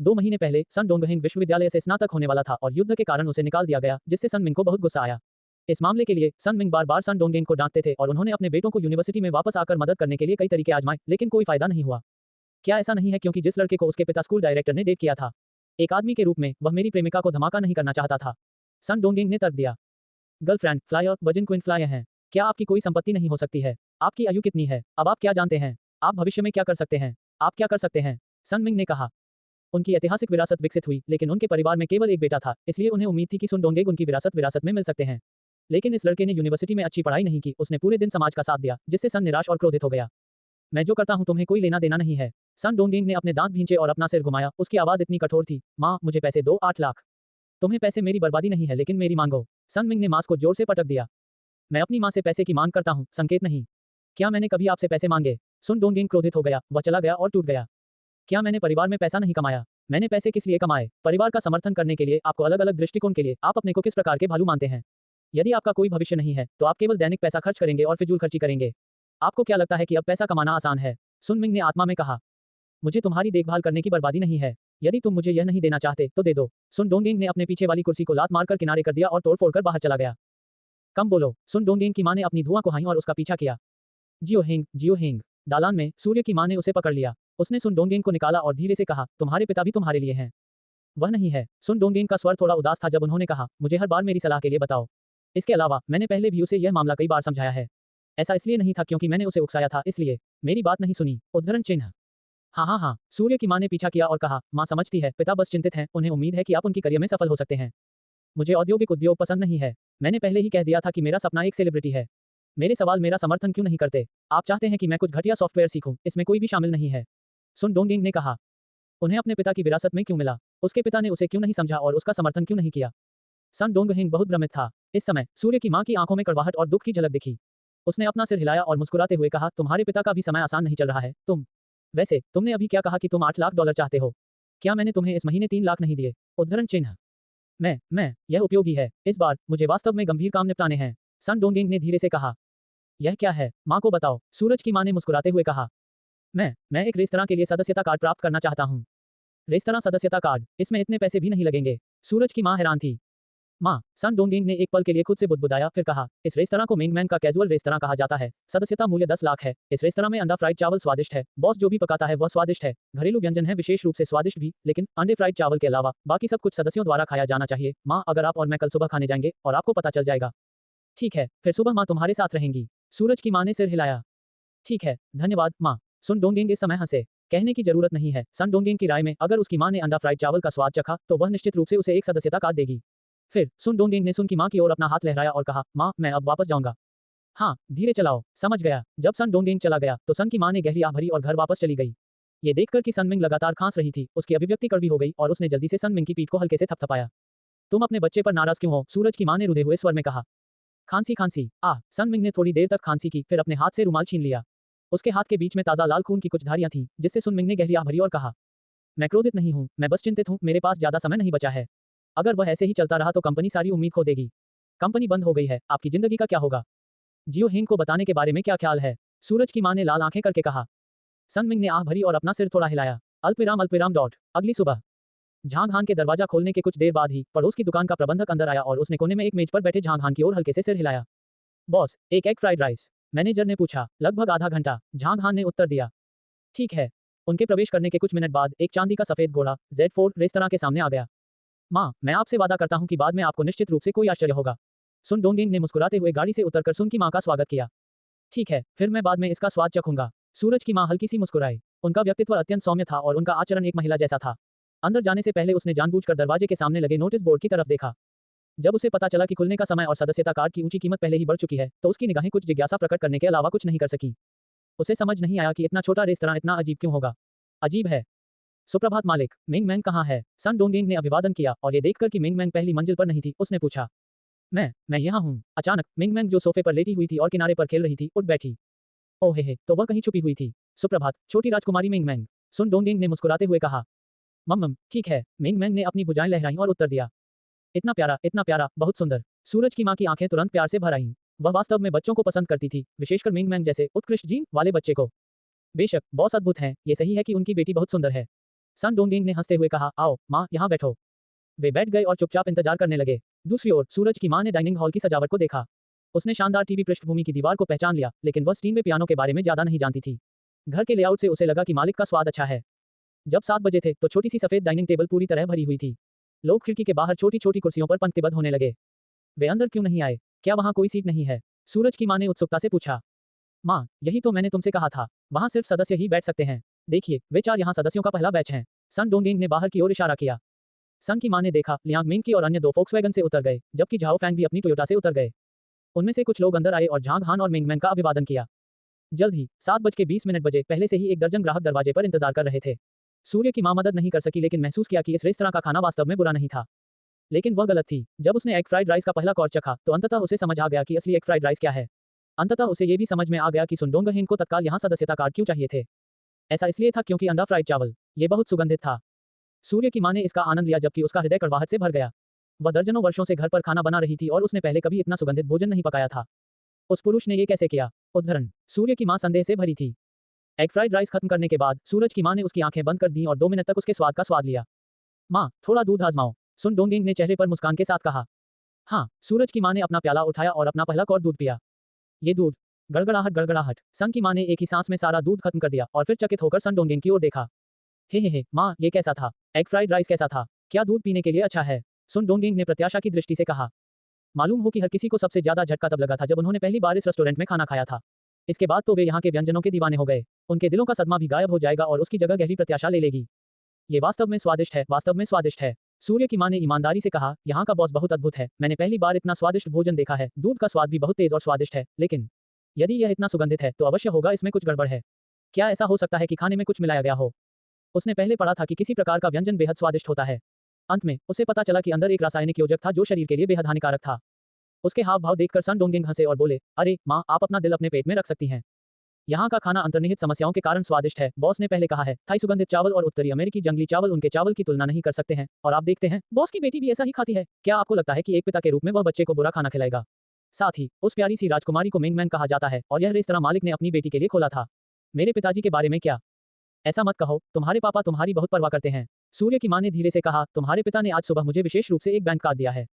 2 महीने पहले सन डोंगहिंग विश्वविद्यालय से स्नातक होने वाला था और युद्ध के कारण उसे निकाल दिया गया, जिससे सन मिंग को बहुत गुस्सा आया। इस मामले के लिए सन मिंग बार बार सन डोंगहिंग को डांटते थे और उन्होंने अपने बेटों को यूनिवर्सिटी में वापस आकर मदद करने के लिए कई तरीके आजमाए, लेकिन कोई फायदा नहीं हुआ। क्या ऐसा नहीं है क्योंकि जिस लड़के को उसके पिता स्कूल डायरेक्टर ने डेट किया था, एक आदमी के रूप में वह मेरी प्रेमिका को धमाका नहीं करना चाहता था? सन डोंगहिंग ने तर्क दिया। गर्लफ्रेंड, फ्लायर, वजिन क्विन फ्लायर हैं। क्या आपकी कोई संपत्ति नहीं हो सकती है? आपकी आयु कितनी है? अब आप क्या जानते हैं? आप भविष्य में क्या कर सकते हैं? आप क्या कर सकते हैं? सन मिंग ने कहा। उनकी ऐतिहासिक विरासत विकसित हुई, लेकिन उनके परिवार में केवल एक बेटा था, इसलिए उन्हें उम्मीद थी कि सुन डोंगेंग उनकी विरासत में मिल सकते हैं। लेकिन इस लड़के ने यूनिवर्सिटी में अच्छी पढ़ाई नहीं की, उसने पूरे दिन समाज का साथ दिया, जिससे सन निराश और क्रोधित हो गया। मैं जो करता हूं तुम्हें कोई लेना देना नहीं है। सन डोंगेंग ने अपने दांत भींचे और अपना सिर घुमाया, उसकी आवाज इतनी कठोर थी। माँ, मुझे पैसे दो, 8 लाख। तुम्हें पैसे मेरी बर्बादी नहीं है, लेकिन मेरी मांगो। सन मिंग ने मांस को जोर से पटक दिया। मैं अपनी माँ से पैसे की मांग करता हूँ, संकेत नहीं। क्या मैंने कभी आपसे पैसे मांगे? सुन डोंगेंग क्रोधित हो गया, वह चला गया और टूट गया। क्या मैंने परिवार में पैसा नहीं कमाया? मैंने पैसे किस लिए कमाए? परिवार का समर्थन करने के लिए, आपको अलग अलग दृष्टिकोण के लिए। आप अपने को किस प्रकार के भालू मानते हैं? यदि आपका कोई भविष्य नहीं है, तो आप केवल दैनिक पैसा खर्च करेंगे और फिजूल खर्ची करेंगे। आपको क्या लगता है कि अब पैसा कमाना आसान है? सुन मिंग ने आत्मा में कहा। मुझे तुम्हारी देखभाल करने की बर्बादी नहीं है। यदि तुम मुझे यह नहीं देना चाहते तो दे दो। सुन डोंगेंग ने अपने पीछे वाली कुर्सी को लात मारकर किनारे कर दिया और तोड़ फोड़ कर बाहर चला गया। कम बोलो। सुन डोंगेंग की मां ने अपनी धुआं को हाई और उसका पीछा किया। जियो हेंग। दालान में सूर्य की मां ने उसे पकड़ लिया। उसने सुन डोंगेंग को निकाला और धीरे से कहा, तुम्हारे पिता भी तुम्हारे लिए हैं। वह नहीं है। सुन डोंगेंग का स्वर थोड़ा उदास था जब उन्होंने कहा, मुझे हर बार मेरी सलाह के लिए बताओ। इसके अलावा मैंने पहले भी उसे यह मामला कई बार समझाया है। ऐसा इसलिए नहीं था क्योंकि मैंने उसे उकसाया था, इसलिए मेरी बात नहीं सुनी। उद्धरण चिन्ह। हाँ। सूर्य की मां ने पीछा किया और कहा, मां समझती है, पिता बस चिंतित हैं, उन्हें उम्मीद है कि आप उनकी करियर में सफल हो सकते हैं। मुझे औद्योगिक उद्योग पसंद नहीं है। मैंने पहले ही कह दिया था कि मेरा सपना एक सेलिब्रिटी है। मेरे सवाल मेरा समर्थन क्यों नहीं करते? आप चाहते हैं कि मैं कुछ घटिया सॉफ्टवेयर सीखूं, इसमें कोई भी शामिल नहीं है। सुन डोंगेंग ने कहा। उन्हें अपने पिता की विरासत में क्यों मिला? उसके पिता ने उसे क्यों नहीं समझा और उसका समर्थन क्यों नहीं किया? सन डोंगहिंग बहुत भ्रमित था। इस समय सूर्य की मां की आंखों में कड़वाहट और दुख की झलक दिखी। उसने अपना सिर हिलाया और मुस्कुराते हुए कहा, तुम्हारे पिता का भी समय आसान नहीं चल रहा है। वैसे तुमने अभी क्या कहा कि तुम $8 लाख चाहते हो? क्या मैंने तुम्हें इस महीने 3 लाख नहीं दिए? उद्धरण चिन्ह। यह उपयोगी है। इस बार मुझे वास्तव में गंभीर काम निपटाने हैं। सन डोंगेंग ने धीरे से कहा। यह क्या है? मां को बताओ। सूरज की मां ने मुस्कुराते हुए कहा। मैं एक रेस्तरां के लिए सदस्यता कार्ड प्राप्त करना चाहता हूं। रेस्तरां सदस्यता कार्ड? इसमें इतने पैसे भी नहीं लगेंगे। सूरज की मां हैरान थी। मां, सन डोंगेंग ने एक पल के लिए खुद से बुदबुदाया, फिर कहा, इस रेस्तरां को मिंग मैन का कैजुअल रेस्तरां कहा जाता है। सदस्यता मूल्य 10 लाख है। इस रेस्तरां में अंडा फ्राइड चावल स्वादिष्ट है। बॉस जो भी पकाता है वह स्वादिष्ट है। घरेलू व्यंजन है विशेष रूप से स्वादिष्ट भी, लेकिन अंडे फ्राइड चावल के अलावा बाकी सब कुछ सदस्यों द्वारा खाया जाना चाहिए। मां, अगर आप और मैं कल सुबह खाने जाएंगे और आपको पता चल जाएगा। ठीक है, फिर सुबह मां तुम्हारे साथ रहेंगी। सूरज की मां ने सिर हिलाया। ठीक है, धन्यवाद मां। सुन डोंगेंग इस समय हंसे। कहने की जरूरत नहीं है। सन डोंगेंग की राय में अगर उसकी मां ने अंडा फ्राइड चावल का स्वाद चखा तो वह निश्चित रूप से उसे एक सदस्यता कार्ड देगी। फिर सुन डोंगेंग ने सुन की मां की ओर अपना हाथ लहराया और कहा, मां, मैं अब वापस जाऊंगा। हाँ, धीरे चलाओ। समझ गया। जब सन डोंगेंग चला गया तो सन की मां ने गहरी आह भरी और घर वापस चली गई। ये देखकर कि सन मिंग लगातार खांस रही थी, उसकी अभिव्यक्ति कड़वी हो गई और उसने जल्दी से सन मिंग की पीठ को हल्के से थपथपाया। तुम अपने बच्चे पर नाराज क्यों हो? सूरज की मां ने रुधे हुए स्वर में कहा। खांसी। सन मिंग ने थोड़ी देर तक खांसी की, फिर अपने हाथ से रुमाल छीन लिया। उसके हाथ के बीच में ताजा लाल खून की कुछ धारियां थीं, जिससे सुन मिंग ने गहरी आह भरी और कहा, मैं क्रोधित नहीं हूं, मैं बस चिंतित हूं, मेरे पास ज्यादा समय नहीं बचा है। अगर वह ऐसे ही चलता रहा तो कंपनी सारी उम्मीद खो देगी। कंपनी बंद हो गई है, आपकी जिंदगी का क्या होगा? जियो हेंग को बताने के बारे में क्या ख्याल है? सूरज की मां ने लाल आंखें करके कहा। सन मिंग ने आह भरी और अपना सिर थोड़ा हिलाया। अल्पविराम डॉट। अगली सुबह झांग हान के दरवाजा खोलने के कुछ देर बाद ही पड़ोस की दुकान का प्रबंधक अंदर आया और उसने कोने में एक मेज पर बैठे झांग हान की ओर हल्के से सिर हिलाया। बॉस, एक एग फ्राइड राइस। मैनेजर ने पूछा। लगभग आधा घंटा, झांग हान ने उत्तर दिया। ठीक है। उनके प्रवेश करने के कुछ मिनट बाद एक चांदी का सफेद घोड़ा Z4 रेस्तरां के सामने आ गया। मां, मैं आपसे वादा करता हूं कि बाद में आपको निश्चित रूप से कोई आश्चर्य होगा। सुन डोंगेंग ने मुस्कुराते हुए गाड़ी से उतरकर सुन की मां का स्वागत किया। ठीक है, फिर मैं बाद में इसका स्वाद चखूंगा। सूरज की मां हल्की सी मुस्कुराई। उनका व्यक्तित्व अत्यंत सौम्य था और उनका आचरण एक महिला जैसा था। अंदर जाने से पहले उसने जानबूझकर दरवाजे के सामने लगे नोटिस बोर्ड की तरफ देखा। जब उसे पता चला कि खुलने का समय और सदस्यता कार्ड की ऊंची कीमत पहले ही बढ़ चुकी है, तो उसकी निगाहें कुछ जिज्ञासा प्रकट करने के अलावा कुछ नहीं कर सकी। उसे समझ नहीं आया कि इतना छोटा रेस्तरां इतना अजीब क्यों होगा। अजीब है। सुप्रभात मालिक, मिंग मैंग कहाँ है? सन डोंगेंग ने अभिवादन किया और ये देखकर कि मिंग मैंग पहली मंजिल पर नहीं थी, उसने पूछा। मैं यहाँ हूँ। अचानक मिंग मैंग जो सोफे पर लेटी हुई थी और किनारे पर खेल रही थी, उठ बैठी। ओह हे, तो वह कहीं छुपी हुई थी। सुप्रभात, छोटी राजकुमारी मिंग मैंग। सुन डोंगेंग ने मुस्कुराते हुए कहा। मम्मम, ठीक है। मिंग मैंग ने अपनी भुजाएं लहराईं और उत्तर दिया। इतना प्यारा, बहुत सुंदर। सूरज की मां की आंखें तुरंत प्यार से भर आईं। वह वास्तव में बच्चों को पसंद करती थी, विशेषकर मिंग मैंग जैसे उत्कृष्ट जीन वाले बच्चे को। बेशक, बॉस अद्भुत हैं, ये सही है कि उनकी बेटी बहुत सुंदर है। सन डोंगेंग ने हंसते हुए कहा, आओ माँ, यहाँ बैठो। वे बैठ गए और चुपचाप इंतजार करने लगे। दूसरी ओर सूरज की माँ ने डाइनिंग हॉल की सजावट को देखा। उसने शानदार टीवी पृष्ठभूमि की दीवार को पहचान लिया, लेकिन वह स्टीनवे पियानो के बारे में ज्यादा नहीं जानती थी। घर के लेआउट से उसे लगा कि मालिक का स्वाद अच्छा है। जब 7 बजे थे तो छोटी सी सफेद डाइनिंग टेबल पूरी तरह भरी हुई थी। लोग खिड़की के बाहर छोटी छोटी कुर्सियों पर पंक्तिबद्ध होने लगे। वे अंदर क्यों नहीं आए? क्या वहां कोई सीट नहीं है? सूरज की माँ ने उत्सुकता से पूछा। माँ, यही तो मैंने तुमसे कहा था, वहां सिर्फ सदस्य ही बैठ सकते हैं। देखिए, वे 4 यहाँ सदस्यों का पहला बैच हैं। सन डोंगेंग ने बाहर की ओर इशारा किया। सन की माँ ने देखा, लियांग मिंग की और अन्य 2 फोक्सवैगन से उतर गए, जबकि झाओ फैंग भी अपनी टोयोटा से उतर गए। उनमें से कुछ लोग अंदर आए और झांग हान और मिंगमैन का अभिवादन किया। जल्द ही 7:20 बजे पहले से ही एक दर्जन ग्राहक दरवाजे पर इंतजार कर रहे थे। सूर्य की माँ मदद नहीं कर सकी, लेकिन महसूस किया कि इस रेस्तरां का खाना वास्तव में बुरा नहीं था। लेकिन वह गलत थी। जब उसने एग फ्राइड राइस का पहला कौर चखा तो अंततः उसे समझ आ गया कि असली एग फ्राइड राइस क्या है। अंततः उसे ये भी समझ में आ गया कि सुन डोंगहेन को तत्काल यहाँ सदस्यता कार्ड क्यों चाहिए थे। ऐसा इसलिए था क्योंकि अंडा फ्राइड चावल, ये बहुत सुगंधित था। सूर्य की माँ ने इसका आनंद लिया, जबकि उसका हृदय कड़वाहट से भर गया। वह दर्जनों वर्षों से घर पर खाना बना रही थी और उसने पहले कभी इतना सुगंधित भोजन नहीं पकाया था। उस पुरुष ने ये कैसे किया? उद्धरण। सूर्य की माँ संदेह से भरी थी। एग फ्राइड राइस खत्म करने के बाद सूरज की माँ ने उसकी आंखें बंद कर दी और 2 मिनट तक उसके स्वाद का स्वाद लिया। माँ, थोड़ा दूध आजमाओ, सुन डोंगेंग ने चेहरे पर मुस्कान के साथ कहा। हाँ, सूरज की माँ ने अपना प्याला उठाया और अपना पहला कौर दूध पिया। ये दूध। गड़गड़ाहट गड़गड़ाहट। सन की माँ ने एक ही सांस में सारा दूध खत्म कर दिया और फिर चकित होकर सन डोंगेंग की ओर देखा। हे माँ, ये कैसा था? एग फ्राइड राइस कैसा था? क्या दूध पीने के लिए अच्छा है? सुन डोंगेंग ने प्रत्याशा की दृष्टि से कहा। मालूम हो कि हर किसी को सबसे ज्यादा झटका तब लगा था जब उन्होंने पहली बार इस रेस्टोरेंट में खाना खाया था। इसके बाद तो वे यहाँ के व्यंजनों के दीवाने हो गए। उनके दिलों का सदमा भी गायब हो जाएगा और उसकी जगह गहरी प्रत्याशा ले लेगी। ये वास्तव में स्वादिष्ट है, वास्तव में स्वादिष्ट है। सूर्य की माँ ने ईमानदारी से कहा, यहाँ का बॉस बहुत अद्भुत है। मैंने पहली बार इतना स्वादिष्ट भोजन देखा है। दूध का स्वाद भी बहुत तेज और स्वादिष्ट है, लेकिन यदि यह इतना सुगंधित है तो अवश्य होगा इसमें कुछ गड़बड़ है। क्या ऐसा हो सकता है कि खाने में कुछ मिलाया गया हो? उसने पहले पढ़ा था कि किसी प्रकार का व्यंजन बेहद स्वादिष्ट होता है। अंत में उसे पता चला कि अंदर एक रासायनिक योजक था जो शरीर के लिए बेहद हानिकारक था। उसके हाव भाव देखकर सन डोंगेंग हंसे और बोले, अरे माँ, आप अपना दिल अपने पेट में रख सकती हैं। यहाँ का खाना अंतर्निहित समस्याओं के कारण स्वादिष्ट है, बॉस ने पहले कहा है। थाई सुगंधित चावल और उत्तरी अमेरिकी जंगली चावल उनके चावल की तुलना नहीं कर सकते हैं, और आप देखते हैं बॉस की बेटी भी ऐसा ही खाती है। क्या आपको लगता है कि एक पिता के रूप में वह बच्चे को बुरा खाना खिलाएगा? साथ ही उस प्यारी सी राजकुमारी को मिंगमैन कहा जाता है और यह रेस्तरां मालिक ने अपनी बेटी के लिए खोला था। मेरे पिताजी के बारे में क्या? ऐसा मत कहो, तुम्हारे पापा तुम्हारी बहुत परवाह करते हैं। सूर्य की माँ ने धीरे से कहा, तुम्हारे पिता ने आज सुबह मुझे विशेष रूप से एक बैंक कार्ड दिया है।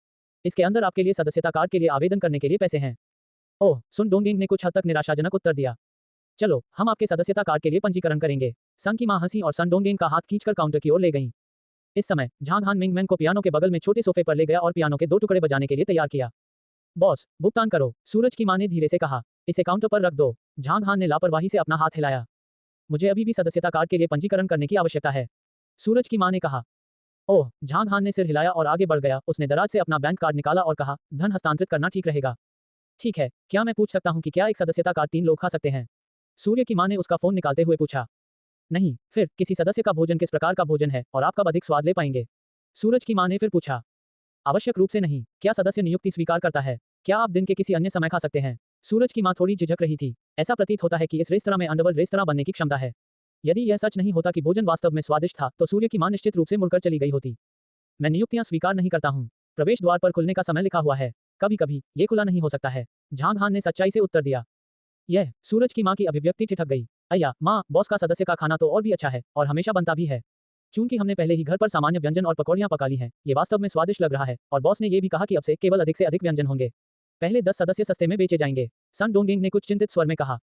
इसके अंदर आपके लिए सदस्यता कार्ड के लिए आवेदन करने के लिए पैसे हैं। ओह, सुन डोंगेंग ने कुछ हद तक निराशाजनक उत्तर दिया। चलो, हम आपके सदस्यता कार्ड के लिए पंजीकरण करेंगे। सन की माँ हंसी और सन डोंगेंग का हाथ खींचकर काउंटर की ओर ले गईं। इस समय झांग हान मिंगमैन को पियानो के बगल में छोटे सोफे पर ले गया और पियानो के 2 टुकड़े बजाने के लिए तैयार किया। बॉस, भुगतान करो, सूरज की माँ ने धीरे से कहा। इसे काउंटर पर रख दो। झांग हान ने लापरवाही से अपना हाथ हिलाया। मुझे अभी भी सदस्यता कार्ड के लिए पंजीकरण करने की आवश्यकता है, सूरज की माँ ने कहा। ओह, झांग हान ने सिर हिलाया और आगे बढ़ गया। उसने दराज से अपना बैंक कार्ड निकाला और कहा, धन हस्तांतरित करना ठीक रहेगा। ठीक है, क्या मैं पूछ सकता हूँ कि क्या एक सदस्यता कार्ड 3 लोग खा सकते हैं? सूर्य की माँ ने उसका फोन निकालते हुए पूछा। नहीं, फिर किसी सदस्य का भोजन किस प्रकार का भोजन है और आप कब अधिक स्वाद ले पाएंगे? सूरज की माँ ने फिर पूछा। आवश्यक रूप से नहीं। क्या सदस्य नियुक्ति स्वीकार करता है? क्या आप दिन के किसी अन्य समय खा सकते हैं? सूरज की माँ थोड़ी झिझक रही थी। ऐसा प्रतीत होता है कि इस रेस्तरां में अंडरवर्ल्ड रेस्तरां बनने की क्षमता है। यदि यह सच नहीं होता कि भोजन वास्तव में स्वादिष्ट था तो सूर्य की माँ निश्चित रूप से मुड़कर चली गई होती। मैं नियुक्तियां स्वीकार नहीं करता हूँ। प्रवेश द्वार पर खुलने का समय लिखा हुआ है। कभी कभी ये खुला नहीं हो सकता है, झांग हान ने सच्चाई से उत्तर दिया। यह सूरज की माँ की अभिव्यक्ति ठिठक गई। अय्या माँ, बॉस का सदस्य का खाना तो और भी अच्छा है और हमेशा बनता भी है। चूंकि हमने पहले ही घर पर सामान्य व्यंजन और पकौड़ियां पका ली हैं, ये वास्तव में स्वादिष्ट लग रहा है और बॉस ने ये भी कहा कि अब से केवल अधिक से अधिक व्यंजन होंगे। पहले 10 सदस्य सस्ते में बेचे जाएंगे, सन डोंगेंग ने कुछ चिंतित स्वर में कहा।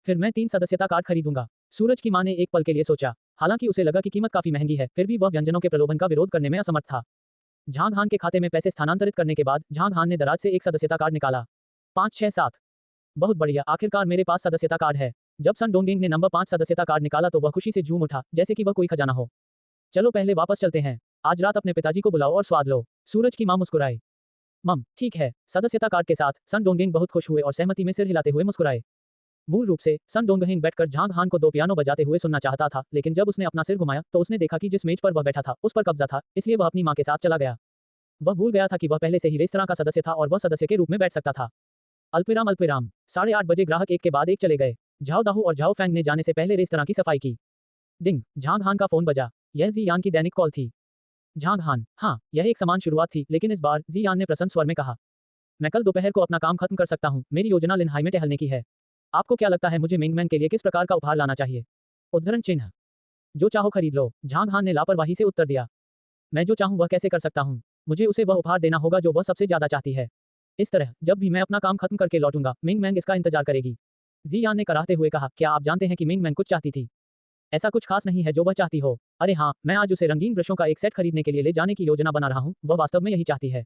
फिर मैं 3 सदस्यता कार्ड खरीदूंगा। सूरज की माँ ने एक पल के लिए सोचा। हालांकि उसे लगा कि कीमत काफी महंगी है, फिर भी वह व्यंजनों के प्रलोभन का विरोध करने में असमर्थ था। झांग हान के खाते में पैसे स्थानांतरित करने के बाद झांग हान ने दराज से एक सदस्यता कार्ड निकाला। 5 6 7। बहुत बढ़िया, आखिरकार मेरे पास सदस्यता कार्ड है। जब सन डोंगेंग ने नंबर 5 सदस्यता कार्ड निकाला तो वह खुशी से झूम उठा, जैसे कि वह कोई खजाना हो। चलो पहले वापस चलते हैं। आज रात अपने पिताजी को बुलाओ और स्वाद लो। सूरज की माँ मुस्कुराए। मम, ठीक है। सदस्यता कार्ड के साथ सन डोंगेंग बहुत खुश हुए और सहमति में सिर हिलाते हुए मुस्कुराए। मूल रूप से सन डोंगहेंग बैठकर झांग हान को 2 पियानो बजाते हुए सुनना चाहता था, लेकिन जब उसने अपना सिर घुमाया तो उसने देखा कि जिस मेज पर वह बैठा था उस पर कब्जा था, इसलिए वह अपनी माँ के साथ चला गया। वह भूल गया था कि वह पहले से ही रेस्तरां का सदस्य था और वह सदस्य के रूप में बैठ सकता था। अल्पविराम अल्पविराम। 8:30 बजे ग्राहक एक के बाद एक चले गए। झाओ दाहू और झाओ फैंग ने जाने से पहले रेस्तरां की सफाई की। डिंग, झांग हान का फोन बजा। यह जी यान की दैनिक कॉल थी। झांग हान, हाँ, यह एक समान शुरुआत थी, लेकिन इस बार जी यान ने प्रसन्न स्वर में कहा, मैं कल दोपहर को अपना काम खत्म कर सकता हूँ। मेरी योजना लिनहाई में टहलने की है। आपको क्या लगता है मुझे मिंगमैन के लिए किस प्रकार का उपहार लाना चाहिए? उद्धरण चिन्ह। जो चाहो खरीद लो, झांग हान ने लापरवाही से उत्तर दिया। मैं जो चाहूं वह कैसे कर सकता हूं? मुझे उसे वह उपहार देना होगा जो वह सबसे ज्यादा चाहती है। इस तरह जब भी मैं अपना काम खत्म करके लौटूंगा, मिंग मैंग इसका इंतजार करेगी। जी यान ने कराहते हुए कहा, क्या आप जानते हैं कि मिंग मैंग कुछ चाहती थी? ऐसा कुछ खास नहीं है जो वह चाहती हो। अरे हाँ, मैं आज उसे रंगीन ब्रशों का एक सेट खरीदने के लिए ले जाने की योजना बना रहा हूँ, वह वास्तव में यही चाहती है।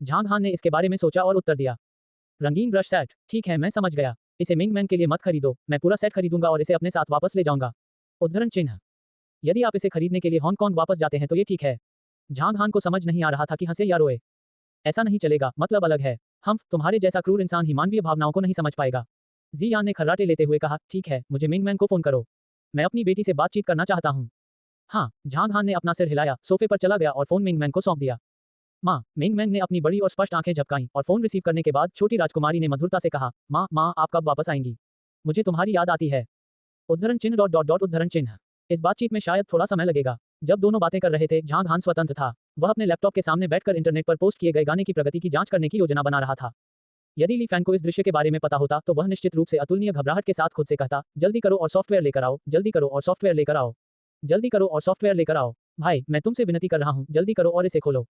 झांग हान ने इसके बारे में सोचा और उत्तर दिया। रंगीन ब्रश सेट, ठीक है मैं समझ गया। इसे मिंग मैंग के लिए मत खरीदो, मैं पूरा सेट खरीदूंगा और इसे अपने साथ वापस ले जाऊंगा। उद्धरण चिन्ह। यदि आप इसे खरीदने के लिए हांगकांग वापस जाते हैं तो ये ठीक है। झांग हान को समझ नहीं आ रहा था कि हंसे या रोए। ऐसा नहीं चलेगा, मतलब अलग है। हम तुम्हारे जैसा क्रूर इंसान ही मानवीय भावनाओं को नहीं समझ पाएगा। जी यान ने खर्राटे लेते हुए कहा, ठीक है, मुझे मिंग मैंग को फोन करो। मैं अपनी बेटी से बातचीत करना चाहता हूँ। हाँ, झांग हान ने अपना सिर हिलाया, सोफे पर चला गया और फोन मिंग मैंग को सौंप दिया। माँ, मिंग मैंग ने अपनी बड़ी और स्पष्ट आंखें झपकाईं और फोन रिसीव करने के बाद छोटी राजकुमारी ने मधुरता से कहा, माँ आप कब वापस आएंगी? मुझे तुम्हारी याद आती है। उद्धरण चिन्ह डॉट डॉट डॉट उद्धरण चिन्ह। इस बातचीत में शायद थोड़ा समय लगेगा। जब दोनों बातें कर रहे थे, झांग हान स्वतंत्र था। वह अपने लैपटॉप के सामने बैठकर इंटरनेट पर पोस्ट किए गए गाने की प्रगति की जांच करने की योजना बना रहा था। यदि ली फैंग को इस दृश्य के बारे में पता होता तो वह निश्चित रूप से अतुलनीय घबराहट के साथ खुद से कहता, जल्दी करो और सॉफ्टवेयर लेकर आओ, जल्दी करो और सॉफ्टवेयर लेकर आओ, जल्दी करो और सॉफ्टवेयर लेकर आओ। भाई, मैं तुमसे विनती कर रहा हूँ, जल्दी करो और इसे खोलो।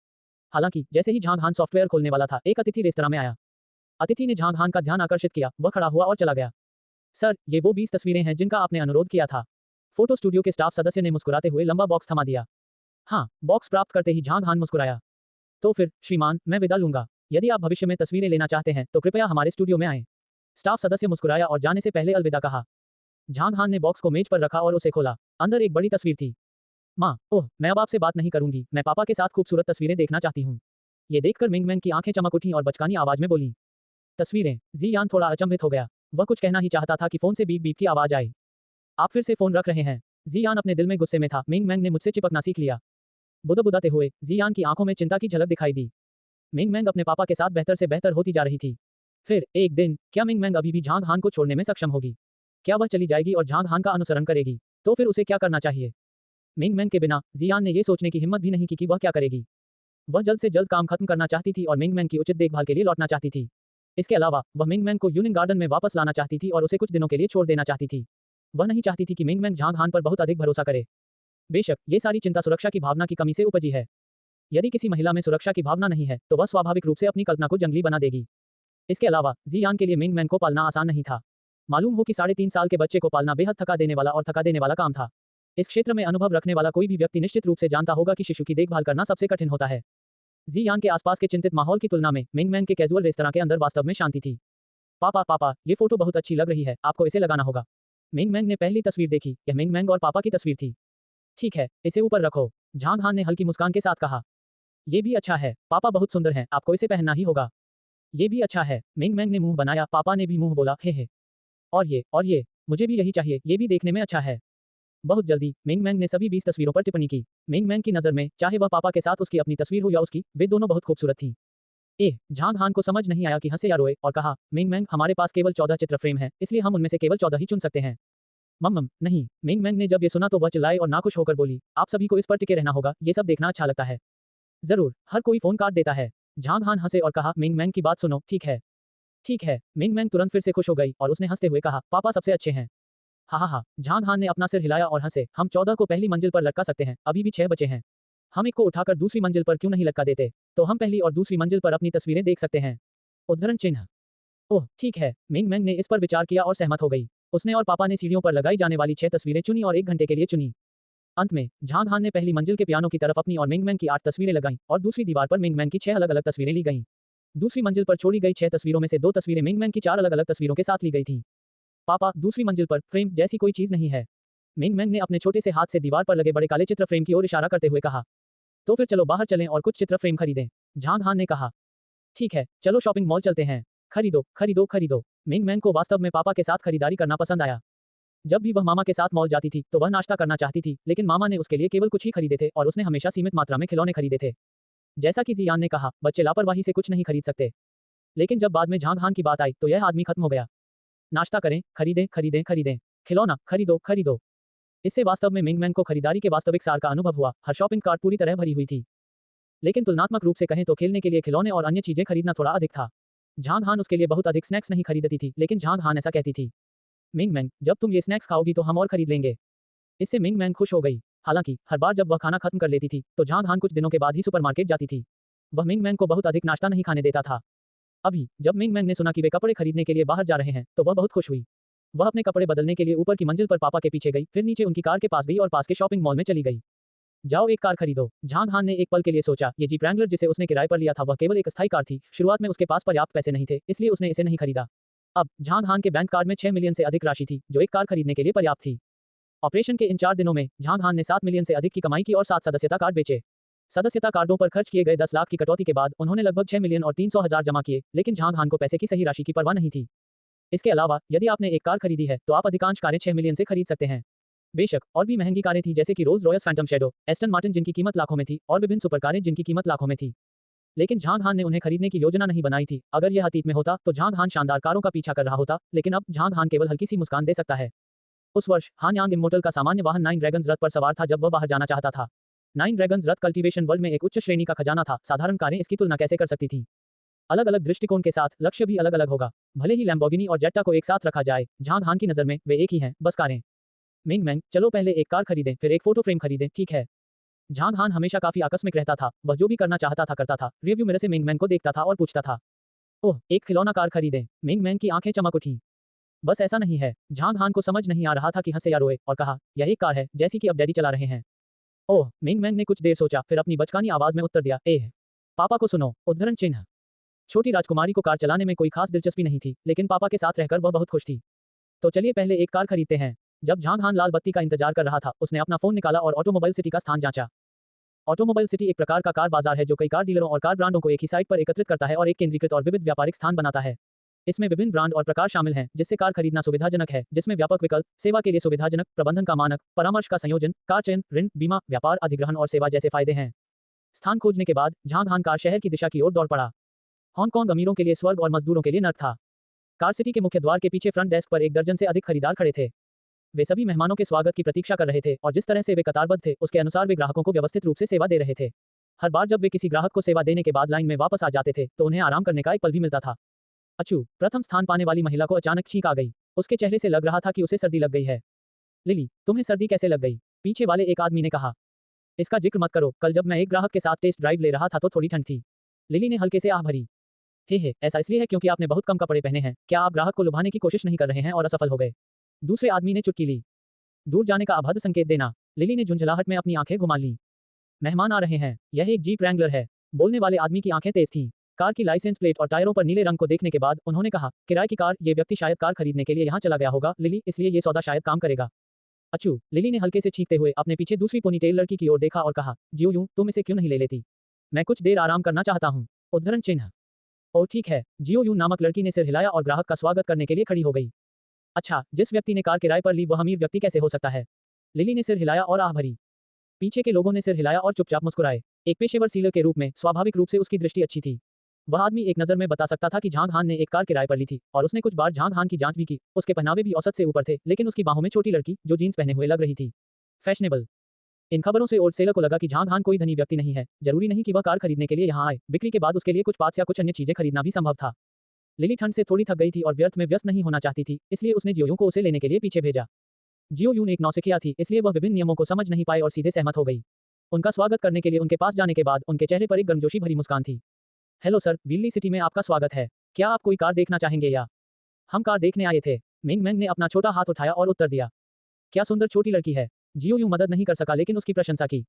हालांकि जैसे ही झांग हान सॉफ्टवेयर खोलने वाला था, एक अतिथि रेस्तरां में आया। अतिथि ने झांग हान का ध्यान आकर्षित किया, वह खड़ा हुआ और चला गया। सर, ये वो 20 तस्वीरें हैं जिनका आपने अनुरोध किया था। फोटो स्टूडियो के स्टाफ सदस्य ने मुस्कुराते हुए लंबा बॉक्स थमा दिया। हाँ, बॉक्स प्राप्त करते ही झांग हान मुस्कुराया। तो फिर श्रीमान, मैं विदा लूंगा। यदि आप भविष्य में तस्वीरें लेना चाहते हैं तो कृपया हमारे स्टूडियो में आएं। स्टाफ सदस्य मुस्कुराया और जाने से पहले अलविदा कहा। झांग हान ने बॉक्स को मेज पर रखा और उसे खोला। अंदर एक बड़ी तस्वीर थी। माँ, ओह, मैं अब आपसे बात नहीं करूंगी, मैं पापा के साथ खूबसूरत तस्वीरें देखना चाहती हूँ। ये देखकर मिंग मैंग की आंखें चमक उठी और बचकानी आवाज में बोली, तस्वीरें। जी यान थोड़ा अचंभित हो गया। वह कुछ कहना ही चाहता था कि फोन से बीप बीप की आवाज आई। आप फिर से फोन रख रहे हैं? जी यान अपने दिल में गुस्से में था, मिंग मैंग ने मुझसे चिपकना सीख लिया। बुदबुदाते हुए जी यान की आंखों में चिंता की झलक दिखाई दी। मिंग मैंग अपने पापा के साथ बेहतर से बेहतर होती जा रही थी। फिर एक दिन क्या मिंग मैंग अभी भी झांग हान को छोड़ने में सक्षम होगी? क्या वह चली जाएगी और झांग हान का अनुसरण करेगी? तो फिर उसे क्या करना चाहिए? मिंग मैंग के बिना जियान ने यह सोचने की हिम्मत भी नहीं की कि वह क्या करेगी। वह जल्द से जल्द काम खत्म करना चाहती थी और मिंग मैंग की उचित देखभाल के लिए लौटना चाहती थी। इसके अलावा वह मिंग मैंग को यूनियन गार्डन में वापस लाना चाहती थी और उसे कुछ दिनों के लिए छोड़ देना चाहती थी। वह नहीं चाहती थी कि मिंग मैंग झांग हान पर बहुत अधिक भरोसा करे। बेशक ये सारी चिंता सुरक्षा की भावना की कमी से उपजी है। यदि किसी महिला में सुरक्षा की भावना नहीं है तो वह स्वाभाविक रूप से अपनी कल्पना को जंगली बना देगी। इसके अलावा जियान के लिए मिंग मैंग को पालना आसान नहीं था। मालूम हो कि 3.5 साल के बच्चे को पालना बेहद थका देने वाला और थका देने वाला काम था। इस क्षेत्र में अनुभव रखने वाला कोई भी व्यक्ति निश्चित रूप से जानता होगा कि शिशु की देखभाल करना सबसे कठिन होता है। जियान के आसपास के चिंतित माहौल की तुलना में मिंग मैंग के कैजुअल रेस्तरां के अंदर वास्तव में शांति थी। पापा पापा, ये फोटो बहुत अच्छी लग रही है, आपको इसे लगाना होगा। मिंग मैंग ने पहली तस्वीर देखी, यह मिंग मैंग और पापा की तस्वीर थी। ठीक है, इसे ऊपर रखो, झांग हान ने हल्की मुस्कान के साथ कहा। ये भी अच्छा है, पापा बहुत सुंदर हैं, आपको इसे पहनना ही होगा। ये भी अच्छा है, मिंग मैंग ने मुंह बनाया, पापा ने भी मुंह बोला, हे। और ये, मुझे भी यही चाहिए, ये भी देखने में अच्छा है। बहुत जल्दी मिंग मैंग ने सभी 20 तस्वीरों पर टिप्पणी की। मिंग मैंग की नजर में चाहे वह पापा के साथ उसकी अपनी तस्वीर हो या उसकी, वे दोनों बहुत खूबसूरत थीं। झांग हान को समझ नहीं आया कि हंसे या रोए और कहा, मिंग मैंग, हमारे पास केवल 14 चित्र फ्रेम है, इसलिए हम उनमें से केवल 14 ही चुन सकते हैं। मम्मम, नहीं। मिंग मैंग ने जब ये सुना तो वह चिल्लाए और नाखुश होकर बोली, आप सभी को इस पर टिके रहना होगा, ये सब देखना अच्छा लगता है। जरूर, हर कोई फोन काट देता है। झांग हान हंसे और कहा, मिंग मैंग की बात सुनो, ठीक है। ठीक है। मिंग मैंग तुरंत फिर से खुश हो गई और उसने हंसते हुए कहा, पापा सबसे अच्छे हैं। हा। झांग हान ने अपना सिर हिलाया और हंसे, हम 14 को पहली मंजिल पर लटका सकते हैं, अभी भी 6 बचे हैं। हम एक को उठाकर दूसरी मंजिल पर क्यों नहीं लटका देते? तो हम पहली और दूसरी मंजिल पर अपनी तस्वीरें देख सकते हैं। उद्धरण चिन्ह। ओह ठीक है, मिंग मैंग ने इस पर विचार किया और सहमत हो गई। उसने और पापा ने सीढ़ियों पर लगाई जाने वाली 6 तस्वीरें चुनी और 1 घंटे के लिए चुनी। अंत में झांग हान ने पहली मंजिल के पियानो की तरफ अपनी और मिंग मैंग की 8 तस्वीरें लगाईं और दूसरी दीवार पर मिंग मैंग की 6 अलग अलग तस्वीरें ली गईं। दूसरी मंजिल पर छोड़ी गई 6 तस्वीरों में से 2 तस्वीरें मिंग मैंग की 4 अलग अलग तस्वीरों के साथ ली गई थीं। पापा, दूसरी मंजिल पर फ्रेम जैसी कोई चीज नहीं है। मिंग मैंग ने अपने छोटे से हाथ से दीवार पर लगे बड़े काले चित्र फ्रेम की ओर इशारा करते हुए कहा। तो फिर चलो बाहर चलें और कुछ चित्र फ्रेम खरीदें, झांग हान ने कहा। ठीक है, चलो शॉपिंग मॉल चलते हैं। खरीदो खरीदो खरीदो। मिंग मैंग को वास्तव में पापा के साथ खरीदारी करना पसंद आया। जब भी वह मामा के साथ मॉल जाती थी तो वह नाश्ता करना चाहती थी, लेकिन मामा ने उसके लिए केवल कुछ ही खरीदे थे और उसने हमेशा सीमित मात्रा में खिलौने खरीदे थे। जैसा कि जियान ने कहा, बच्चे लापरवाही से कुछ नहीं खरीद सकते। लेकिन जब बाद में झांग हान की बात आई तो यह आदमी खत्म हो गया। नाश्ता करें, खरीदें खरीदें खरीदें, खिलौना खरीदो खरीदो। इससे वास्तव में मिंग मैंग को खरीदारी के वास्तविक सार का अनुभव हुआ। हर शॉपिंग कार्ट पूरी तरह भरी हुई थी। लेकिन तुलनात्मक रूप से कहें तो खेलने के लिए खिलौने और अन्य चीजें खरीदना थोड़ा अधिक था। झांग हान उसके लिए बहुत अधिक स्नैक्स नहीं खरीदती थी, लेकिन झांग हान ऐसा कहती थी, मिंग मैंग, जब तुम ये स्नैक्स खाओगी तो हम और खरीद लेंगे। इससे मिंग मैंग खुश हो गई। हालांकि हर बार जब वह खाना खत्म कर लेती थी तो झांग हान कुछ दिनों के बाद ही सुपरमार्केट जाती थी। वह मिंग मैंग को बहुत अधिक नाश्ता नहीं खाने देता था। अभी जब मिंग मैंग ने सुना कि वे कपड़े खरीदने के लिए बाहर जा रहे हैं तो वह बहुत खुश हुई। वह अपने कपड़े बदलने के लिए ऊपर की मंजिल पर पापा के पीछे गई, फिर नीचे उनकी कार के पास गई और पास के शॉपिंग मॉल में चली गई। जाओ एक कार खरीदो। झांग हान ने एक पल के लिए सोचा, ये जीप रैंगलर जिसे उसने किराए पर लिया था वह केवल एक अस्थायी कार थी। शुरुआत में उसके पास पर्याप्त पैसे नहीं थे, इसलिए उसने इसे नहीं खरीदा। अब झांग हान के बैंक कार्ड में 6 मिलियन से अधिक राशि थी, जो एक कार खरीदने के लिए पर्याप्त थी। ऑपरेशन के इन 4 दिनों में झांग हान ने 7 मिलियन से अधिक की कमाई की और 7 सदस्यता कार्ड बेचे। सदस्यता कार्डों पर खर्च किए गए 10 लाख की कटौती के बाद उन्होंने लगभग 6 मिलियन और 300,000 जमा किए, लेकिन झांग हान को पैसे की सही राशि की परवाह नहीं थी। इसके अलावा यदि आपने एक कार खरीदी है तो आप अधिकांश कारें 6 मिलियन से खरीद सकते हैं। बेशक और भी महंगी कारें थी, जैसे कि Rolls Royce Phantom shadow, Aston Martin जिनकी कीमत लाखों में थी और विभिन्न सुपर कारें जिनकी कीमत लाखों में थी। लेकिन झांग हान ने उन्हें खरीदने की योजना नहीं बनाई थी। अगर यह अतीत में होता तो झांग हान शानदार कारों का पीछा कर रहा होता, लेकिन अब झांग हान केवल हल्की सी मुस्कान दे सकता है। उस वर्ष हान यांग इमोर्टल का सामान्य वाहन 9 ड्रैगन्स रथ पर सवार था जब वह बाहर जाना चाहता था। 9 ड्रैगन्स रथ कल्टीवेशन वर्ल्ड में एक उच्च श्रेणी का खजाना था। साधारण कारें इसकी तुलना कैसे कर सकती थी। अलग अलग दृष्टिकोण के साथ लक्ष्य भी अलग अलग होगा। भले ही लैम्बोर्गिनी और जेट्टा को एक साथ रखा जाए, झांग हान की नजर में वे एक ही हैं, बस कारें। मिंग मैंग, चलो पहले एक कार खरीदें फिर एक फोटो फ्रेम खरीदें, ठीक है। झांग हान हमेशा काफी आकस्मिक रहता था। वह जो भी करना चाहता था करता था। रिव्यू मिरर से मिंग मैंग को देखता था और पूछता था, ओह एक खिलौना कार खरीदें। मिंग मैंग की आंखें चमक उठी। बस ऐसा नहीं है। झांग हान को समझ नहीं आ रहा था कि हंसे या रोए, और कहा, यह एक कार है जैसी कि अब डैडी चला रहे हैं। ओह। मिंग मैंग ने कुछ देर सोचा, फिर अपनी बचकानी आवाज में उत्तर दिया, एह पापा को सुनो। उद्धरण चिन्ह। छोटी राजकुमारी को कार चलाने में कोई खास दिलचस्पी नहीं थी, लेकिन पापा के साथ रहकर वह बहुत खुश थी। तो चलिए पहले एक कार खरीदते हैं। जब झांग हान लाल बत्ती का इंतजार कर रहा था, उसने अपना फोन निकाला और ऑटोमोबाइल सिटी का स्थान जांचा। ऑटोमोबाइल सिटी एक प्रकार का कार बाजार है जो कई कार डीलरों और कार ब्रांडों को एक ही साइट पर एकत्रित करता है और एक केंद्रीकृत और विविध व्यापारिक स्थान बनाता है। इसमें विभिन्न ब्रांड और प्रकार शामिल हैं, जिससे कार खरीदना सुविधाजनक है, जिसमें व्यापक विकल्प, सेवा के लिए सुविधाजनक, प्रबंधन का मानक, परामर्श का संयोजन, कार चयन, ऋण, बीमा, व्यापार अधिग्रहण और सेवा जैसे फायदे हैं। स्थान खोजने के बाद झांग हान कार शहर की दिशा की ओर दौड़ पड़ा। हांगकांग अमीरों के लिए स्वर्ग और मजदूरों के लिए नर्क था। कार सिटी के मुख्य द्वार के पीछे फ्रंट डेस्क पर एक दर्जन से अधिक खरीदार खड़े थे। वे सभी मेहमानों के स्वागत की प्रतीक्षा कर रहे थे और जिस तरह से वे कतारबद्ध थे उसके अनुसार वे ग्राहकों को व्यवस्थित रूप से सेवा दे रहे थे। हर बार जब वे किसी ग्राहक को सेवा देने के बाद लाइन में वापस आ जाते थे तो उन्हें आराम करने का एक पल भी मिलता था। अचू। प्रथम स्थान पाने वाली महिला को अचानक छींक आ गई। उसके चेहरे से लग रहा था कि उसे सर्दी लग गई है। लिली, तुम्हें सर्दी कैसे लग गई? पीछे वाले एक आदमी ने कहा। इसका जिक्र मत करो, कल जब मैं एक ग्राहक के साथ टेस्ट ड्राइव ले रहा था तो थोड़ी ठंड थी। लिली ने हल्के से आह भरी। हे, ऐसा इसलिए है क्योंकि आपने बहुत कम कपड़े पहने हैं। क्या आप ग्राहक को लुभाने की कोशिश नहीं कर रहे हैं और असफल हो गए? दूसरे आदमी ने चुटकी ली। दूर जाने का अभद्र संकेत देना। लिली ने झुंझलाहट में अपनी आंखें घुमा लीं। मेहमान आ रहे हैं। यह एक जीप रैंगलर है। बोलने वाले आदमी की आंखें तेज थीं। कार की लाइसेंस प्लेट और टायरों पर नीले रंग को देखने के बाद उन्होंने कहा, किराए की कार, ये व्यक्ति शायद कार खरीदने के लिए यहाँ चला गया होगा लिली, इसलिए ये सौदा शायद काम करेगा। अचू। लिली ने हल्के से छींकते हुए अपने पीछे दूसरी पोनीटेल लड़की की ओर देखा और कहा, जियो यूं, तुम इसे क्यों नहीं ले लेती? मैं कुछ देर आराम करना चाहता हूँ। उद्धरण चिन्ह। ओह ठीक है। जियो यूं नामक लड़की ने सिर हिलाया और ग्राहक का स्वागत करने के लिए खड़ी हो गई। अच्छा, जिस व्यक्ति ने कार किराए पर ली वह अमीर व्यक्ति कैसे हो सकता है? लिली ने सिर हिलाया और आह भरी। पीछे के लोगों ने सिर हिलाया और चुपचाप मुस्कुराए। एक पेशेवर सीलर के रूप में स्वाभाविक रूप से उसकी दृष्टि अच्छी थी। वह आदमी एक नज़र में बता सकता था कि झांग हान ने एक कार किराए पर ली थी और उसने कुछ बार झांग हान की जांच भी की। उसके पहनावे भी औसत से ऊपर थे, लेकिन उसकी बाहों में छोटी लड़की जो जीन्स पहने हुए लग रही थी, फैशनेबल। इन खबरों से ओल्ड सेलर को लगा कि झांग हान कोई धनी व्यक्ति नहीं है। जरूरी नहीं कि वह कार खरीदने के लिए यहाँ आए। बिक्री के बाद उसके लिए कुछ पार्ट्स या कुछ अन्य चीजें खरीदना भी संभव था। लिली ठंड से थोड़ी थक गई थी और व्यर्थ में व्यस्त नहीं होना चाहती थी, इसलिए उसने जियो यूं को उसे लेने के लिए पीछे भेजा। जियो यून एक नौसिखिया थी, इसलिए वह विभिन्न नियमों को समझ नहीं पाई और सीधे सहमत हो गई। उनका स्वागत करने के लिए उनके पास जाने के बाद उनके चेहरे पर एक गर्मजोशी भरी मुस्कान थी। हेलो सर, विल्ली सिटी में आपका स्वागत है। क्या आप कोई कार देखना चाहेंगे या? हम कार देखने आए थे। मिंग मैंग ने अपना छोटा हाथ उठाया और उत्तर दिया। क्या सुंदर छोटी लड़की है। जियो यूं मदद नहीं कर सका लेकिन उसकी प्रशंसा की।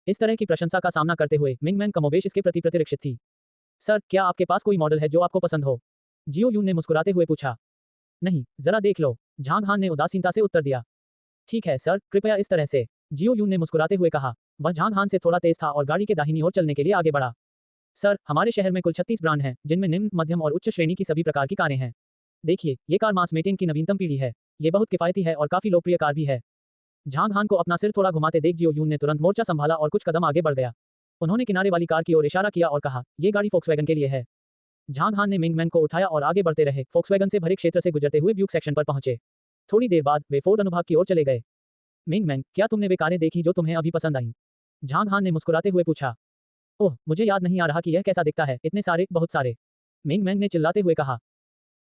इस तरह की प्रशंसा का सामना करते हुए मिंग मैंग कमोबेश इसके प्रति प्रतिरक्षित थी। सर, क्या आपके पास कोई मॉडल है जो आपको पसंद हो? जियो यून ने मुस्कुराते हुए पूछा। नहीं, जरा देख लो, झांग हान ने उदासीनता से उत्तर दिया। ठीक है सर, कृपया इस तरह से, जियो यून ने मुस्कुराते हुए कहा। वह झांग हान से थोड़ा तेज था और गाड़ी के दाहिनी ओर चलने के लिए आगे बढ़ा। सर, हमारे शहर में कुल 36 ब्रांड हैं, जिनमें निम्न, मध्यम और उच्च श्रेणी की सभी प्रकार की कारें हैं। देखिए, ये कार मास मेटिंग की नवीनतम पीढ़ी है। ये बहुत किफायती है और काफी लोकप्रिय कार भी है। झांग हान को अपना सिर थोड़ा घुमाते देख जियो यून ने तुरंत मोर्चा संभाला और कुछ कदम आगे बढ़ गया। उन्होंने किनारे वाली कार की ओर इशारा किया और कहा, ये गाड़ी फोक्सवैगन के लिए है। झांग हान ने मिंग मैंग को उठाया और आगे बढ़ते रहे। फोक्सवैगन से भरे क्षेत्र से गुजरते हुए ब्यूक सेक्शन पर पहुंचे। थोड़ी देर बाद वे फोर्ड अनुभाग की ओर चले गए। मिंग मैंग, क्या तुमने वे कारें देखी जो तुम्हें अभी पसंद आईं? झांग हान ने मुस्कुराते हुए पूछा। ओह, मुझे याद नहीं आ रहा कि यह कैसा दिखता है, इतने सारे, बहुत सारे। मिंग मैंग ने चिल्लाते हुए कहा।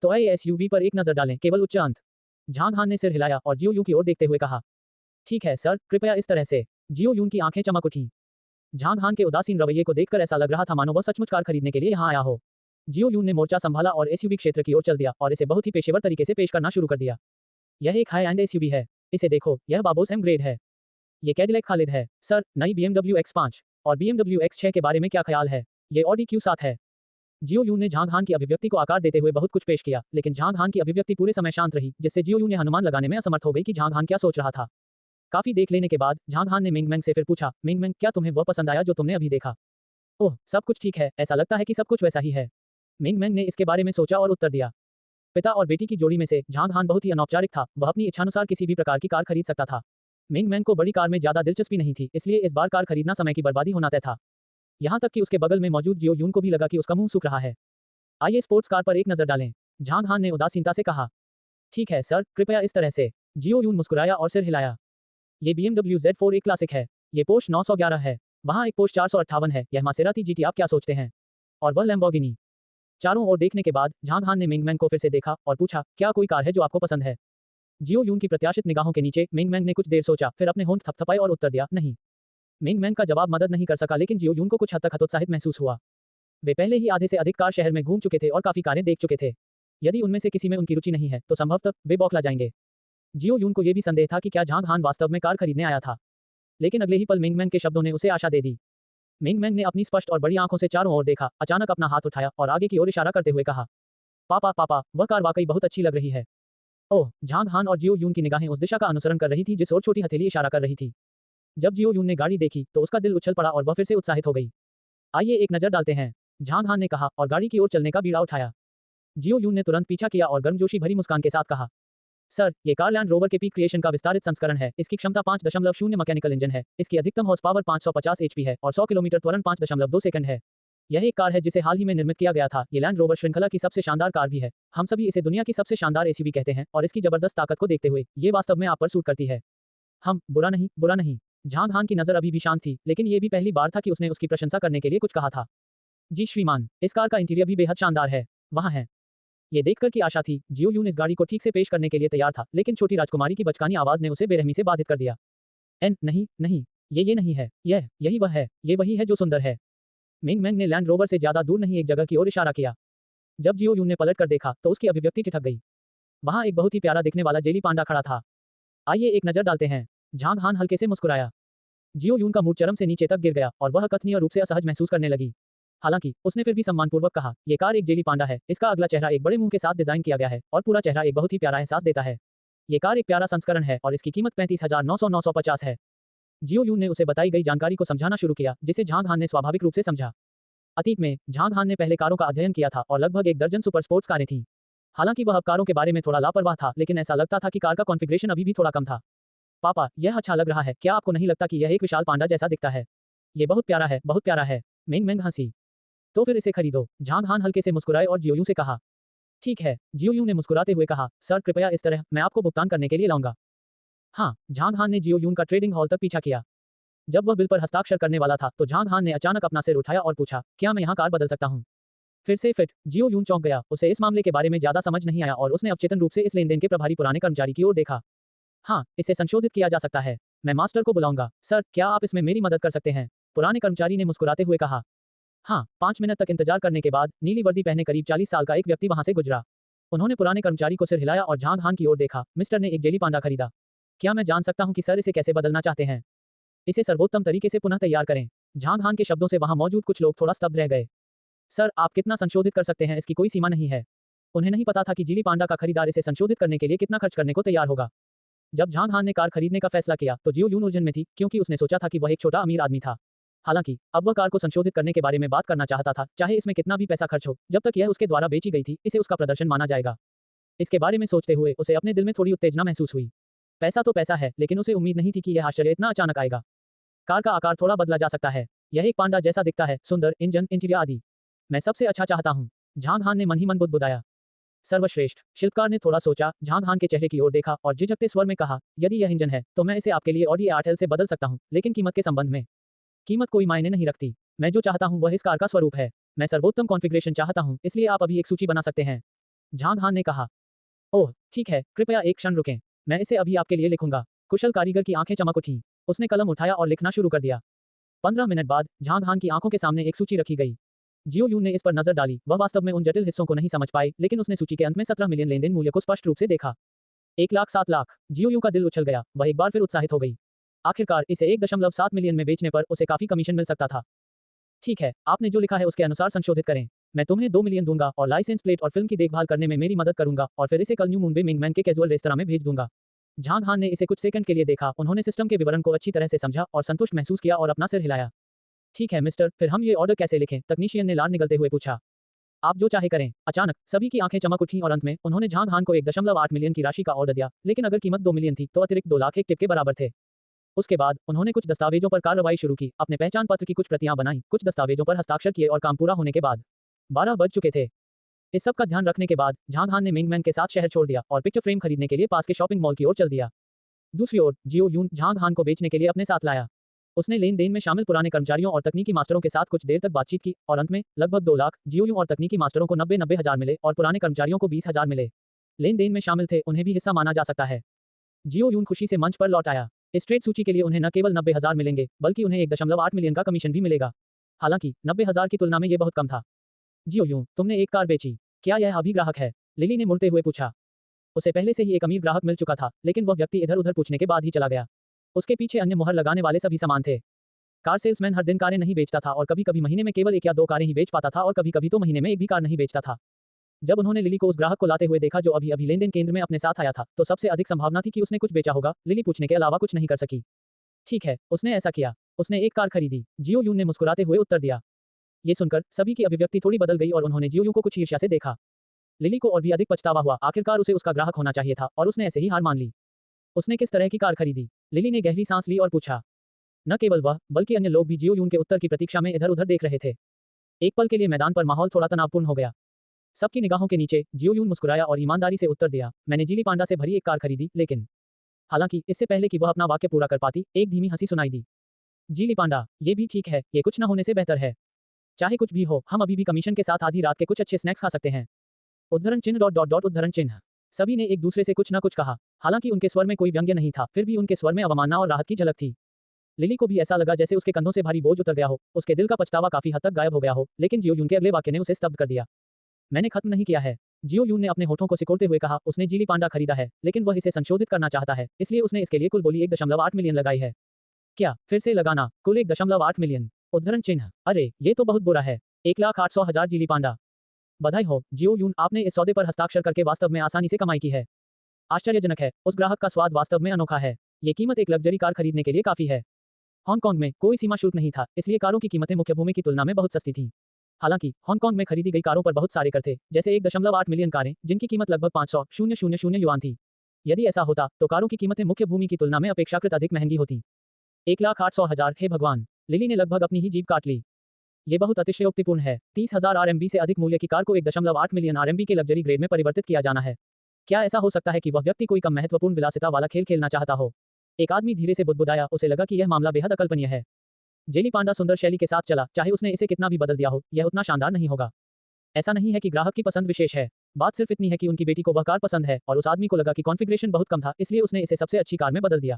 तो आइए एसयूवी पर एक नजर डालें, केवल उच्च अंत। झांग हान ने सिर हिलाया और जियो यू की ओर देखते हुए कहा। ठीक है सर, कृपया इस तरह से। जियो यून की आंखें चमक उठी। झांग हान के उदासीन रवैये को देखकर ऐसा लग रहा था मानो वह सचमुच कार खरीदने के लिए यहाँ आया हो। जियो यून ने मोर्चा संभाला और एसयूवी क्षेत्र की ओर चल दिया और इसे बहुत ही पेशेवर तरीके से पेश करना शुरू कर दिया। यह एक हाई एंड एसयूवी है। इसे देखो, यह बाबोस एम ग्रेड है। ये कैडिलैक खालिद है। सर, नई BMW X5 और BMW X6 के बारे में क्या ख्याल है? ये ऑडी Q7 है। जियो यून ने झांग हान की अभिव्यक्ति को आकार देते हुए बहुत कुछ पेश किया, लेकिन झांग हान की अभिव्यक्ति पूरे समय शांत रही, जिससे जियो यून ने अनुमान लगाने में असमर्थ हो गई कि झांग हान क्या सोच रहा था। काफी देख लेने के बाद झांग हान ने मिंग मैंग से फिर पूछा, मिंग मैंग, क्या तुम्हें वह पसंद आया जो तुमने अभी देखा? ओह, सब कुछ ठीक है, ऐसा लगता है कि सब कुछ वैसा ही है। मिंग मैंग ने इसके बारे में सोचा और उत्तर दिया। पिता और बेटी की जोड़ी में से झांग हान बहुत ही अनौपचारिक था, वह अपनी इच्छानुसार किसी भी प्रकार की कार खरीद सकता था। मिंग मैंग को बड़ी कार में ज्यादा दिलचस्पी नहीं थी, इसलिए इस बार कार खरीदना समय की बर्बादी होना तय था। यहाँ तक कि उसके बगल में मौजूद जियो यून को भी लगा कि उसका मुंह सूख रहा है। आइए स्पोर्ट्स कार पर एक नजर डालें, झांग हान ने उदासीनता से कहा। ठीक है सर, कृपया इस तरह से। जियो यून मुस्कुराया और सिर हिलाया। ये BMW Z4 एक क्लासिक है। ये पोर्श 911 है। वहाँ एक पोर्श 458 है। यह मासेराती GT, आप क्या सोचते हैं? और वह लैम्बोर्गिनी। चारों ओर देखने के बाद झांग हान ने मिंग मैंग को फिर से देखा और पूछा, क्या कोई कार है जो आपको पसंद है? जियो यून की प्रत्याशित निगाहों के नीचे मिंग मैंग ने कुछ देर सोचा, फिर अपने होंठ थपथपाए और उत्तर दिया, नहीं। मिंग मैंग का जवाब मदद नहीं कर सका, लेकिन जियो यून को कुछ हद तक हतोत्साहित महसूस हुआ। वे पहले ही आधे से अधिक कार शहर में घूम चुके थे और काफी कारें देख चुके थे। यदि उनमें से किसी में उनकी रुचि नहीं है तो संभवतः वे बौखला जाएंगे। जियो यून को यह भी संदेह था कि क्या झांग हान वास्तव में कार खरीदने आया था, लेकिन अगले ही पल मिंग मैंग के शब्दों ने उसे आशा दे दी। मिंग मैंग ने अपनी स्पष्ट और बड़ी आंखों से चारों ओर देखा, अचानक अपना हाथ उठाया और आगे की ओर इशारा करते हुए कहा, पापा पापा, वह कार वाकई बहुत अच्छी लग रही है। ओह, झांग हान और जियो यून की निगाहें उस दिशा का अनुसरण कर रही थी जिस ओर छोटी हथेली इशारा कर रही थी। जब जियो यून ने गाड़ी देखी तो उसका दिल उछल पड़ा और वह फिर से उत्साहित हो गई। आइए एक नजर डालते हैं, झांग हान ने कहा और गाड़ी की ओर चलने का बीड़ा उठाया। जियो यून ने तुरंत पीछा किया और गर्मजोशी भरी मुस्कान के साथ कहा, सर, ये कार लैंड रोवर के पीक क्रिएशन का विस्तारित संस्करण है। इसकी क्षमता 5.0 मैकेनिकल इंजन है। इसकी अधिकतम हॉर्स पावर 550 HP है और 100 किलोमीटर त्वरण 5.2 सेकंड है। यह एक कार है जिसे हाल ही में निर्मित किया गया था। ये लैंड रोवर श्रृंखला की सबसे शानदार कार भी है। हम सभी इसे दुनिया की सबसे शानदार एसयूवी कहते हैं और इसकी जबरदस्त ताकत को देखते हुए ये वास्तव में आप पर सूट करती है। हम बुरा नहीं, बुरा नहीं। झांग हान की नजर अभी भी शांत थी, लेकिन ये भी पहली बार था कि उसने उसकी प्रशंसा करने के लिए कुछ कहा था। जी श्रीमान, इस कार का इंटीरियर भी बेहद शानदार है। वहाँ है। ये देखकर की आशा थी, जियो यून इस गाड़ी को ठीक से पेश करने के लिए तैयार था, लेकिन छोटी राजकुमारी की बचकानी आवाज ने उसे बेरहमी से बाधित कर दिया। नहीं नहीं, ये नहीं है, यही वह है, ये वही है जो सुंदर है। मिंग मैंग ने लैंड रोवर से ज्यादा दूर नहीं एक जगह की ओर इशारा किया। जब जियो यून ने पलट कर देखा तो उसकी अभिव्यक्ति ठिठक गई। वहां एक बहुत ही प्यारा दिखने वाला जेली पांडा खड़ा था। आइए एक नजर डालते हैं। झांग हान हल्के से मुस्कुराया। जियो यून का मूड चरम से नीचे तक गिर गया और वह कथनीय रूप से असहज महसूस करने लगी। हालांकि उसने फिर भी सम्मानपूर्वक कहा, ये कार एक जेली पांडा है। इसका अगला चेहरा एक बड़े मुंह के साथ डिजाइन किया गया है और पूरा चेहरा एक बहुत ही प्यारा एहसास देता है। ये कार एक प्यारा संस्करण है और इसकी कीमत 35,950 है। जियो यून ने उसे बताई गई जानकारी को समझाना शुरू किया, जिसे झांग हान ने स्वाभाविक रूप से समझा। अतीत में झांग हान ने पहले कारों का अध्ययन किया था और लगभग 1 दर्जन सुपर स्पोर्ट्स कारें थीं। हालांकि वह अब कारों के बारे में थोड़ा लापरवाह था, लेकिन ऐसा लगता था कि कार का कॉन्फ़िगरेशन अभी भी थोड़ा कम था। पापा, यह अच्छा लग रहा है। क्या आपको नहीं लगता कि यह एक विशाल पांडा जैसा दिखता है? ये बहुत प्यारा है, बहुत प्यारा है। मिंग मैंग हंसी। तो फिर इसे खरीदो, झांग हान हल्के से मुस्कुराए और जियो यून से कहा। ठीक है, जियो यून ने मुस्कुराते हुए कहा, सर कृपया इस तरह, मैं आपको भुगतान करने के लिए लाऊंगा। हाँ, झांग हान ने जियो यून का ट्रेडिंग हॉल तक पीछा किया। जब वह बिल पर हस्ताक्षर करने वाला था तो झांग हान ने अचानक अपना सिर उठाया और पूछा, क्या मैं यहाँ कार बदल सकता हूँ? फिर से फिट। जियो यून चौंक गया, उसे इस मामले के बारे में ज्यादा समझ नहीं आया और उसने अवचेतन रूप से इस लेनदेन के प्रभारी पुराने कर्मचारी की ओर देखा। हाँ, इसे संशोधित किया जा सकता है। मैं मास्टर को बुलाऊंगा। सर, क्या आप इसमें मेरी मदद कर सकते हैं? पुराने कर्मचारी ने मुस्कुराते हुए कहा। हाँ, 5 मिनट तक इंतजार करने के बाद नीली वर्दी पहने करीब 40 साल का एक व्यक्ति वहां से गुजरा। उन्होंने पुराने कर्मचारी को सिर हिलाया और झांग हान की ओर देखा। मिस्टर ने एक जेली पांडा खरीदा। क्या मैं जान सकता हूँ कि सर इसे कैसे बदलना चाहते हैं? इसे सर्वोत्तम तरीके से पुनः तैयार करें। झांग हान के शब्दों से वहां मौजूद कुछ लोग थोड़ा स्तब्ध रह गए। सर, आप कितना संशोधित कर सकते हैं इसकी कोई सीमा नहीं है। उन्हें नहीं पता था कि जेली पांडा का खरीदार इसे संशोधित करने के लिए कितना खर्च करने को तैयार होगा। जब झांग हान ने कार खरीदने का फैसला किया तो जियो यून उलझन में थी, क्योंकि उसने सोचा था कि वह एक छोटा अमीर आदमी था। हालांकि अब वह कार को संशोधित करने के बारे में बात करना चाहता था, चाहे इसमें कितना भी पैसा खर्च हो। जब तक यह उसके द्वारा बेची गई थी, इसे उसका प्रदर्शन माना जाएगा। इसके बारे में सोचते हुए उसे अपने दिल में थोड़ी उत्तेजना महसूस हुई। पैसा तो पैसा है, लेकिन उसे उम्मीद नहीं थी कि यह आश्चर्य इतना अचानक आएगा। कार का आकार थोड़ा बदला जा सकता है। यह एक पांडा जैसा दिखता है, सुंदर इंजन, इंटीरियर आदि। मैं सबसे अच्छा चाहता हूँ। झांग हान ने मन ही मन बुदबुदाया। सर्वश्रेष्ठ। शिल्पकार ने थोड़ा सोचा, झांग हान के चेहरे की ओर देखा और झिझकते स्वर में कहा, यदि यह इंजन है तो मैं इसे आपके लिए ऑडी A8L से बदल सकता हूँ, लेकिन कीमत के संबंध में कीमत कोई मायने नहीं रखती। मैं जो चाहता हूँ वह इस कार का स्वरूप है। मैं सर्वोत्तम कॉन्फ़िगरेशन चाहता हूँ, इसलिए आप अभी एक सूची बना सकते हैं। झांग हान ने कहा। ओह, ठीक है, कृपया एक क्षण रुकें। मैं इसे अभी आपके लिए लिखूंगा। कुशल कारीगर की आंखें चमक उठी। उसने कलम उठाया और लिखना शुरू कर दिया। 15 मिनट बाद झांग हान की आंखों के सामने एक सूची रखी गई। जियो यून ने इस पर नजर डाली। वह वास्तव में उन जटिल हिस्सों को नहीं समझ पाए, लेकिन उसने सूची के अंत में 17 मिलियन लेनदेन मूल्य को स्पष्ट रूप से देखा। 1,07,00,000। जियो यू का दिल उछल गया। वह एक बार फिर उत्साहित हो गई। आखिरकार इसे 1.7 मिलियन में बेचने पर उसे काफी कमीशन मिल सकता था। ठीक है, आपने जो लिखा है उसके अनुसार संशोधित करें। मैं तुम्हें 2 मिलियन दूंगा और लाइसेंस प्लेट और फिल्म की देखभाल करने में मेरी मदद करूंगा और फिर इसे कल न्यू मुंबई मिंगमैन के कैजुअल रेस्तरां में भेज दूंगा। झांग हान ने इसे कुछ सेकंड के लिए देखा। उन्होंने सिस्टम के विवरण को अच्छी तरह से समझा और संतुष्ट महसूस किया और अपना सिर हिलाया। ठीक है मिस्टर, फिर हम ये ऑर्डर कैसे लिखें? तकनीशियन ने लार निगलते हुए पूछा। आप जो चाहे करें। अचानक सभी की आंखें चमक उठीं और अंत में उन्होंने झांग हान को 1.8 मिलियन की राशि का ऑर्डर दिया, लेकिन अगर कीमत 2 मिलियन थी तो अतिरिक्त 2 लाख एक टिप के बराबर थे। उसके बाद उन्होंने कुछ दस्तावेजों पर कार्रवाई शुरू की, अपने पहचान पत्र की कुछ प्रतियां बनाई, कुछ दस्तावेजों पर हस्ताक्षर किए और काम पूरा होने के बाद 12 बज चुके थे। इस सब का ध्यान रखने के बाद झांग हान ने मिंगमैन के साथ शहर छोड़ दिया और पिक्चर फ्रेम खरीदने के लिए पास के शॉपिंग मॉल की ओर चल दिया। दूसरी ओर जियो यून झांग हान को बेचने के लिए अपने साथ लाया। उसने लेन देन में शामिल पुराने कर्मचारियों और तकनीकी मास्टरों के साथ कुछ देर तक बातचीत की और अंत में लगभग 2 लाख। जियो यून और तकनीकी मास्टरों को 90 हजार मिले और पुराने कर्मचारियों को 20 हजार मिले। लेन देन में शामिल थे उन्हें भी हिस्सा माना जा सकता है। जियो यून खुशी से मंच पर लौट आया। इस ट्रेड सूची के लिए उन्हें न केवल 90 हजार मिलेंगे बल्कि उन्हें 1.8 मिलियन का कमीशन भी मिलेगा। हालांकि 90 हजार की तुलना में यह बहुत कम था। जियो यून, तुमने एक कार बेची, क्या यह अभी ग्राहक है? लिली ने मुड़ते हुए पूछा। उसे पहले से ही एक अमीर ग्राहक मिल चुका था, लेकिन वह व्यक्ति इधर उधर पूछने के बाद ही चला गया। उसके पीछे अन्य मुहर लगाने वाले सभी सामान थे। कार सेल्समैन हर दिन कारें नहीं बेचता था और कभी कभी महीने में केवल 1 या 2 कारें ही बेच पाता था और कभी कभी तो महीने में एक भी कार नहीं बेचता था। जब उन्होंने लिली को उस ग्राहक को लाते हुए देखा जो अभी अभी लेनदेन केंद्र में अपने साथ आया था, तो सबसे अधिक संभावना थी कि उसने कुछ बेचा होगा। लिली पूछने के अलावा कुछ नहीं कर सकी। ठीक है, उसने ऐसा किया। उसने एक कार खरीदी। जियो यून ने मुस्कुराते हुए उत्तर दिया। ये सुनकर सभी की अभिव्यक्ति थोड़ी बदल गई और उन्होंने जियो यून को कुछ ईर्ष्या से देखा। लिली को और भी अधिक पछतावा हुआ। आखिरकार उसे उसका ग्राहक होना चाहिए था और उसने ऐसे ही हार मान ली। उसने किस तरह की कार खरीदी? लिली ने गहरी सांस ली और पूछा। न केवल वह बल्कि अन्य लोग भी जियो यून के उत्तर की प्रतीक्षा में इधर उधर देख रहे थे। एक पल के लिए मैदान पर माहौल थोड़ा तनावपूर्ण हो गया। सबकी निगाहों के नीचे जियो यून मुस्कुराया और ईमानदारी से उत्तर दिया, मैंने जीली पांडा से भरी एक कार खरीदी, लेकिन। हालांकि इससे पहले कि वह अपना वाक्य पूरा कर पाती, एक धीमी हंसी सुनाई दी। जीली पांडा, ये भी ठीक है, ये कुछ न होने से बेहतर है। चाहे कुछ भी हो, हम अभी भी कमीशन के साथ आधी रात के कुछ अच्छे स्नैक्स खा सकते हैं। उद्धरण चिन्ह डॉट डॉट डॉट उद्धरण चिन्ह। सभी ने एक दूसरे से कुछ न कुछ कहा। हालांकि उनके स्वर में कोई व्यंग्य नहीं था, फिर भी उनके स्वर में अवमानना और राहत की झलक थी। लिली को भी ऐसा लगा जैसे उसके कंधों से भारी बोझ उतर गया हो, उसके दिल का पछतावा काफी हद तक गायब हो गया हो, लेकिन जियो यून के अगले वाक्य ने उसे स्तब्ध कर दिया। मैंने खत्म नहीं किया है। जियो यून ने अपने होठों को सिकोड़ते हुए कहा, उसने जीली पांडा खरीदा है, लेकिन वह इसे संशोधित करना चाहता है, इसलिए उसने इसके लिए कुल बोली 1.8 मिलियन लगाई है। क्या? फिर से लगाना, कुल 1.8 मिलियन। उद्धरण चिन्ह। अरे, ये तो बहुत बुरा है। 1,08,00,000 जीली पांडा। बधाई हो, जियो यून, आपने इस सौदे पर हस्ताक्षर करके वास्तव में आसानी से कमाई की है। आश्चर्यजनक है, उस ग्राहक का स्वाद वास्तव में अनोखा है। ये कीमत एक लग्जरी कार खरीदने के लिए काफी है। हांगकांग में कोई सीमा शुल्क नहीं था, इसलिए कारों की कीमतें मुख्य भूमि की तुलना में बहुत सस्ती थीं। हालांकि हांगकांग में खरीदी गई कारों पर बहुत सारे कर थे, जैसे 1.8 मिलियन कारें, जिनकी कीमत लगभग 500,000 युआन थी। यदि ऐसा होता तो कारों की कीमतें मुख्य भूमि की तुलना में अपेक्षाकृत अधिक महंगी होती। 1,08,00,000, हे भगवान! लिली ने लगभग अपनी ही जीभ काट ली। ये बहुत अतिशयोक्तिपूर्ण है। 30,000 आरएमबी से अधिक मूल्य की कार को 1.8 मिलियन आरएमबी के लग्जरी ग्रेड में परिवर्तित किया जाना है। क्या ऐसा हो सकता है कि वह व्यक्ति कोई कम महत्वपूर्ण विलासिता वाला खेल खेलना चाहता हो? एक आदमी धीरे से बुदबुदाया, उसे लगा कि यह मामला बेहद अकल्पनीय है। जेली पांडा सुंदर शैली के साथ चला, चाहे उसने इसे कितना भी बदल दिया हो, यह उतना शानदार नहीं होगा। ऐसा नहीं है कि ग्राहक की पसंद विशेष है। बात सिर्फ इतनी है कि उनकी बेटी को वह कार पसंद है और उस आदमी को लगा कि कॉन्फ़िगरेशन बहुत कम था, इसलिए उसने इसे सबसे अच्छी कार में बदल दिया।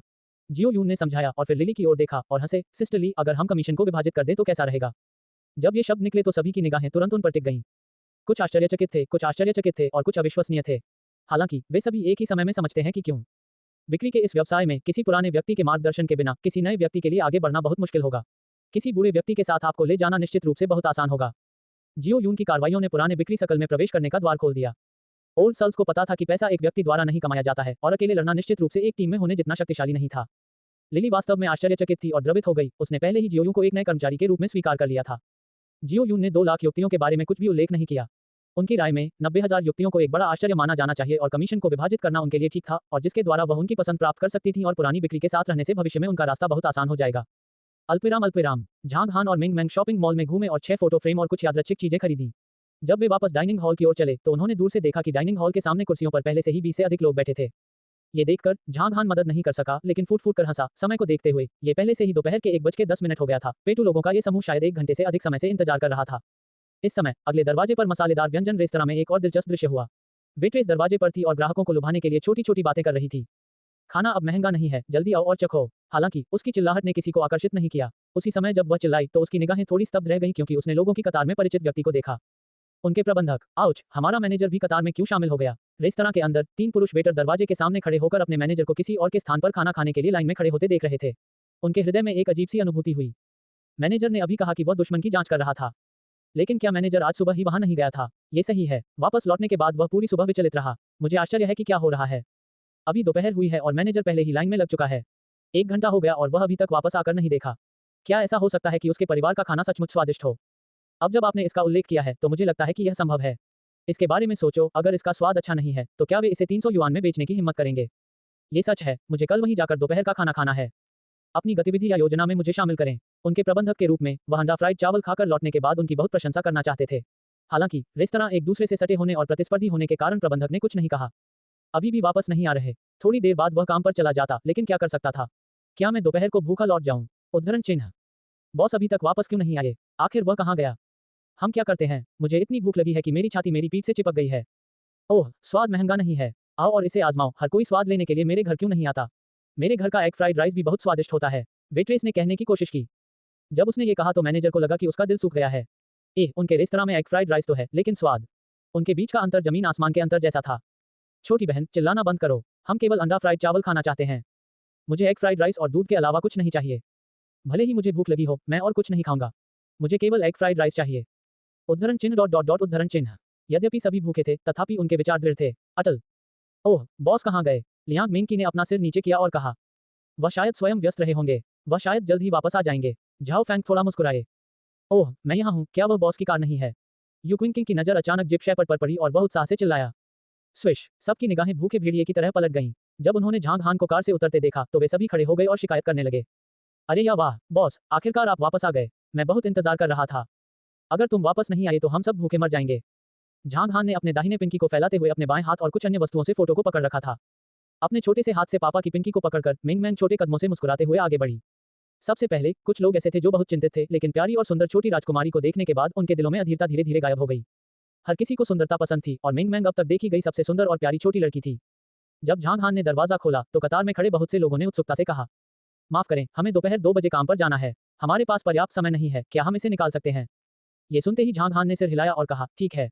जियो यून ने समझाया और फिर लिली की ओर देखा और हंसे, सिस्टर ली, अगर हम कमीशन को विभाजित कर दें तो कैसा रहेगा? जब ये शब्द निकले तो सभी की निगाहें तुरंत उन पर टिक गईं। कुछ आश्चर्यचकित थे और कुछ अविश्वसनीय थे। हालांकि वे सभी एक ही समय में समझते हैं कि क्यों। बिक्री के इस व्यवसाय में किसी पुराने व्यक्ति के मार्गदर्शन के बिना किसी नए व्यक्ति के लिए आगे बढ़ना बहुत मुश्किल होगा। किसी बूढ़े व्यक्ति के साथ आपको ले जाना निश्चित रूप से बहुत आसान होगा। जियो यून की कार्रवाइयों ने पुराने बिक्री सर्कल में प्रवेश करने का द्वार खोल दिया। ओल्ड सल्स को पता था कि पैसा एक व्यक्ति द्वारा नहीं कमाया जाता है और अकेले लड़ना निश्चित रूप से एक टीम में होने जितना शक्तिशाली नहीं था। लिली वास्तव में आश्चर्यचकित थी और द्रवित हो गई। उसने पहले ही जियो यून को एक नए कर्मचारी के रूप में स्वीकार कर लिया था। जियो यून ने 2 लाख युक्तियों के बारे में कुछ भी उल्लेख नहीं किया। उनकी राय में 90,000 युक्तियों को एक बड़ा आश्चर्य माना जाना चाहिए और कमीशन को विभाजित करना उनके लिए ठीक था, और जिसके द्वारा वह उनकी पसंद प्राप्त कर सकती थी और पुरानी बिक्री के साथ रहने से भविष्य में उनका रास्ता बहुत आसान हो जाएगा। अल्पविराम। झांग हान और मिंगमैन शॉपिंग मॉल में घूमे और 6 फोटो फ्रेम और कुछ यादृच्छिक चीजें खरीदी। जब वे वापस डाइनिंग हॉल की ओर चले तो उन्होंने दूर से देखा कि डाइनिंग हॉल के सामने कुर्सियों पर पहले से ही 20 से अधिक लोग बैठे थे। ये देखकर झांग हान मदद नहीं कर सका, लेकिन फूट फूट कर हंसा, समय को देखते हुए। ये पहले से ही दोपहर के 1:10 हो गया था। पेटू लोगों का ये समूह शायद 1 घंटे से अधिक समय से इंतजार कर रहा था। इस समय अगले दरवाजे पर मसालेदार व्यंजन रेस्तरां में एक और दिलचस्प दृश्य हुआ। वेट्रेस दरवाजे पर थी और ग्राहकों को लुभाने के लिए छोटी छोटी बातें कर रही थी। खाना अब महंगा नहीं है, जल्दी आओ और चखो। हालांकि उसकी चिल्लाहट ने किसी को आकर्षित नहीं किया। उसी समय जब वह चिल्लाई तो उसकी निगाहें थोड़ी स्तब्ध रह गईं क्योंकि उसने लोगों की कतार में परिचित व्यक्ति को देखा। उनके प्रबंधक। आउच, हमारा मैनेजर भी कतार में क्यों शामिल हो गया? रेस्तरां के अंदर 3 पुरुष वेटर दरवाजे के सामने खड़े होकर अपने मैनेजर को किसी और के स्थान पर खाना खाने के लिए लाइन में खड़े होते देख रहे थे। उनके हृदय में एक अजीब सी अनुभूति हुई। मैनेजर ने अभी कहा कि वह दुश्मन की जांच कर रहा था, लेकिन क्या मैनेजर आज सुबह ही वहां नहीं गया था? ये सही है। वापस लौटने के बाद वह पूरी सुबह विचलित रहा। मुझे आश्चर्य है कि क्या हो रहा है। अभी दोपहर हुई है और मैनेजर पहले ही लाइन में लग चुका है। 1 घंटा हो गया और वह अभी तक वापस आकर नहीं देखा। क्या ऐसा हो सकता है कि उसके परिवार का खाना सचमुच स्वादिष्ट हो? अब जब आपने इसका उल्लेख किया है तो मुझे लगता है कि यह संभव है। इसके बारे में सोचो, अगर इसका स्वाद अच्छा नहीं है तो क्या वे इसे 300 युआन में बेचने की हिम्मत करेंगे? ये सच है, मुझे कल वहीं जाकर दोपहर का खाना खाना है। अपनी गतिविधि या योजना में मुझे शामिल करें। उनके प्रबंधक के रूप में वह अंडा फ्राइड चावल खाकर लौटने के बाद उनकी बहुत प्रशंसा करना चाहते थे। हालांकि रेस्तरां एक दूसरे से सटे होने और प्रतिस्पर्धी होने के कारण प्रबंधक ने कुछ नहीं कहा। अभी भी वापस नहीं आ रहे। थोड़ी देर बाद वह काम पर चला जाता, लेकिन क्या कर सकता था? क्या मैं दोपहर को भूखा लौट जाऊं? उद्धरण चिन्ह। बॉस अभी तक वापस क्यों नहीं आए? आखिर वह कहाँ गया? हम क्या करते हैं? मुझे इतनी भूख लगी है कि मेरी छाती मेरी पीठ से चिपक गई है। ओह, स्वाद महंगा नहीं है। आओ और इसे आजमाओ। हर कोई स्वाद लेने के लिए मेरे घर क्यों नहीं आता? मेरे घर का एग फ्राइड राइस भी बहुत स्वादिष्ट होता है। वेट्रेस ने कहने की कोशिश की। जब उसने ये कहा तो मैनेजर को लगा कि उसका दिल सूख गया है। उनके रेस्तरां में एग फ्राइड राइस तो है, लेकिन स्वाद, उनके बीच का अंतर जमीन आसमान के अंतर जैसा था। छोटी बहन, चिल्लाना बंद करो। हम केवल अंडा फ्राइड चावल खाना चाहते हैं। मुझे एग फ्राइड राइस और दूध के अलावा कुछ नहीं चाहिए। भले ही मुझे भूख लगी हो, मैं और कुछ नहीं खाऊंगा। मुझे केवल एग फ्राइड राइस चाहिए। उद्धरण चिन्ह डॉट डॉट डॉट उद्धरण चिन्ह। यद्यपि सभी भूखे थे, तथापि उनके विचार दृढ़ थे, अटल। ओह, बॉस कहाँ गए? लियांग मिंकी ने अपना सिर नीचे किया और कहा। वह शायद स्वयं व्यस्त रहे होंगे। वह शायद जल्द ही वापस आ जाएंगे। झाओ फैंग थोड़ा मुस्कुराए। ओह, मैं यहाँ हूँ। क्या वह बॉस की कार नहीं है? यू क्विंकिंग की नजर अचानक जिप शेपर्ड पर पड़ी और वह उत्साह से चिल्लाया। स्विश, सबकी निगाहें भूखे भेड़िए की तरह पलट गईं। जब उन्होंने झांग हान को कार से उतरते देखा तो वे सभी खड़े हो गए और शिकायत करने लगे। अरे या वाह, बॉस, आखिरकार आप वापस आ गए। मैं बहुत इंतजार कर रहा था। अगर तुम वापस नहीं आए तो हम सब भूखे मर जाएंगे। झांग हान ने अपने दाहिने पिंकी को फैलाते हुए अपने बाएं हाथ और कुछ अन्य वस्तुओं से फोटो को पकड़ रखा था। अपने छोटे से हाथ से पापा की पिंकी को पकड़कर मिंग मैंग छोटे कदमों से मुस्कुराते हुए आगे बढ़ी। सबसे पहले कुछ लोग ऐसे थे जो बहुत चिंतित थे, लेकिन प्यारी और सुंदर छोटी राजकुमारी को देखने के बाद उनके दिलों में अधीरता धीरे धीरे गायब हो गई। हर किसी को सुंदरता पसंद थी और मिंग मैंग अब तक देखी गई सबसे सुंदर और प्यारी छोटी लड़की थी। जब झांग हान ने दरवाजा खोला तो कतार में खड़े बहुत से लोगों ने उत्सुकता से कहा, माफ करें, हमें दोपहर 2 बजे काम पर जाना है। हमारे पास पर्याप्त समय नहीं है, क्या हम इसे निकाल सकते हैं? ये सुनते ही झांग हान ने सिर हिलाया और कहा, ठीक है।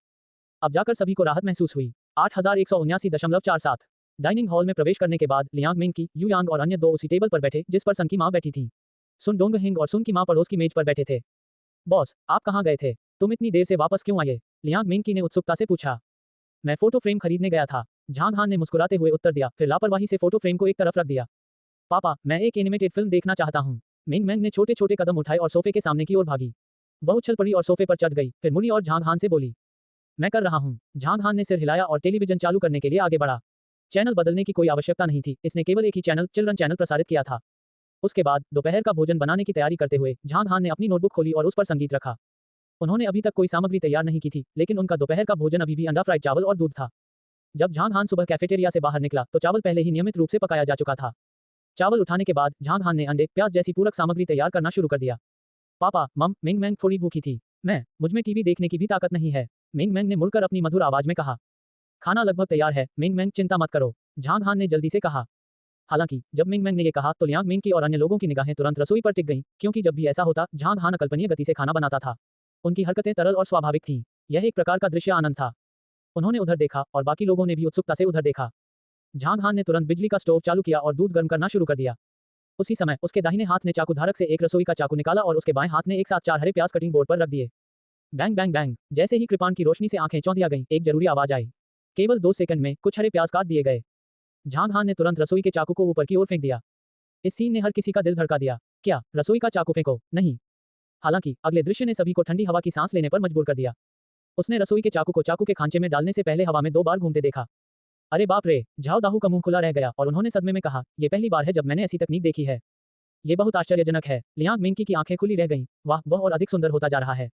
अब जाकर सभी को राहत महसूस हुई। 8179.47। डाइनिंग हॉल में प्रवेश करने के बाद लियांग मिंकी, यू यांग और अन्य 2 उसी टेबल पर बैठे जिस पर सन की मां बैठी थी। सुन डोंग हिंग और सुन की मां पड़ोस की मेज पर बैठे थे। बॉस, आप कहाँ गए थे? तुम इतनी देर से वापस क्यों आए? लियांग मिंकी ने उत्सुकता से पूछा। मैं फोटो फ्रेम खरीदने गया था। झांग हान ने मुस्कुराते हुए उत्तर दिया, फिर लापरवाही से फोटो फ्रेम को एक तरफ रख दिया। पापा, मैं एक एनिमेटेड फिल्म देखना चाहता हूँ। मिंग मैंग ने छोटे छोटे कदम उठाए और सोफे के सामने की ओर भागी। वह उछल पड़ी और सोफे पर चढ़ गई, फिर मुड़ी और झांग हान से बोली, मैं कर रहा हूँ। झांग हान ने सिर हिलाया और टेलीविजन चालू करने के लिए आगे बढ़ा। चैनल बदलने की कोई आवश्यकता नहीं थी, इसने केवल एक ही चैनल, चिल्ड्रन चैनल प्रसारित किया था। उसके बाद दोपहर का भोजन बनाने की तैयारी करते हुए झांग हान ने अपनी नोटबुक खोली और उस पर संगीत रखा। उन्होंने अभी तक कोई सामग्री तैयार नहीं की थी, लेकिन उनका दोपहर का भोजन अभी भी अंडा फ्राइड चावल और दूध था। जब झांग हान सुबह कैफेटेरिया से बाहर निकला तो चावल पहले ही नियमित रूप से पकाया जा चुका था। चावल उठाने के बाद झांग हान ने अंडे, प्याज जैसी पूरक सामग्री तैयार करना शुरू कर दिया। पापा, मम, मिंग मैंग थोड़ी भूखी थी। मुझमें टीवी देखने की भी ताकत नहीं है। मिंग मैंग ने मुड़कर अपनी मधुर आवाज में कहा। खाना लगभग तैयार है, मिंग मैंग, चिंता मत करो, झांग हान ने जल्दी से कहा। हालांकि जब मिंग मैंग ने यह कहा तो लियांग मिंग की और अन्य लोगों की निगाहें तुरंत रसोई पर टिक गईं, क्योंकि जब भी ऐसा होता झांग हान अकल्पनीय गति से खाना बनाता था। उनकी हरकतें तरल और स्वाभाविक थीं। यह एक प्रकार का दृश्य आनंद था। उन्होंने उधर देखा और बाकी लोगों ने भी उत्सुकता से उधर देखा। झांग हान ने तुरंत बिजली का स्टोव चालू किया और दूध गर्म करना शुरू कर दिया। उसी समय उसके दाहिने हाथ ने चाकू धारक से एक रसोई का चाकू निकाला और उसके बाएं हाथ ने एक साथ 4 हरे प्याज कटिंग बोर्ड पर रख दिए। बैंग बैंग बैंग, जैसे ही कृपाण की रोशनी से आंखें चौंधिया गईं, एक जरूरी आवाज आई। केवल 2 सेकंड में कुछ हरे प्याज काट दिए गए। झांग हान ने तुरंत रसोई के चाकू को ऊपर की ओर फेंक दिया। इस सीन ने हर किसी का दिल धड़का दिया। क्या रसोई का चाकू फेंको? नहीं। हालांकि अगले दृश्य ने सभी को ठंडी हवा की सांस लेने पर मजबूर कर दिया। उसने रसोई के चाकू को चाकू के खांचे में डालने से पहले हवा में 2 बार घूमते देखा। अरे बाप रे, झाओ दाहू का मुंह खुला रह गया और उन्होंने सदमे में कहा, यह पहली बार है जब मैंने ऐसी तकनीक देखी है। ये बहुत आश्चर्यजनक है। लियांग मिंकी की आंखें खुली रह गईं। वाह, वह और अधिक सुंदर होता जा रहा है।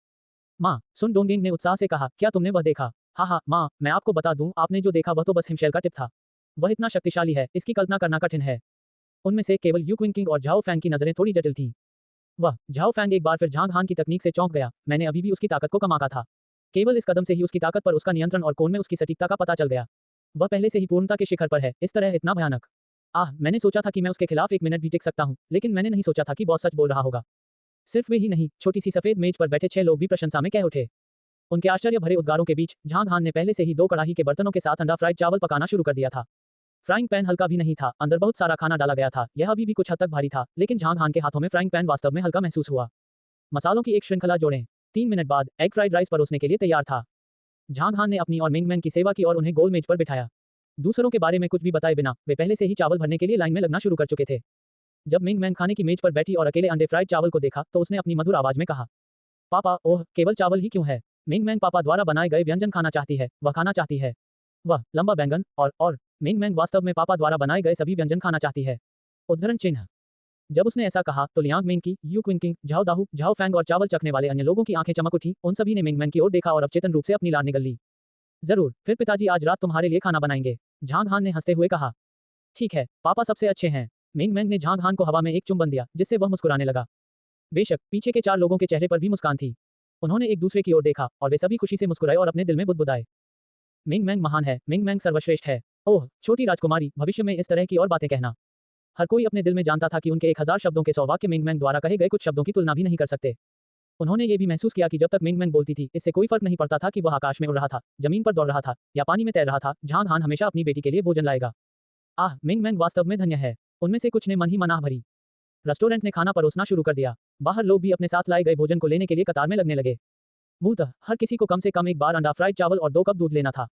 माँ, सुन डोंगिंग ने उत्साह से कहा, क्या तुमने वह देखा? हाँ, माँ, मैं आपको बता दूं, आपने जो देखा वह तो बस हिमशैल का टिप था। वह इतना शक्तिशाली है, इसकी कल्पना करना कठिन है। उनमें से केवल यू क्विंकिंग और झाओ फैंग की नजरें थोड़ी जटिल थीं। वह झाओ फैंग एक बार फिर झांग हान की तकनीक से चौंक गया। मैंने अभी भी उसकी ताकत को कमाका था। केवल इस कदम से ही उसकी ताकत पर उसका नियंत्रण और कोण में उसकी सटीकता का पता चल गया। वह पहले से ही पूर्णता के शिखर पर है, इस तरह इतना भयानक। मैंने सोचा था कि मैं उसके खिलाफ 1 मिनट भी टिक सकता हूँ, लेकिन मैंने नहीं सोचा था कि बॉस सच बोल रहा होगा। सिर्फ वे ही नहीं, छोटी सी सफेद मेज पर बैठे 6 लोग भी प्रशंसा में कह उठे। उनके आश्चर्य भरे उद्गारों के बीच झांग हान ने पहले से ही 2 कड़ाही के बर्तनों के साथ अंडा फ्राइड चावल पकाना शुरू कर दिया था। फ्राइंग पैन हल्का भी नहीं था, अंदर बहुत सारा खाना डाला गया था। यह अभी भी कुछ हद तक भारी था, लेकिन झांग हान के हाथों में फ्राइंग पैन वास्तव में हल्का महसूस हुआ। मसालों की एक श्रृंखला जोड़ें। 3 मिनट बाद एग फ्राइड राइस परोसने के लिए तैयार था। झांग हान ने अपनी और मिंग मैंग की सेवा की और उन्हें गोल मेज पर बिठाया। दूसरों के बारे में कुछ भी बताए बिना वे पहले से ही चावल भरने के लिए लाइन में लगना शुरू कर चुके थे। जब मिंग मैंग खाने की मेज पर बैठी और अकेले अंडे फ्राइड चावल को देखा तो उसने अपनी मधुर आवाज में कहा, पापा, ओह, केवल चावल ही क्यों है? मिंग मैंग पापा द्वारा बनाए गए व्यंजन खाना चाहती है, वह खाना चाहती है। वह लंबा बैंगन और मिंग मैंग वास्तव में पापा द्वारा बनाए गए सभी व्यंजन खाना चाहती है। उद्धरण चिन्ह। जब उसने ऐसा कहा तो लियांग मिंग की, यू क्विंकिंग, झाओ दाहू, झाओ फैंग और चावल चखने वाले अन्य लोगों की आंखें चमक उठी। उन सभी ने मिंग मैंग की ओर देखा और अवचेतन रूप से अपनी लार निगल ली। जरूर, फिर पिताजी आज रात तुम्हारे लिए खाना बनाएंगे, झांग हान ने हंसते हुए कहा। ठीक है, पापा सबसे अच्छे हैं। मिंग मैंग ने झांग हान को हवा में एक चुंबन दिया, जिससे वह मुस्कुराने लगा। बेशक पीछे के 4 लोगों के चेहरे पर भी मुस्कान थी। उन्होंने एक दूसरे की ओर देखा और वे सभी खुशी से मुस्कुराए और अपने दिल में बुदबुदाए, मिंग मैंग महान है, मिंग मैंग सर्वश्रेष्ठ है। ओह, छोटी राजकुमारी, भविष्य में इस तरह की और बातें कहना। हर कोई अपने दिल में जानता था कि उनके 1000 शब्दों के 100 वाक्य मिंग मैंग द्वारा कहे गए कुछ शब्दों की तुलना भी नहीं कर सकते। उन्होंने ये भी महसूस किया कि जब तक मिंग मैंग बोलती थी, इससे कोई फर्क नहीं पड़ता था कि वह आकाश में उड़ रहा था, जमीन पर दौड़ रहा था या पानी में तैर रहा था, झांग हान हमेशा अपनी बेटी के लिए भोजन लाएगा। मिंग मैंग वास्तव में धन्य है। उनमें से कुछ ने मन ही मन आह भरी। रेस्टोरेंट ने खाना परोसना शुरू कर दिया। बाहर लोग भी अपने साथ लाए गए भोजन को लेने के लिए कतार में लगने लगे। मूलतः हर किसी को कम से कम एक बार अंडा फ्राइड चावल और 2 कप दूध लेना था।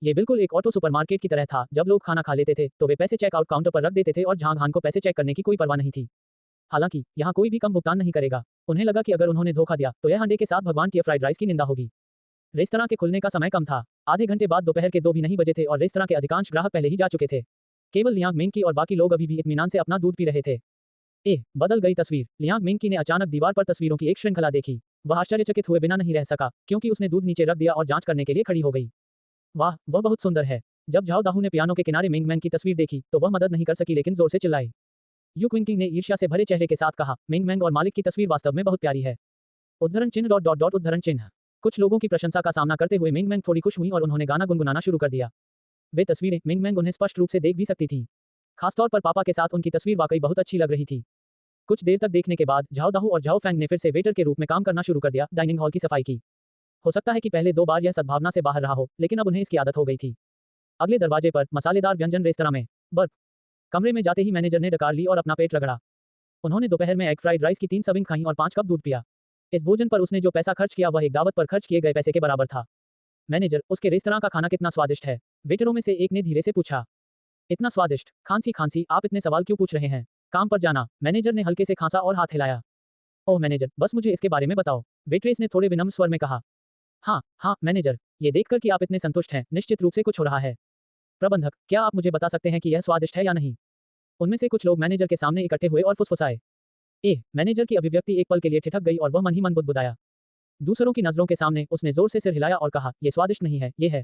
ये बिल्कुल एक ऑटो सुपरमार्केट की तरह था। जब लोग खाना खा लेते थे तो वे पैसे चेक आउट काउंटर पर रख देते थे और झांग हान को पैसे चेक करने की कोई परवाह नहीं थी। हालांकि यहाँ कोई भी कम भुगतान नहीं करेगा। उन्हें लगा कि अगर उन्होंने धोखा दिया तो यह अंडे के साथ भगवान की फ्राइड राइस की निंदा होगी। रेस्तरां के खुलने का समय कम था। आधे घंटे बाद दोपहर के 2 भी नहीं बजे थे और रेस्तरां के अधिकांश ग्राहक पहले ही जा चुके थे। केवल लियांग मिंग की और बाकी लोग अभी भी इत्मीनान से अपना दूध पी रहे थे। बदल गई तस्वीर। लियांग मिंग की ने अचानक दीवार पर तस्वीरों की एक श्रृंखला देखी। वह आश्चर्यचकित हुए बिना नहीं रह सका, क्योंकि उसने दूध नीचे रख दिया और जांच करने के लिए खड़ी हो गई। वाह, वह बहुत सुंदर है। जब झाओ दाहू ने पियानो के किनारे मिंग मैंग की तस्वीर देखी तो वह मदद नहीं कर सकी, लेकिन जोर से चिल्लाई। यू क्विंकिंग ने ईर्ष्या से भरे चेहरे के साथ कहा, मिंग मैंग और मालिक की तस्वीर वास्तव में बहुत प्यारी है। उद्धरण चिन्ह डॉट डॉट डॉट उद्धरण चिन्ह। कुछ लोगों की प्रशंसा का सामना करते हुए मिंग मैंग थोड़ी खुश हुई और उन्होंने गाना गुनगुनाना शुरू कर दिया। वे तस्वीरें मिंग मैंग उन्हें स्पष्ट रूप से देख भी सकती थीं। खासतौर पर पापा के साथ उनकी तस्वीर वाकई बहुत अच्छी लग रही थी। कुछ देर तक देखने के बाद झाओ दाहू और झाओ फैंग ने फिर से वेटर के रूप में काम करना शुरू कर दिया। डाइनिंग हॉल की सफाई की। हो सकता है कि पहले 2 बार यह सद्भावना से बाहर रहा हो, लेकिन अब उन्हें इसकी आदत हो गई थी। अगले दरवाजे पर मसालेदार व्यंजन रेस्तरां में बर्फ। कमरे में जाते ही मैनेजर ने डकार ली और अपना पेट रगड़ा। उन्होंने दोपहर में एग फ्राइड राइस की 3 सर्विंग खाई और 5 कप दूध पिया। इस भोजन पर उसने जो पैसा खर्च किया वह एक दावत पर खर्च किए गए पैसे के बराबर था। मैनेजर, उसके रेस्तरां का खाना कितना स्वादिष्ट है? वेटरों में से एक ने धीरे से पूछा। इतना स्वादिष्ट? खांसी खांसी, आप इतने सवाल क्यों पूछ रहे हैं? काम पर जाना। मैनेजर ने हल्के से खांसा और हाथ हिलाया। ओह मैनेजर, बस मुझे इसके बारे में बताओ, वेट्रेस ने थोड़े विनम्र स्वर में कहा। हाँ मैनेजर, ये देखकर कि आप इतने संतुष्ट हैं, निश्चित रूप से कुछ हो रहा है। प्रबंधक, क्या आप मुझे बता सकते हैं कि यह स्वादिष्ट है या नहीं? उनमें से कुछ लोग मैनेजर के सामने इकट्ठे हुए और फुसफुसाए। मैनेजर की अभिव्यक्ति एक पल के लिए ठिठक गई और वह मन ही मन बुदबुदाया। दूसरों की नजरों के सामने उसने जोर से सिर हिलाया और कहा, यह स्वादिष्ट नहीं है, ये है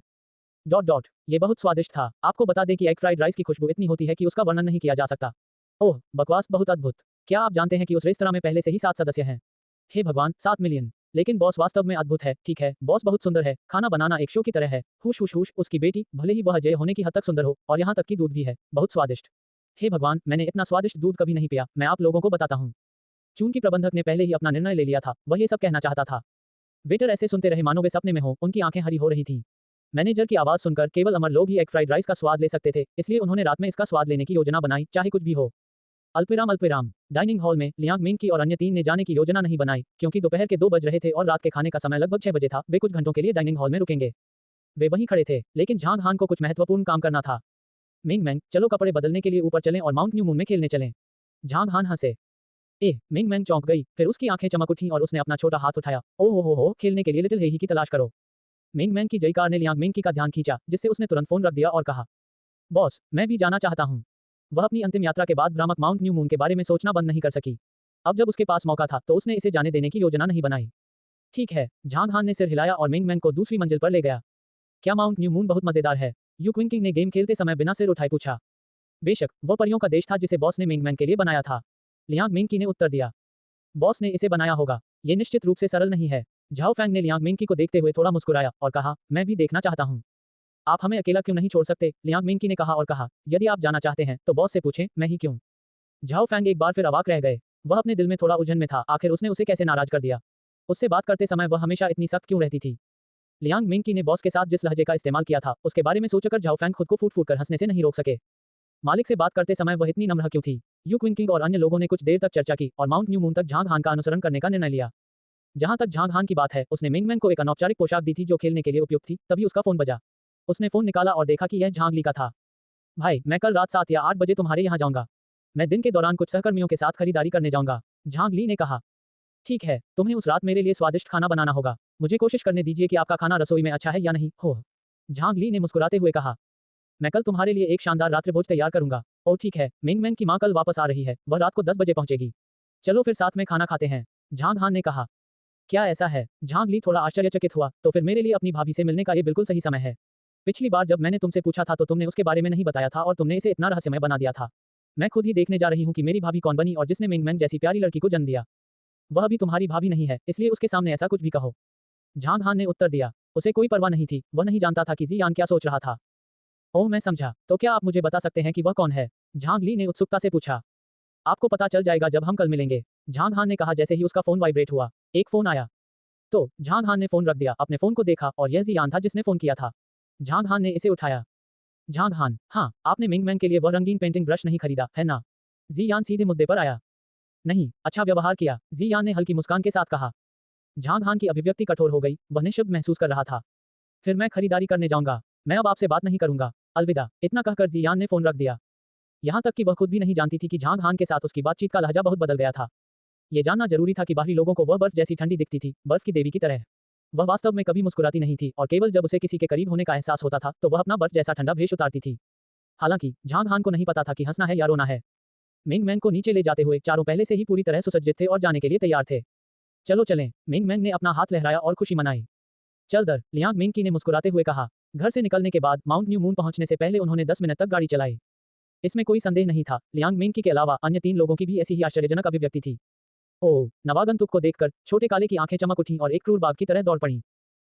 डॉट डॉट। ये बहुत स्वादिष्ट था। आपको बता दें कि एग फ्राइड राइस की खुशबू इतनी होती है कि उसका वर्णन नहीं किया जा सकता। ओह बकवास, बहुत अद्भुत। क्या आप जानते हैं कि उस रेस्तरां में पहले से ही 7 सदस्य हैं? हे भगवान, 7 मिलियन। लेकिन बॉस वास्तव में अद्भुत है। ठीक है, बॉस बहुत सुंदर है। खाना बनाना एक शो की तरह है। हुश हुश हुश, उसकी बेटी, भले ही वह अजय होने की हद तक सुंदर हो, और यहाँ तक कि दूध भी है, बहुत स्वादिष्ट। हे भगवान, मैंने इतना स्वादिष्ट दूध कभी नहीं पिया। मैं आप लोगों को बताता हूँ। चूंकि प्रबंधक ने पहले ही अपना निर्णय ले लिया था, वह ये सब कहना चाहता था। वेटर ऐसे सुनते रहे मानो वे सपने में हो, उनकी आंखें हरी हो रही थीं। मैनेजर की आवाज सुनकर केवल अमर लोग ही एग फ्राइड राइस का स्वाद ले सकते थे, इसलिए उन्होंने रात में इसका स्वाद लेने की योजना बनाई, चाहे कुछ भी हो। अल्पविराम। डाइनिंग हॉल में लियांग मिंग की और अन्य 3 ने जाने की योजना नहीं बनाई, क्योंकि दोपहर के 2 बज रहे थे और रात के खाने का समय लगभग 6 बजे था। वे कुछ घंटों के लिए डाइनिंग हॉल में रुकेंगे। वे वहीं खड़े थे, लेकिन झांग हान को कुछ महत्वपूर्ण काम करना था। मिंग मैंग, चलो कपड़े बदलने के लिए ऊपर चलें और माउंट न्यू मून में खेलने चलें। झांग हान हंसे। मिंग मैंग चौंक गई, फिर उसकी आंखें चमक उठीं और उसने अपना छोटा हाथ उठाया। ओह हो, खेलने के लिए लिटिल हेही की तलाश करो। मिंग मैंग की जयकार ने लियांग मिंग की का ध्यान खींचा, जिससे उसने तुरंत फोन रख दिया और कहा, बॉस, मैं भी जाना चाहता हूँ। वह अपनी अंतिम यात्रा के बाद भ्रामक माउंट न्यू मून के बारे में सोचना बंद नहीं कर सकी। अब जब उसके पास मौका था तो उसने इसे जाने देने की योजना नहीं बनाई। ठीक है, झांग हान ने सिर हिलाया और मिंग मैंग को दूसरी मंजिल पर ले गया। क्या माउंट न्यू मून बहुत मजेदार है? यू क्विंकिंग ने गेम खेलते समय बिना सिर उठाए पूछा। बेशक, वह परियों का देश था जिसे बॉस ने मिंग मैंग के लिए बनाया था। लियांग मिंग की ने उत्तर दिया। बॉस ने इसे बनाया होगा। ये निश्चित रूप से सरल नहीं है। झाओ फैंग ने लियांग मिंग की को देखते हुए थोड़ा मुस्कुराया और कहा, मैं भी देखना चाहता हूँ। आप हमें अकेला क्यों नहीं छोड़ सकते? लियांग मिंकी ने कहा और कहा, यदि आप जाना चाहते हैं तो बॉस से पूछें, मैं ही क्यों? झाओ फैंग एक बार फिर अवाक रह गए। वह अपने दिल में थोड़ा उलझन में था, आखिर उसने उसे कैसे नाराज कर दिया? उससे बात करते समय वह हमेशा इतनी सख्त क्यों रहती थी? लियांग मिंकी ने बॉस के साथ जिस लहजे का इस्तेमाल किया था, उसके बारे में सोचकर झाओ फैंग खुद को फूट-फूट कर हंसने से नहीं रोक सके। मालिक से बात करते समय वह इतनी नम्र क्यों थी? यू क्विंकिंग और अन्य लोगों ने कुछ देर तक चर्चा की और माउंट न्यू मून तक झांग हान का अनुसरण करने का निर्णय लिया। जहां तक झांग हान की बात है, उसने मिंगमैन को एक अनौपचारिक पोशाक दी थी जो खेलने के लिए उपयुक्त थी, तभी उसका फोन बजा। उसने फोन निकाला और देखा कि यह झांग ली का था। भाई, मैं कल रात 7 या 8 बजे तुम्हारे यहाँ जाऊंगा। मैं दिन के दौरान कुछ सहकर्मियों के साथ खरीदारी करने जाऊंगा। झांग ली ने कहा। ठीक है, तुम्हें उस रात मेरे लिए स्वादिष्ट खाना बनाना होगा। मुझे कोशिश करने दीजिए कि आपका खाना रसोई में अच्छा है या नहीं। हो, झांग ली ने मुस्कुराते हुए कहा। मैं कल तुम्हारे लिए एक शानदार रात्रिभोज तैयार करूंगा। ओह ठीक है, मिंगमैन की माँ कल वापस आ रही है, वह रात को 10 बजे पहुंचेगी। चलो फिर साथ में खाना खाते हैं, झांग हान ने कहा। क्या ऐसा है? झांग ली थोड़ा आश्चर्यचकित हुआ, तो फिर मेरे लिए अपनी भाभी से मिलने का ये बिल्कुल सही समय है। पिछली बार जब मैंने तुमसे पूछा था तो तुमने उसके बारे में नहीं बताया था और तुमने इसे इतना रहस्यमय बना दिया था। मैं खुद ही देखने जा रही हूँ कि मेरी भाभी कौन बनी और जिसने मिंगमैन जैसी प्यारी लड़की को जन्म दिया। वह भी तुम्हारी भाभी नहीं है, इसलिए उसके सामने ऐसा कुछ भी कहो। झांग हान ने उत्तर दिया। उसे कोई परवाह नहीं थी, वह नहीं जानता था कि जी यान क्या सोच रहा था। ओह मैं समझा, तो क्या आप मुझे बता सकते हैं कि वह कौन है? झांग ली ने उत्सुकता से पूछा। आपको पता चल जाएगा जब हम कल मिलेंगे, झांग हान ने कहा जैसे ही उसका फोन वाइब्रेट हुआ। एक फोन आया। तो झांग हान ने फोन रख दिया, अपने फोन को देखा और यह जी यान था जिसने फोन किया था। झांग हान ने इसे उठाया। झांग हान, हाँ, आपने मिंगमैन के लिए वह रंगीन पेंटिंग ब्रश नहीं खरीदा, है ना? जी यान सीधे मुद्दे पर आया। नहीं, अच्छा व्यवहार किया, जी यान ने हल्की मुस्कान के साथ कहा। झांग हान की अभिव्यक्ति कठोर हो गई, वह निःशब्द महसूस कर रहा था। फिर मैं खरीदारी करने जाऊंगा, मैं अब आपसे बात नहीं करूंगा, अलविदा। इतना कहकर जी यान ने फोन रख दिया। यहाँ तक कि वह खुद भी नहीं जानती थी कि झांग हान के साथ उसकी बातचीत का लहजा बहुत बदल गया था। ये जानना जरूरी था कि बाहरी लोगों को वह बर्फ जैसी ठंडी दिखती थी, बर्फ की देवी की तरह। वह वास्तव में कभी मुस्कुराती नहीं थी और केवल जब उसे किसी के करीब होने का एहसास होता था तो वह अपना बर्फ जैसा ठंडा भेष उतारती थी। हालांकि झांग हान को नहीं पता था कि हंसना है या रोना है। मिंगमैन को नीचे ले जाते हुए चारों पहले से ही पूरी तरह सुसज्जित थे और जाने के लिए तैयार थे। चलो चलें, मिंगमैन ने अपना हाथ लहराया और खुशी मनाई। चल दर, लियांग मिंकी ने मुस्कुराते हुए कहा। घर से निकलने के बाद माउंट न्यू मून पहुंचने से पहले उन्होंने 10 मिनट तक गाड़ी चलाई। इसमें कोई संदेह नहीं था, लियांग मिंकी के अलावा अन्य 3 लोगों की भी ऐसी ही आश्चर्यजनक अभिव्यक्ति थी। ओह, नवागंतुक को देखकर छोटे काले की आंखें चमक उठीं और एक क्रूर बाघ की तरह दौड़ पड़ीं।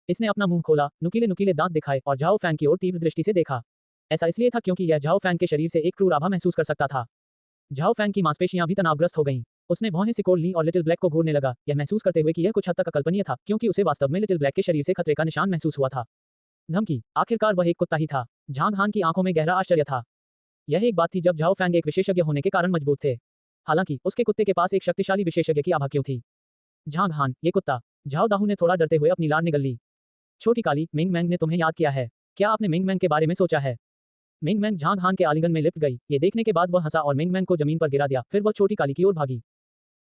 इसने अपना मुंह खोला, नुकीले-नुकीले दांत दिखाए और झाओ फैंग की ओर तीव्र दृष्टि से देखा। ऐसा इसलिए था क्योंकि यह झाओ फैंग के शरीर से एक क्रूर आभा महसूस कर सकता था। झाओ फैंग की मांसपेशियां भी तनावग्रस्त हो गईं। उसने भौहें सिकोड़ लीं और लिटिल ब्लैक को घूरने लगा, यह महसूस करते हुए कि यह कुछ हद तक अकल्पनीय था, क्योंकि उसे वास्तव में लिटिल ब्लैक के शरीर से खतरे का निशान महसूस हुआ था। धमकी, आखिरकार वह एक कुत्ता ही था। झांग हान की आंखों में गहरा आश्चर्य था। यह एक बात थी जब झाओ फैंग एक विशेषज्ञ होने के कारण मजबूत थे। हालांकि उसके कुत्ते के पास एक शक्तिशाली विशेषज्ञ की आभा क्यों थी? झांग हान, ये कुत्ता। झाओ दाहू ने थोड़ा डरते हुए अपनी लार निगल ली। छोटी काली, मिंगमैन ने तुम्हें याद किया है। क्या आपने मिंगमैन के बारे में सोचा है? मिंगमैन झांग हान के आलिंगन में लिपट गई। ये देखने के बाद वह हंसा और मिंगमैन को जमीन पर गिरा दिया, फिर वह छोटी काली की ओर भागी।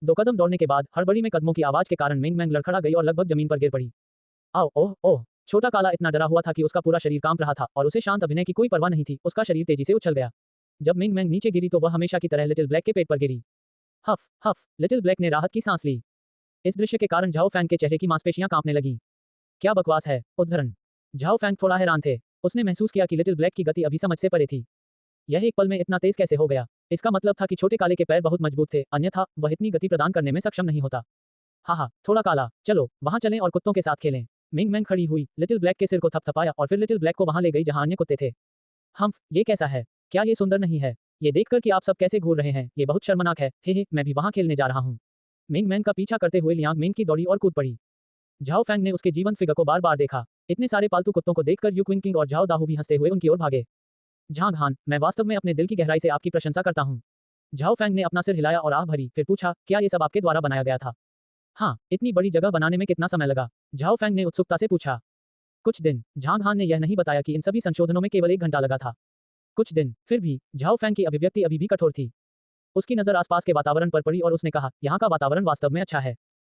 2 कदम दौड़ने के बाद हड़बड़ी में कदमों की आवाज के कारण मिंगमैन लड़खड़ा गई और लगभग जमीन पर गिर पड़ी। आओ, ओह ओह। छोटा काला इतना डरा हुआ था कि उसका पूरा शरीर कांप रहा था और उसे शांत अभिनय की कोई परवाह नहीं थी, उसका शरीर तेजी से उछल गया। जब मिंगमैन नीचे गिरी तो वह हमेशा की तरह लिटिल ब्लैक के पेट पर गिरी। हफ हफ, लिटिल ब्लैक ने राहत की सांस ली। इस दृश्य के कारण झाओ फैंग के चेहरे की मांसपेशियां कांपने लगीं। क्या बकवास है? उद्धरण। झाओ फैंग थोड़ा हैरान थे। उसने महसूस किया कि लिटिल ब्लैक की गति अभी समझ से परे थी। यह एक पल में इतना तेज कैसे हो गया? इसका मतलब था कि छोटे काले के पैर बहुत मजबूत थे, अन्यथा वह इतनी गति प्रदान करने में सक्षम नहीं होता। हाँ, थोड़ा काला, चलो वहां चलें और कुत्तों के साथ खेलें। मिंगमैन खड़ी हुई, लिटिल ब्लैक के सिर को थपथपाया और फिर लिटिल ब्लैक को वहां ले गई जहां अन्य कुत्ते थे। हम्फ, ये कैसा है? क्या ये सुंदर नहीं है? ये देखकर कि आप सब कैसे घूर रहे हैं, ये बहुत शर्मनाक है। हे, मैं भी वहां खेलने जा रहा हूँ। मिंगमैन का पीछा करते हुए लियांग मिंग की दौड़ी और कूद पड़ी। झाओ फैंग ने उसके जीवंत फिगर को बार बार देखा। इतने सारे पालतू कुत्तों को देखकर यू क्विंकिंग और झाओ दाहू भी हंसते हुए उनकी ओर भागे। झांग हान, मैं वास्तव में अपने दिल की गहराई से आपकी प्रशंसा करता हूँ। झाओ फैंग ने अपना सिर हिलाया और आह भरी, फिर पूछा, क्या ये सब आपके द्वारा बनाया गया था? हाँ, इतनी बड़ी जगह बनाने में कितना समय लगा? झाओ फैंग ने उत्सुकता से पूछा। कुछ दिन। झांग हान ने यह नहीं बताया कि इन सभी संशोधनों में केवल 1 घंटा लगा था। कुछ दिन, फिर भी झाओ फैंग की अभिव्यक्ति अभी भी कठोर थी। उसकी नजर आसपास के वातावरण पर पड़ी और उसने कहा, यहाँ का वातावरण वास्तव में अच्छा है।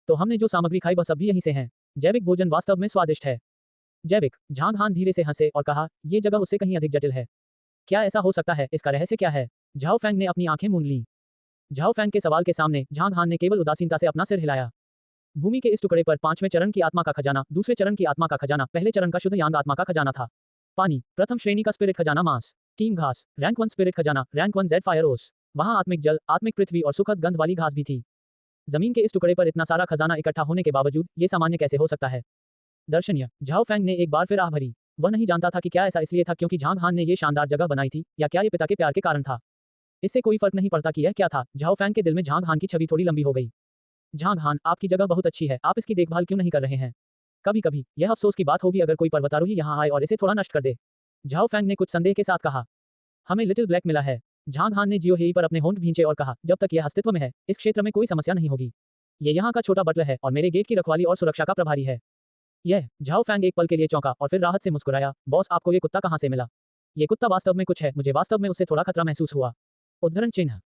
तो हमने जो सामग्री खाई वह सब भी यहीं से है। जैविक भोजन वास्तव में स्वादिष्ट है। जैविक। झांग हान धीरे से हंसे और कहा, ये जगह उससे कहीं अधिक जटिल है। क्या ऐसा हो सकता है? इसका रहस्य क्या है? झाओ फैंग ने अपनी आंखें मूंद लीं। झाओ फैंग के सवाल के सामने झांग हान ने केवल उदासीनता से अपना सिर हिलाया। भूमि के इस टुकड़े पर 5वें चरण की आत्मा का खजाना, दूसरे चरण की आत्मा का खजाना, पहले चरण का शुद्ध यांग आत्मा का खजाना था। पानी, प्रथम श्रेणी का स्पिरिट खजाना मांस, टीम घास, रैंक 1 स्पिरिट खजाना, रैंक 1 जेड फायर ओस। वहां आत्मिक जल, आत्मिक पृथ्वी और सुखद गंध वाली घास भी थी। जमीन के इस टुकड़े पर इतना सारा खजाना इकट्ठा होने के बावजूद ये सामान्य कैसे हो सकता है? दर्शनीय। झाओ फैंग ने एक बार फिर आह भरी। वह नहीं जानता था कि क्या ऐसा इसलिए था क्योंकि झांग हान ने ये शानदार जगह बनाई थी, या क्या ये पिता के प्यार के कारण था। इससे कोई फर्क नहीं पड़ता कि यह क्या था, झाओ फैंग के दिल में झांग हान की छवि थोड़ी लंबी हो गई। झांग हान, आपकी जगह बहुत अच्छी है, आप इसकी देखभाल क्यों नहीं कर रहे हैं? कभी कभी यह अफसोस की बात होगी अगर कोई पर्वतारोही यहाँ आए और इसे थोड़ा नष्ट कर दे। झाओ फैंग ने कुछ संदेह के साथ कहा। हमें लिटिल ब्लैक मिला है। झांग हान ने जियो हेई पर अपने होंठ भींचे और कहा, जब तक यह अस्तित्व में है, इस क्षेत्र में कोई समस्या नहीं होगी। ये यहाँ का छोटा बटलर है और मेरे गेट की रखवाली और सुरक्षा का प्रभारी है। यह झाओ फैंग एक पल के लिए चौंका और फिर राहत से मुस्कुराया। बॉस, आपको ये कुत्ता कहाँ से मिला? ये कुत्ता वास्तव में कुछ है, मुझे वास्तव में उससे थोड़ा खतरा महसूस हुआ। उद्धरण चिन्ह।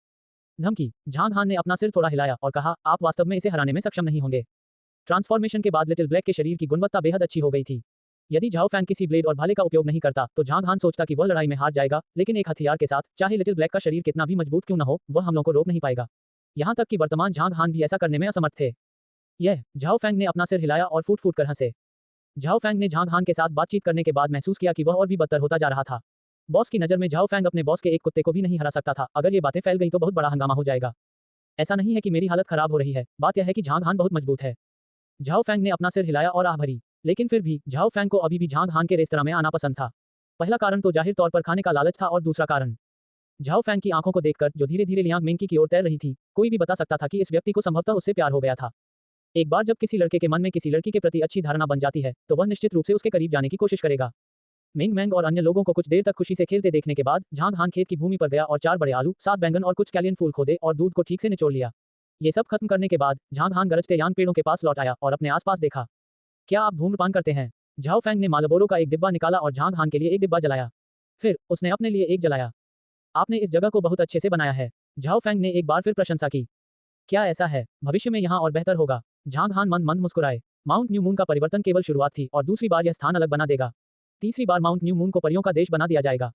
धमकी। झांग हान ने अपना सिर थोड़ा हिलाया और कहा, आप वास्तव में इसे हराने में सक्षम नहीं होंगे। ट्रांसफॉर्मेशन के बाद लिटिल ब्लैक के शरीर की गुणवत्ता बेहद अच्छी हो गई थी। यदि झाओ फैंग किसी ब्लेड और भाले का उपयोग नहीं करता तो झांग हान सोचता कि वह लड़ाई में हार जाएगा, लेकिन एक हथियार के साथ, चाहे लिटिल ब्लैक का शरीर कितना भी मजबूत क्यों न हो, वह हमलों को रोक नहीं पाएगा। यहाँ तक कि वर्तमान झांग हान भी ऐसा करने में असमर्थ थे। यह झाओ फैंग ने अपना सिर हिलाया और फूट फूट कर हंसे। झाओ फैंग ने झांग हान के साथ बातचीत करने के बाद महसूस किया कि वह और भी बदतर होता जा रहा था। बॉस की नज़र में झाओ फैंग अपने बॉस के एक कुत्ते को भी नहीं हरा सकता था। अगर ये बातें फैल गई तो बहुत बड़ा हंगामा हो जाएगा। ऐसा नहीं है कि मेरी हालत खराब हो रही है, बात यह है कि झांग हान बहुत मजबूत है। झाओ फैंग ने अपना सिर हिलाया और आह भरी। लेकिन फिर भी झाओ फैंग को अभी भी झांग हान के रेस्तरां में आना पसंद था। पहला कारण तो जाहिर तौर पर खाने का लालच था और दूसरा कारण, झाओ फैंग की आंखों को देखकर, जो धीरे धीरे लियांग मेंकी की ओर तैर रही थी, कोई भी बता सकता था कि इस व्यक्ति को संभवतः उससे प्यार हो गया था। एक बार जब किसी लड़के के मन में किसी लड़की के प्रति अच्छी धारणा बन जाती है तो वह निश्चित रूप से उसके करीब जाने की कोशिश करेगा। मेंग मैंग और अन्य लोगों को कुछ देर तक खुशी से खेलते देखने के बाद झांग हान खेत की भूमि पर गया और 4 बड़े आलू, 7 बैंगन और कुछ कैलियन फूल खोदे और दूध को ठीक से निचोड़ लिया। ये सब खत्म करने के बाद झांग हान गरजते यांग पेड़ों के पास लौट आया और अपने आसपास देखा। क्या आप धूम्रपान करते हैं? झाओ फैंग ने मालबोरो का एक डिब्बा निकाला और झांग हान के लिए एक डिब्बा जलाया। फिर उसने अपने लिए एक जलाया। आपने इस जगह को बहुत अच्छे से बनाया है। झाओ फैंग ने एक बार फिर प्रशंसा की। क्या ऐसा है? भविष्य में यहाँ और बेहतर होगा। झांग हान मंद मंद मुस्कुराए। माउंट न्यू मून का परिवर्तन केवल शुरुआत थी और दूसरी बार यह स्थान अलग बना देगा। तीसरी बार माउंट न्यू मून को परियों का देश बना दिया जाएगा।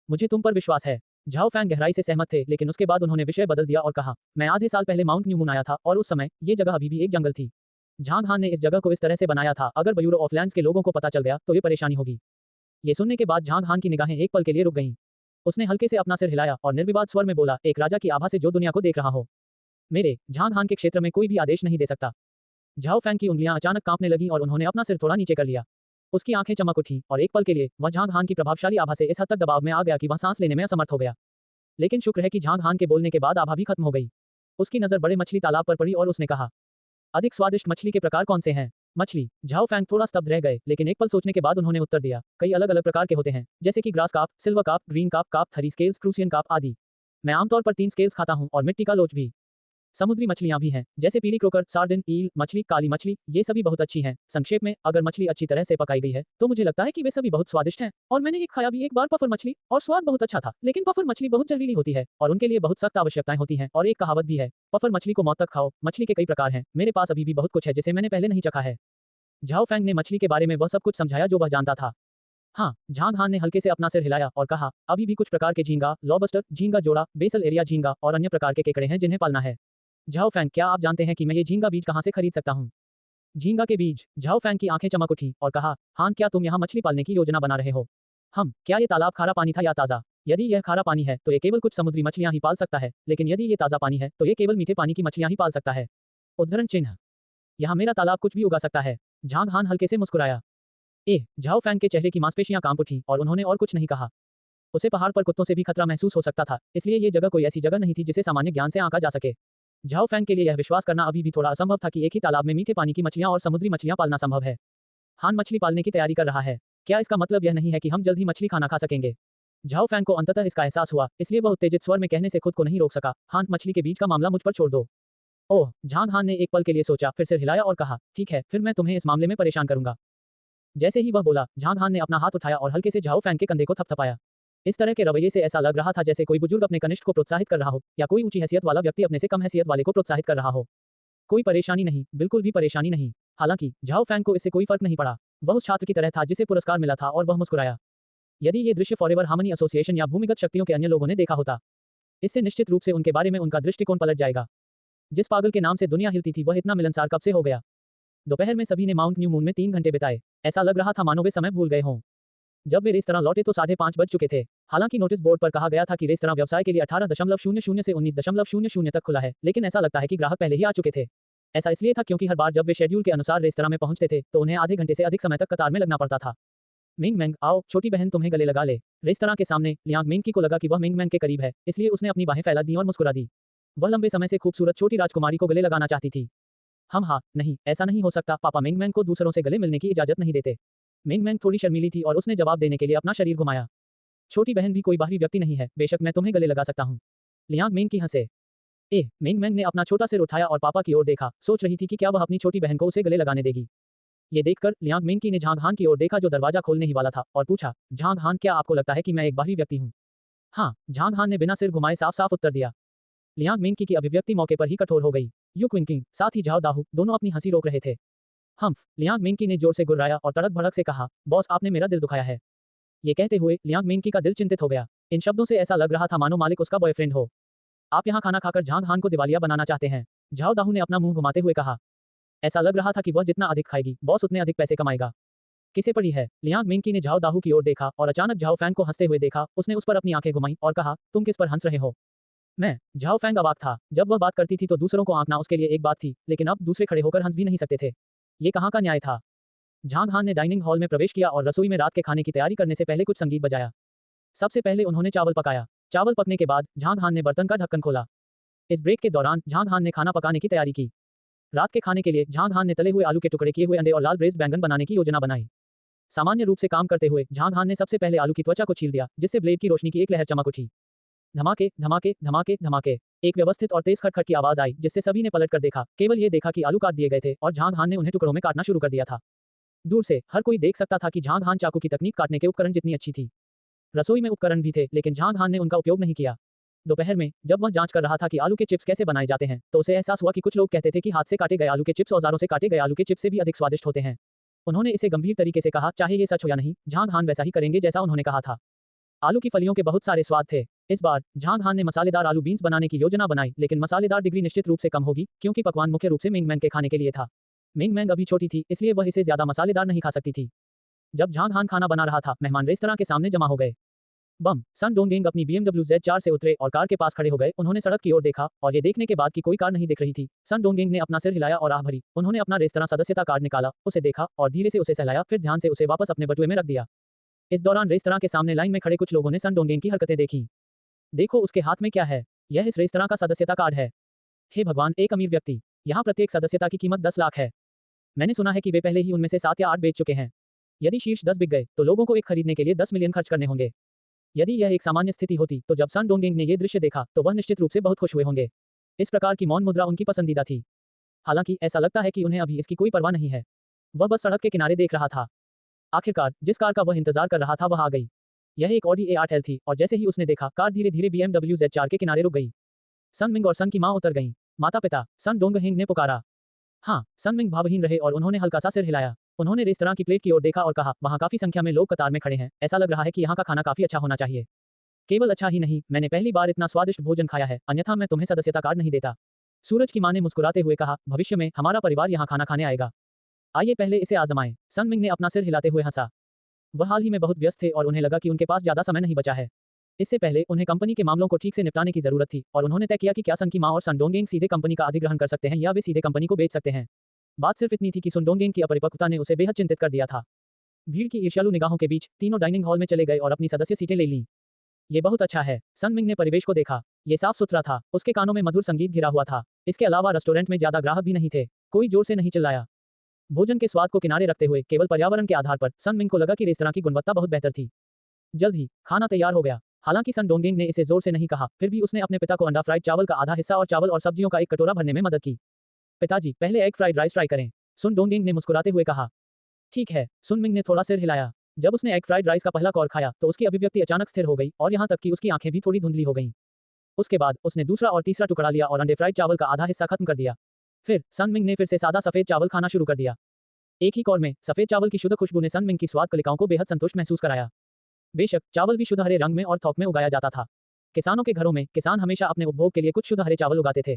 मुझे तुम पर विश्वास है। झाओ फैंग गहराई से सहमत थे, लेकिन उसके बाद उन्होंने विषय बदल दिया और कहा, मैं आधे साल पहले माउंट न्यू मून आया था और उस समय ये जगह अभी भी एक जंगल थी। झांग हान ने इस जगह को इस तरह से बनाया था, अगर ब्यूरो ऑफ लैंड्स के लोगों को पता चल गया तो ये परेशानी होगी। ये सुनने के बाद झांग हान की निगाहें एक पल के लिए रुक गईं। उसने हल्के से अपना सिर हिलाया और निर्विवाद स्वर में बोला, एक राजा की आभा से जो दुनिया को देख रहा हो। मेरे झांग हान के क्षेत्र में कोई भी आदेश नहीं दे सकता। झाओ फैंग की उंगलियां अचानक कांपने लगीं और उन्होंने अपना सिर थोड़ा नीचे कर लिया। उसकी आंखें चमक उठीं और एक पल के लिए वह झांग हान की प्रभावशाली आभा से इस हद तक दबाव में आ गया कि वह सांस लेने में असमर्थ हो गया। लेकिन शुक्र है कि झांग हान के बोलने के बाद आभा भी खत्म हो गई। उसकी नजर बड़े मछली तालाब पर पड़ी और उसने कहा, अधिक स्वादिष्ट मछली के प्रकार कौन से हैं? मछली। झाओ फैंग थोड़ा स्तब्ध रह गए, लेकिन एक पल सोचने के बाद उन्होंने उत्तर दिया, कई अलग अलग प्रकार के होते हैं, जैसे कि grass carp, silver carp, green carp, carp three scales, crucian carp आदि। मैं आमतौर पर 3 स्केल्स खाता हूं और मिट्टी का लोच भी। समुद्री मछलियां भी हैं, जैसे पीली क्रोकर, सार्डिन, ईल मछली, काली मछली, ये सभी बहुत अच्छी हैं। संक्षेप में, अगर मछली अच्छी तरह से पकाई गई है तो मुझे लगता है कि वे सभी बहुत स्वादिष्ट हैं। और मैंने एक खाया भी एक बार पफर मछली, और स्वाद बहुत अच्छा था, लेकिन पफर मछली बहुत जहरीली होती है और उनके लिए बहुत सख्त आवश्यकताएं होती हैं। और एक कहावत भी है, पफर मछली को मौत तक खाओ। मछली के कई प्रकार हैं, मेरे पास अभी भी बहुत कुछ है जिसे मैंने पहले नहीं चखा है। झाओ फैंग ने मछली के बारे में वह सब कुछ समझाया जो वह जानता था। हाँ, झांग हान ने हल्के से अपना सिर हिलाया और कहा, अभी भी कुछ प्रकार के झींगा, लॉबस्टर, झींगा जोड़ा, बेसल एरिया झींगा और अन्य प्रकार के केकड़े हैं जिन्हें पालना है। झाओ फैंग, क्या आप जानते हैं कि मैं ये झींगा बीज कहाँ से खरीद सकता हूँ? झींगा के बीज। झाओ फैंग की आंखें चमक उठी और कहा, हान, क्या तुम यहाँ मछली पालने की योजना बना रहे हो? क्या ये तालाब खारा पानी था या ताज़ा? यदि यह खारा पानी है तो ये केवल कुछ समुद्री मछलियां ही पाल सकता है, लेकिन यदि ये ताज़ा पानी है तो ये केवल मीठे पानी की मछलियां ही पाल सकता है। उद्धरण चिन्ह। यहाँ मेरा तालाब कुछ भी उगा सकता है। झांग हान हल्के से मुस्कुराया। झाओ फैंग के चेहरे की मांसपेशियां कांप उठी और उन्होंने और कुछ नहीं कहा। उसे पहाड़ पर कुत्तों से भी खतरा महसूस हो सकता था, इसलिए ये जगह कोई ऐसी जगह नहीं थी जिसे सामान्य ज्ञान से आंका जा सके। झाओ फैंग के लिए यह विश्वास करना अभी भी थोड़ा असंभव था कि एक ही तालाब में मीठे पानी की मछलियां और समुद्री मछलियां पालना संभव है। हान मछली पालने की तैयारी कर रहा है। क्या इसका मतलब यह नहीं है कि हम जल्द ही मछली खाना खा सकेंगे? झाओ फैंग को अंततः इसका एहसास हुआ, इसलिए वह उत्तेजित स्वर में कहने से खुद को नहीं रोक सका, हान, मछली के बीज का मामला मुझ पर छोड़ दो। ओह, झांग हान ने एक पल के लिए सोचा, फिर सिर हिलाया और कहा, ठीक है, फिर मैं तुम्हें इस मामले में परेशान करूंगा। जैसे ही वह बोला, झांग हान ने अपना हाथ उठाया और हल्के से झाओ फैंग के कंधे को थपथपाया। इस तरह के रवैये से ऐसा लग रहा था जैसे कोई बुजुर्ग अपने कनिष्ठ को प्रोत्साहित कर रहा हो, या कोई ऊंची हैसियत वाला व्यक्ति अपने से कम हैसियत वाले को प्रोत्साहित कर रहा हो। कोई परेशानी नहीं, बिल्कुल भी परेशानी नहीं। हालांकि झाओ फैंग को इससे कोई फर्क नहीं पड़ा। वह उस छात्र की तरह था जिसे पुरस्कार मिला था और वह मुस्कुराया। यदि ये दृश्य फॉरएवर हार्मनी एसोसिएशन या भूमिगत शक्तियों के अन्य लोगों ने देखा होता, इससे निश्चित रूप से उनके बारे में उनका दृष्टिकोण पलट जाएगा। जिस पागल के नाम से दुनिया हिलती थी वह इतना मिलनसार कब से हो गया? दोपहर में सभी ने माउंट न्यू मून में 3 घंटे बिताए। ऐसा लग रहा था मानो वे समय भूल गए हों। जब वे रेस्तरां लौटे तो 5:30 बज चुके थे। हालांकि नोटिस बोर्ड पर कहा गया था कि रेस्तरां व्यवसाय के लिए 18:00 से 19:00 तक खुला है, लेकिन ऐसा लगता है कि ग्राहक पहले ही आ चुके थे। ऐसा इसलिए था क्योंकि हर बार जब वे शेड्यूल के अनुसार रेस्तरां में पहुंचते थे तो उन्हें आधे घंटे से अधिक समय तक कतार में लगना पड़ता था। मिंग मैंग, आओ छोटी बहन तुम्हें गले लगा ले। रेस्तरां के सामने लियांग मिंग की को लगा कि वह मिंग मैंग के करीब है, इसलिए उसने अपनी बाहें फैला दी और मुस्कुरा दी। वह लंबे समय से खूबसूरत छोटी राजकुमारी को गले लगाना चाहती थी। हम हाँ, नहीं, ऐसा नहीं हो सकता, पापा मिंग मैंग को दूसरों से गले मिलने की इजाजत नहीं देते। मिंग मैंग थोड़ी शर्मीली थी और उसने जवाब देने के लिए अपना शरीर घुमाया। छोटी बहन भी कोई बाहरी व्यक्ति नहीं है, बेशक मैं तुम्हें गले लगा सकता हूँ। लियांग मिंग की हंसे। मिंग मैंग ने अपना छोटा सिर उठाया और पापा की ओर देखा, सोच रही थी कि क्या वह अपनी छोटी बहन को उसे गले लगाने देगी। ये देखकर लियांग मिंग की ने झांग हान की ओर देखा जो दरवाजा खोलने ही वाला था और पूछा, झांग हान क्या आपको लगता है कि मैं एक बाहरी व्यक्ति हूँ? हाँ, झांग हान ने बिना सिर घुमाए साफ साफ उत्तर दिया। लियांग मिंग की अभिव्यक्ति मौके पर ही कठोर हो गई। यू क्विंकिंग, साथ ही झाओ दाहू, दोनों अपनी हंसी रोक रहे थे। हम्फ, लियांग मिंग की ने जोर से गुर्राया और तड़क भड़क से कहा, बॉस आपने मेरा दिल दुखाया है। ये कहते हुए लियांग मिंग की का दिल चिंतित हो गया। इन शब्दों से ऐसा लग रहा था मानो मालिक उसका बॉयफ्रेंड हो। आप यहाँ खाना खाकर झांग हान को दिवालिया बनाना चाहते हैं? झाओ दाहू ने अपना मुंह घुमाते हुए कहा। ऐसा लग रहा था कि वह जितना अधिक खाएगी, बॉस उतने अधिक पैसे कमाएगा। किसे पड़ी है? लियांग मिंग की ने झाओ दाहू की ओर देखा और अचानक झाओ फैंग को हंसते हुए देखा। उसने उस पर अपनी आंखें घुमाई और कहा, तुम किस पर हंस रहे हो? मैं। झाओ फैंग अवाक था। जब वह बात करती थी तो दूसरों को आंकना उसके लिए एक बात थी, लेकिन अब दूसरे खड़े होकर हंस भी नहीं सकते थे। ये कहाँ का न्याय था? झांग हान ने डाइनिंग हॉल में प्रवेश किया और रसोई में रात के खाने की तैयारी करने से पहले कुछ संगीत बजाया। सबसे पहले उन्होंने चावल पकाया। चावल पकने के बाद झांग हान ने बर्तन का ढक्कन खोला। इस ब्रेक के दौरान झांग हान ने खाना पकाने की तैयारी की। रात के खाने के लिए झांग हान ने तले हुए आलू के टुकड़े किए हुए अंडे और लाल ब्रेस्ट बैंगन बनाने की योजना बनाई। सामान्य रूप से काम करते हुए झांग हान ने सबसे पहले आलू की त्वचा को छील दिया, जिससे ब्लेड की रोशनी की एक लहर चमक उठी। धमाके धमाके धमाके धमाके, एक व्यवस्थित और तेज खटखट की आवाज आई, जिससे सभी ने पलट कर देखा। केवल ये देखा कि आलू काट दिए गए थे और झांग हान ने उन्हें टुकड़ों में काटना शुरू कर दिया था। दूर से हर कोई देख सकता था कि झांग हान चाकू की तकनीक काटने के उपकरण जितनी अच्छी थी। रसोई में उपकरण भी थे, लेकिन झांग हान ने उनका उपयोग नहीं किया। दोपहर में जब वह जांच कर रहा था कि आलू के चिप्स कैसे बनाए जाते हैं, तो उसे एहसास हुआ कि कुछ लोग कहते थे कि हाथ से काटे गए आलू के चिप्स औजारों से काटे गए आलू के चिप्स से भी अधिक स्वादिष्ट होते हैं। उन्होंने इसे गंभीर तरीके से कहा, चाहे ये सच हो या नहीं, झांग हान वैसा ही करेंगे जैसा उन्होंने कहा था। आलू की फलियों के बहुत सारे स्वाद थे। इस बार झांग हान ने मसालेदार आलू बीन्स बनाने की योजना बनाई, लेकिन मसालेदार डिग्री निश्चित रूप से कम होगी, क्योंकि पकवान मुख्य रूप से मिंग मैंग के खाने के लिए था। मिंग मैंग अभी छोटी थी, इसलिए वह इसे ज्यादा मसालेदार नहीं खा सकती थी। जब झांग हान खाना बना रहा था, मेहमान रेस्तरां के सामने जमा हो गए। बम सन डोंगेंग अपनी BMW Z4 से उतरे और कार के पास खड़े हो गए। उन्होंने सड़क की ओर देखा और ये देखने के बाद कि कोई कार नहीं दिख रही थी, सन डोंगेंग ने अपना सिर हिलाया और आह भरी। उन्होंने अपना रेस्तरां सदस्यता कार्ड निकाला, उसे देखा और धीरे से उसे सहलाया, फिर ध्यान से उसे वापस अपने बटुए में रख दिया। इस दौरान रेस्तरां के सामने लाइन में खड़े कुछ लोगों ने सन डोंगेंग की हरकतें देखी। देखो उसके हाथ में क्या है, यह इस रेस्तरां का सदस्यता कार्ड है। हे भगवान, एक अमीर व्यक्ति। यहाँ प्रत्येक सदस्यता की कीमत 10 लाख है। मैंने सुना है कि वे पहले ही उनमें से 7 या 8 बेच चुके हैं। यदि शीर्ष 10 बिक गए तो लोगों को एक खरीदने के लिए 10 मिलियन खर्च करने होंगे। यदि यह एक सामान्य स्थिति होती तो जब सन डोंगेंग ने यह दृश्य देखा तो वह निश्चित रूप से बहुत खुश हुए होंगे। इस प्रकार की मौन मुद्रा उनकी पसंदीदा थी। हालांकि ऐसा लगता है कि उन्हें अभी इसकी कोई परवाह नहीं है। वह बस सड़क के किनारे देख रहा था। आखिरकार जिस कार का वह इंतजार कर रहा था वह आ गई। यह एक ऑडी A8L थी और जैसे ही उसने देखा, कार धीरे धीरे BMW Z4 के किनारे रुक गई। सन मिंग और सन की मां उतर गईं। माता पिता, सन डोंगहेंग ने पुकारा। हाँ, सन मिंग भावहीन रहे और उन्होंने हल्का सा सिर हिलाया। उन्होंने रेस्तरां की प्लेट की ओर देखा और कहा, वहाँ काफी संख्या में लोग कतार में खड़े हैं, ऐसा लग रहा है कि यहाँ का खाना काफी अच्छा होना चाहिए। केवल अच्छा ही नहीं, मैंने पहली बार इतना स्वादिष्ट भोजन खाया है, अन्यथा मैं तुम्हें सदस्यता कार्ड नहीं देता। सूरज की मां ने मुस्कुराते हुए कहा, भविष्य में हमारा परिवार यहाँ खाना खाने आएगा। आइए पहले इसे आजमाएं। सन मिंग ने अपना सिर हिलाते हुए हंसा। वह हाल ही में बहुत व्यस्त थे और उन्हें लगा कि उनके पास ज्यादा समय नहीं बचा है। इससे पहले उन्हें कंपनी के मामलों को ठीक से निपटाने की जरूरत थी और उन्होंने तय किया कि क्या सन की मां और सन डोंगेंग सीधे कंपनी का अधिग्रहण कर सकते हैं या वे सीधे कंपनी को बेच सकते हैं। बात सिर्फ इतनी थी कि सन डोंगेंग की अपरिपक्वता ने उसे बेहद चिंतित कर दिया था। भीड़ की ईर्ष्यालु निगाहों के बीच तीनों डाइनिंग हॉल में चले गए और अपनी सदस्य सीटें ले लीं। ये बहुत अच्छा है। सन मिंग ने परिवेश को देखा। ये साफ सुथरा था, उसके कानों में मधुर संगीत घिरा हुआ था। इसके अलावा रेस्टोरेंट में ज्यादा ग्राहक भी नहीं थे। कोई जोर से नहीं चिल्लाया। भोजन के स्वाद को किनारे रखते हुए केवल पर्यावरण के आधार पर सन मिंग को लगा कि रेस्तरां की गुणवत्ता बहुत बेहतर थी। जल्द ही खाना तैयार हो गया। हालांकि सन डोंगेंग ने इसे जोर से नहीं कहा, फिर भी उसने अपने पिता को अंडा फ्राइड चावल का आधा हिस्सा और चावल और सब्जियों का एक कटोरा भरने में मदद की। पिताजी, पहले एग फ्राइड राइस ट्राई करें, सन डोंगेंग ने मुस्कुराते हुए कहा। ठीक है, सन मिंग ने थोड़ा सिर हिलाया। जब उसने एग फ्राइड राइस का पहला कौर खाया तो उसकी अभिव्यक्ति अचानक स्थिर हो गई और यहाँ तक कि उसकी आंखें भी थोड़ी धुंधली हो गईं। उसके बाद उसने दूसरा और तीसरा टुकड़ा लिया और अंडे फ्राइड चावल का आधा हिस्सा खत्म कर दिया। फिर सन मिंग ने फिर से सादा सफेद चावल खाना शुरू कर दिया। एक ही कौर में सफेद चावल की शुद्ध खुशबू ने सन मिंग की स्वाद कलिकाओं को बेहद संतुष्ट महसूस कराया। बेशक चावल भी शुद्ध हरे रंग में और थोक में उगाया जाता था। किसानों के घरों में किसान हमेशा अपने उपभोग के लिए कुछ शुद्ध हरे चावल उगाते थे।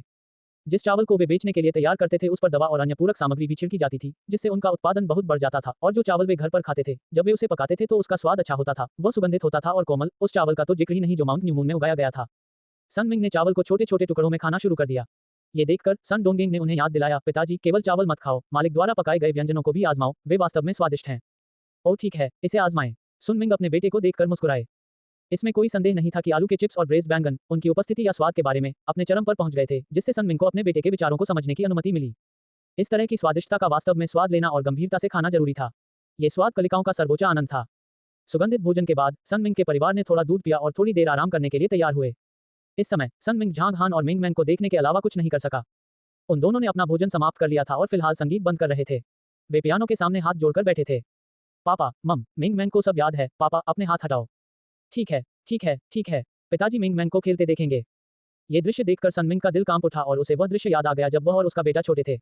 जिस चावल को वे बेचने के लिए तैयार करते थे उस पर दवा और अन्य पूरक सामग्री भी छिड़की जाती थी, जिससे उनका उत्पादन बहुत बढ़ जाता था। और जो चावल वे घर पर खाते थे, जब वे उसे पकाते थे तो उसका स्वाद अच्छा होता था, वह सुगंधित होता था और कोमल। उस चावल का तो जिक्र ही नहीं जो माउंट न्यू मून में उगाया गया था। सन मिंग ने चावल को छोटे छोटे टुकड़ों में खाना शुरू कर दिया। ये देखकर सन डोंगेंग ने उन्हें याद दिलाया, पिताजी, केवल चावल मत खाओ, मालिक द्वारा पकाए गए व्यंजनों को भी आजमाओ, वे वास्तव में स्वादिष्ट हैं। ओ ठीक है, इसे आजमाएं। सुन मिंग अपने बेटे को देखकर मुस्कुराए। इसमें कोई संदेह नहीं था कि आलू के चिप्स और ब्रेज़ बैंगन उनकी उपस्थिति या स्वाद के बारे में अपने चरम पर पहुंच गए थे, जिससे सन मिंग को अपने बेटे के विचारों को समझने की अनुमति मिली। इस तरह की स्वादिष्टता का वास्तव में स्वाद लेना और गंभीरता से खाना जरूरी था। ये स्वाद कलिकाओं का सर्वोच्च आनंद था। सुगंधित भोजन के बाद सन मिंग के परिवार ने थोड़ा दूध पिया और थोड़ी देर आराम करने के लिए तैयार हुए। इस समय सन मिंग झांग हान और मिंग मैंग को देखने के अलावा कुछ नहीं कर सका। उन दोनों ने अपना भोजन समाप्त कर लिया था और फिलहाल संगीत बंद कर रहे थे। वे पियानो के सामने हाथ जोड़कर बैठे थे। पापा, मम, मिंग मैंग को सब याद है। पापा, अपने हाथ हटाओ। ठीक है, ठीक है, ठीक है। पिताजी मिंग मैंग को खेलते देखेंगे। ये दृश्य देखकर सन मिंग का दिल कांप उठा और उसे वह दृश्य याद आ गया जब वह और उसका बेटा छोटे थे।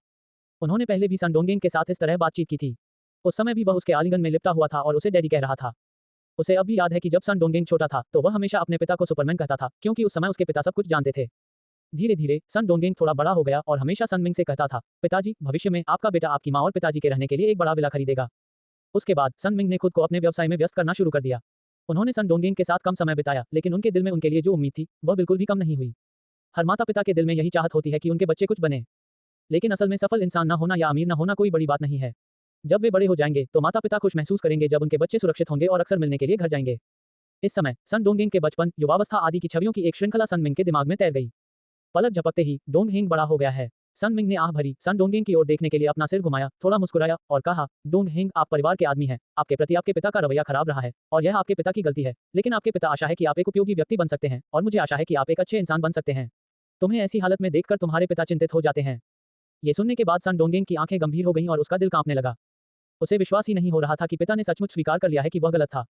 उन्होंने पहले भी सन डोंगेंग के साथ इस तरह बातचीत की थी। उस समय भी वह उसके आलिंगन में लिपटा हुआ था और उसे डैडी कह रहा था। उसे अब भी याद है कि जब सन डोंगेंग छोटा था तो वह हमेशा अपने पिता को सुपरमैन कहता था, क्योंकि उस समय उसके पिता सब कुछ जानते थे। धीरे धीरे सन डोंगेंग थोड़ा बड़ा हो गया और हमेशा सन मिंग से कहता था, पिताजी, भविष्य में आपका बेटा आपकी माँ और पिताजी के रहने के लिए एक बड़ा विला खरीदेगा। उसके बाद सन मिंग ने खुद को अपने व्यवसाय में व्यस्त करना शुरू कर दिया। उन्होंने सन डोंगेंग के साथ कम समय बिताया, लेकिन उनके दिल में उनके लिए जो उम्मीद थी वह बिल्कुल भी कम नहीं हुई। हर माता पिता के दिल में यही चाहत होती है कि उनके बच्चे कुछ बने। लेकिन असल में सफल इंसान न होना या अमीर न होना कोई बड़ी बात नहीं है। जब वे बड़े हो जाएंगे तो माता पिता खुश महसूस करेंगे जब उनके बच्चे सुरक्षित होंगे और अक्सर मिलने के लिए घर जाएंगे। इस समय सन डोंगेंग के बचपन, युवावस्था आदि की छवियों की एक श्रृंखला सन मिंग के दिमाग में तैर गई। पलक झपकते ही डोंगहेंग बड़ा हो गया है। सन मिंग ने आह भरी सन डोंगेंग की ओर देखने के लिए अपना सिर घुमाया, थोड़ा मुस्कुराया और कहा, डोंगहेंग, आप परिवार के आदमी हैं। आपके प्रति आपके पिता का रवैया खराब रहा है और यह आपके पिता की गलती है, लेकिन आपके पिता आशा है कि आप एक उपयोगी व्यक्ति बन सकते हैं और मुझे आशा है कि आप एक अच्छे इंसान बन सकते हैं। तुम्हें ऐसी हालत में देखकर तुम्हारे पिता चिंतित हो जाते हैं। ये सुनने के बाद सन डोंगेंग की आंखें गंभीर हो गईं और उसका दिल कांपने लगा। उसे विश्वास ही नहीं हो रहा था कि पिता ने सचमुच स्वीकार कर लिया है कि वह गलत था।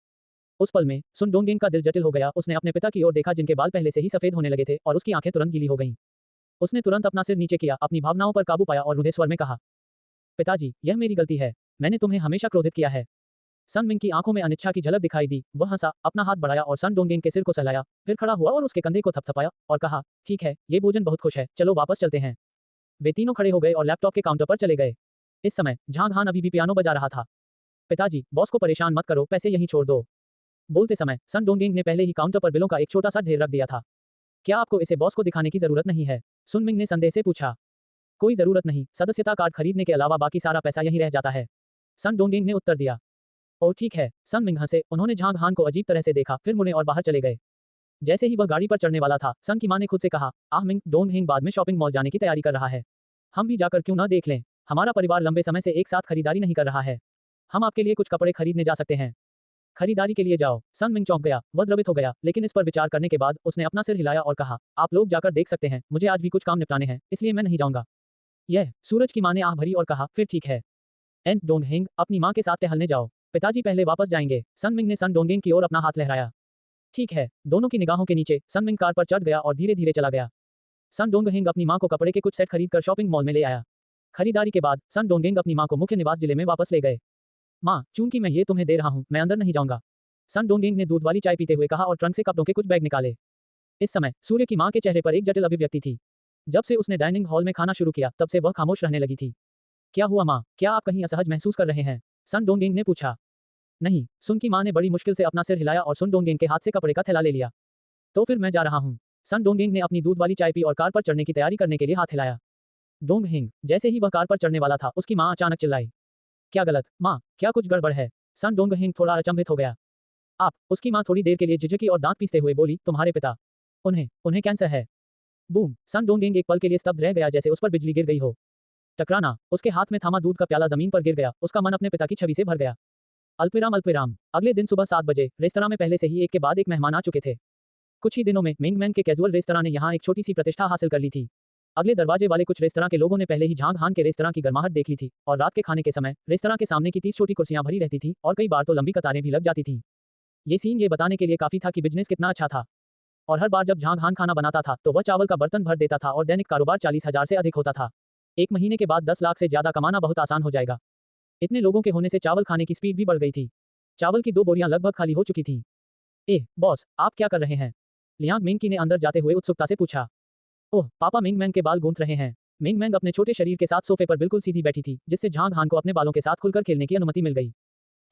उस पल में सुन डोंगेंग का दिल जटिल हो गया। उसने अपने पिता की ओर देखा जिनके बाल पहले से ही सफेद होने लगे थे और उसकी आंखें तुरंत गीली हो गईं। उसने तुरंत अपना सिर नीचे किया, अपनी भावनाओं पर काबू पाया और रुंधे स्वर में कहा, पिताजी, यह मेरी गलती है। मैंने तुम्हें हमेशा क्रोधित किया है। सन मिंग की आंखों में अनिच्छा की झलक दिखाई दी। वह हंसा, अपना हाथ बढ़ाया और सन डोंगेंग के सिर को सहलाया, फिर खड़ा हुआ और उसके कंधे को थपथपाया और कहा, ठीक है, ये भोजन बहुत खुश है, चलो वापस चलते हैं। वे तीनों खड़े हो गए और लैपटॉप के काउंटर पर चले गए। इस समय झांग हान अभी भी पियानो बजा रहा था। पिताजी, बॉस को परेशान मत करो, पैसे यहीं छोड़ दो। बोलते समय सन डोंगेंग ने पहले ही काउंटर पर बिलों का एक छोटा सा ढेर रख दिया था। क्या आपको इसे बॉस को दिखाने की जरूरत नहीं है? सुन मिंग ने संदेह से पूछा। कोई जरूरत नहीं, सदस्यता कार्ड खरीदने के अलावा बाकी सारा पैसा यहीं रह जाता है। सन डोंगेंग ने उत्तर दिया। ओ ठीक है, सन मिंग हंसे। उन्होंने झांग हान को अजीब तरह से देखा, फिर मुड़े और बाहर चले गए। जैसे ही वह गाड़ी पर चढ़ने वाला था, सन की मां ने खुद से कहा, आह मिंग, डोंगहेंग बाद में शॉपिंग मॉल जाने की तैयारी कर रहा है। हम भी जाकर क्यों न देख लें? हमारा परिवार लंबे समय से एक साथ खरीदारी नहीं कर रहा है। हम आपके लिए कुछ कपड़े खरीदने जा सकते हैं। खरीदारी के लिए जाओ। सन मिंग चौंक गया, वह द्रवित हो गया, लेकिन इस पर विचार करने के बाद उसने अपना सिर हिलाया और कहा, आप लोग जाकर देख सकते हैं, मुझे आज भी कुछ काम निपटाने हैं, इसलिए मैं नहीं जाऊंगा। यह सूरज की मां ने आह भरी और कहा, फिर ठीक है। एन डोंगहेंग, अपनी मां के साथ टहलने जाओ। पिताजी पहले वापस जाएंगे। सन मिंग ने सन डोंगेंग की ओर अपना हाथ लहराया। ठीक है। दोनों की निगाहों के नीचे सन मिंग कार पर चढ़ गया और धीरे धीरे चला गया। सन डोंगहेंग अपनी मां को कपड़े के कुछ सेट खरीदकर शॉपिंग मॉल में ले आया। खरीदारी के बाद सन डोंगेंग अपनी मां को मुख्य निवास जिले में वापस ले गए। मां, चूंकि मैं ये तुम्हें दे रहा हूं, मैं अंदर नहीं जाऊंगा। सन डोंगेंग ने दूध वाली चाय पीते हुए कहा और ट्रंक से कपड़ों के कुछ बैग निकाले। इस समय सूर्य की मां के चेहरे पर एक जटिल अभिव्यक्ति थी। जब से उसने डाइनिंग हॉल में खाना शुरू किया तब से वह खामोश रहने लगी थी। क्या हुआ मां, क्या आप कहीं असहज महसूस कर रहे हैं? सन डोंगेंग ने पूछा। नहीं। सुन की मां ने बड़ी मुश्किल से अपना सिर हिलाया और सुन डोंगेंग के हाथ से कपड़े का थैला ले लिया। तो फिर मैं जा रहा हूं। सन डोंगेंग ने अपनी दूध वाली चाय पी और कार पर चढ़ने की तैयारी करने के लिए हाथ हिलाया। डोंगहेंग, जैसे ही वह कार पर चढ़ने वाला था उसकी मां अचानक चिल्लाई। क्या गलत? मां, क्या कुछ गड़बड़ है? सन डोंगहेंग थोड़ा अचंभित हो गया। आप? उसकी मां थोड़ी देर के लिए झिझकी और दांत पीसते हुए बोली, तुम्हारे पिता, उन्हें उन्हें कैंसर है। बूम! सन डोंगेंग एक पल के लिए स्तब्ध रह गया, जैसे उस पर बिजली गिर गई हो। टकराना, उसके हाथ में थामा दूध का प्याला जमीन पर गिर गया, उसका मन अपने पिता की छवि से भर गया। अल्पविराम अल्पविराम। अगले दिन सुबह 7 बजे रेस्तरां में पहले से ही एक के बाद एक मेहमान आ चुके थे। कुछ ही दिनों में मिंग मैन के कैजुअल रेस्तरां ने यहाँ एक छोटी सी प्रतिष्ठा हासिल कर ली थी। अगले दरवाजे वाले कुछ रेस्तरां के लोगों ने पहले ही झांग हान के रेस्तरां की गर्माहट देख ली थी और रात के खाने के समय रेस्तरां के सामने की 30 छोटी कुर्सियां भरी रहती थी और कई बार तो लंबी कतारें भी लग जाती थीं। ये सीन ये बताने के लिए काफी था कि बिजनेस कितना अच्छा था। और हर बार जब झांग हान खाना बनाता था तो वह चावल का बर्तन भर देता था और दैनिक कारोबार 40,000 से अधिक होता था। एक महीने के बाद 10 लाख से ज्यादा कमाना बहुत आसान हो जाएगा। इतने लोगों के होने से चावल खाने की स्पीड भी बढ़ गई थी। चावल की 2 बोरियां लगभग खाली हो चुकी थीं। बॉस, आप क्या कर रहे हैं? लियांग मिंग ने अंदर जाते हुए उत्सुकता से पूछा। ओह, पापा मिंग मैंग के बाल गूंथ रहे हैं। मिंग मैंग अपने छोटे शरीर के साथ सोफे पर बिल्कुल सीधी बैठी थी, जिससे झांग हान को अपने बालों के साथ खुलकर खेलने की अनुमति मिल गई।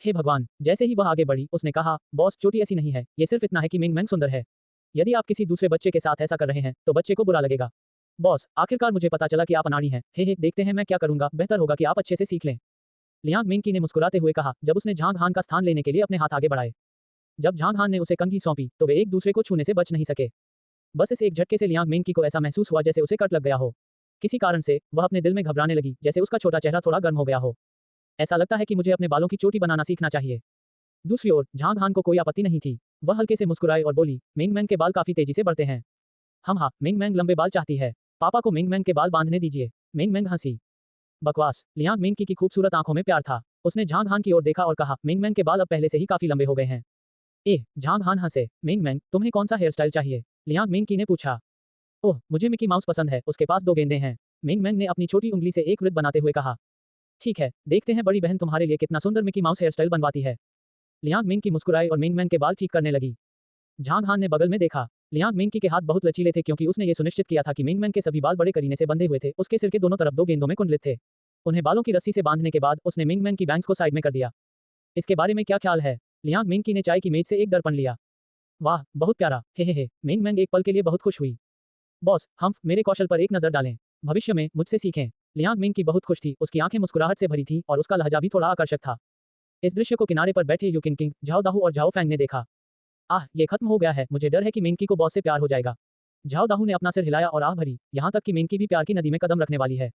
हे भगवान! जैसे ही वह आगे बढ़ी उसने कहा, बॉस, चोटी ऐसी नहीं है, ये सिर्फ इतना है कि मिंग मैंग सुंदर है। यदि आप किसी दूसरे बच्चे के साथ ऐसा कर रहे हैं तो बच्चे को बुरा लगेगा। बॉस, आखिरकार मुझे पता चला कि आप अनाड़ी हैं। हे देखते हैं मैं क्या करूंगा, बेहतर होगा कि आप अच्छे से सीख लें। लियांग मिंकी ने मुस्कुराते हुए कहा जब उसने झांग हान का स्थान लेने के लिए अपने हाथ आगे बढ़ाए। जब झांग हान ने उसे कंघी सौंपी तो वे एक दूसरे को छूने से बच नहीं सके। बस इस एक झटके से लियांग मिंकी को ऐसा महसूस हुआ जैसे उसे कट लग गया हो। किसी कारण से वह अपने दिल में घबराने लगी, जैसे उसका छोटा चेहरा थोड़ा गर्म हो गया हो। ऐसा लगता है कि मुझे अपने बालों की चोटी बनाना सीखना चाहिए। दूसरी ओर झांग हान को कोई आपत्ति नहीं थी। वह हल्के से मुस्कुराए और बोली, मिंग मैंग के बाल काफी तेजी से बढ़ते हैं। हम हाँ, मिंग मैंग लंबे बाल चाहती है। पापा को मिंग मैंग के बाल बांधने दीजिए। मिंग मैंग हंसी। बकवास। लियांग मिंकी की खूबसूरत आंखों में प्यार था। उसने झांग हान की ओर देखा और कहा, मिंग मैंग के बाल अब पहले से ही काफी लंबे हो गए हैं। झांग हान हंसे। मिंग मैंग, तुम्हें कौन सा हेयर स्टाइल चाहिए? लियांग मिंकी ने पूछा। ओह, मुझे मिकी माउस पसंद है, उसके पास 2 गेंदें हैं। मिंग मैंग ने अपनी छोटी उंगली से एक वृत्त बनाते हुए कहा। ठीक है, देखते हैं बड़ी बहन तुम्हारे लिए कितना सुंदर मिकी माउस हेयर स्टाइल बनवाती है। लियांग मिंकी मुस्कुराई और मिंग मैंग के बाल ठीक करने लगी। झांग हान ने बगल में देखा। लियांग मिंकी के हाथ बहुत लचीले थे क्योंकि उसने ये सुनिश्चित किया था कि मिंग मैंग के सभी बाल बड़े करीने से बंधे हुए थे। उसके सिर के दोनों तरफ 2 गेंदों में कुंडलित थे। उन्हें बालों की रस्सी से बांधने के बाद उसने मिंग मैंग की बैंग्स को साइड में कर दिया। इसके बारे में क्या ख्याल है? लियांग मिंकी ने चाय की मेज से एक दर्पण लिया। वाह, बहुत प्यारा। हे। मिंग मैंग एक पल के लिए बहुत खुश हुई। बॉस, हम मेरे कौशल पर एक नजर डालें। भविष्य में मुझसे सीखें। लियांग मिंकी बहुत खुश थी। उसकी आंखें मुस्कुराहट से भरी थीं और उसका लहजा भी थोड़ा आकर्षक था। इस दृश्य को किनारे पर बैठे यू किंग, झाओ दाहू और झाओ फैंग ने देखा। आह, ये खत्म हो गया है। मुझे डर है कि मिंकी को बॉस से प्यार हो जाएगा। झाओ दाहू ने अपना सिर हिलाया और आह भरी, यहाँ तक कि मिंकी भी प्यार की नदी में कदम रखने वाली है।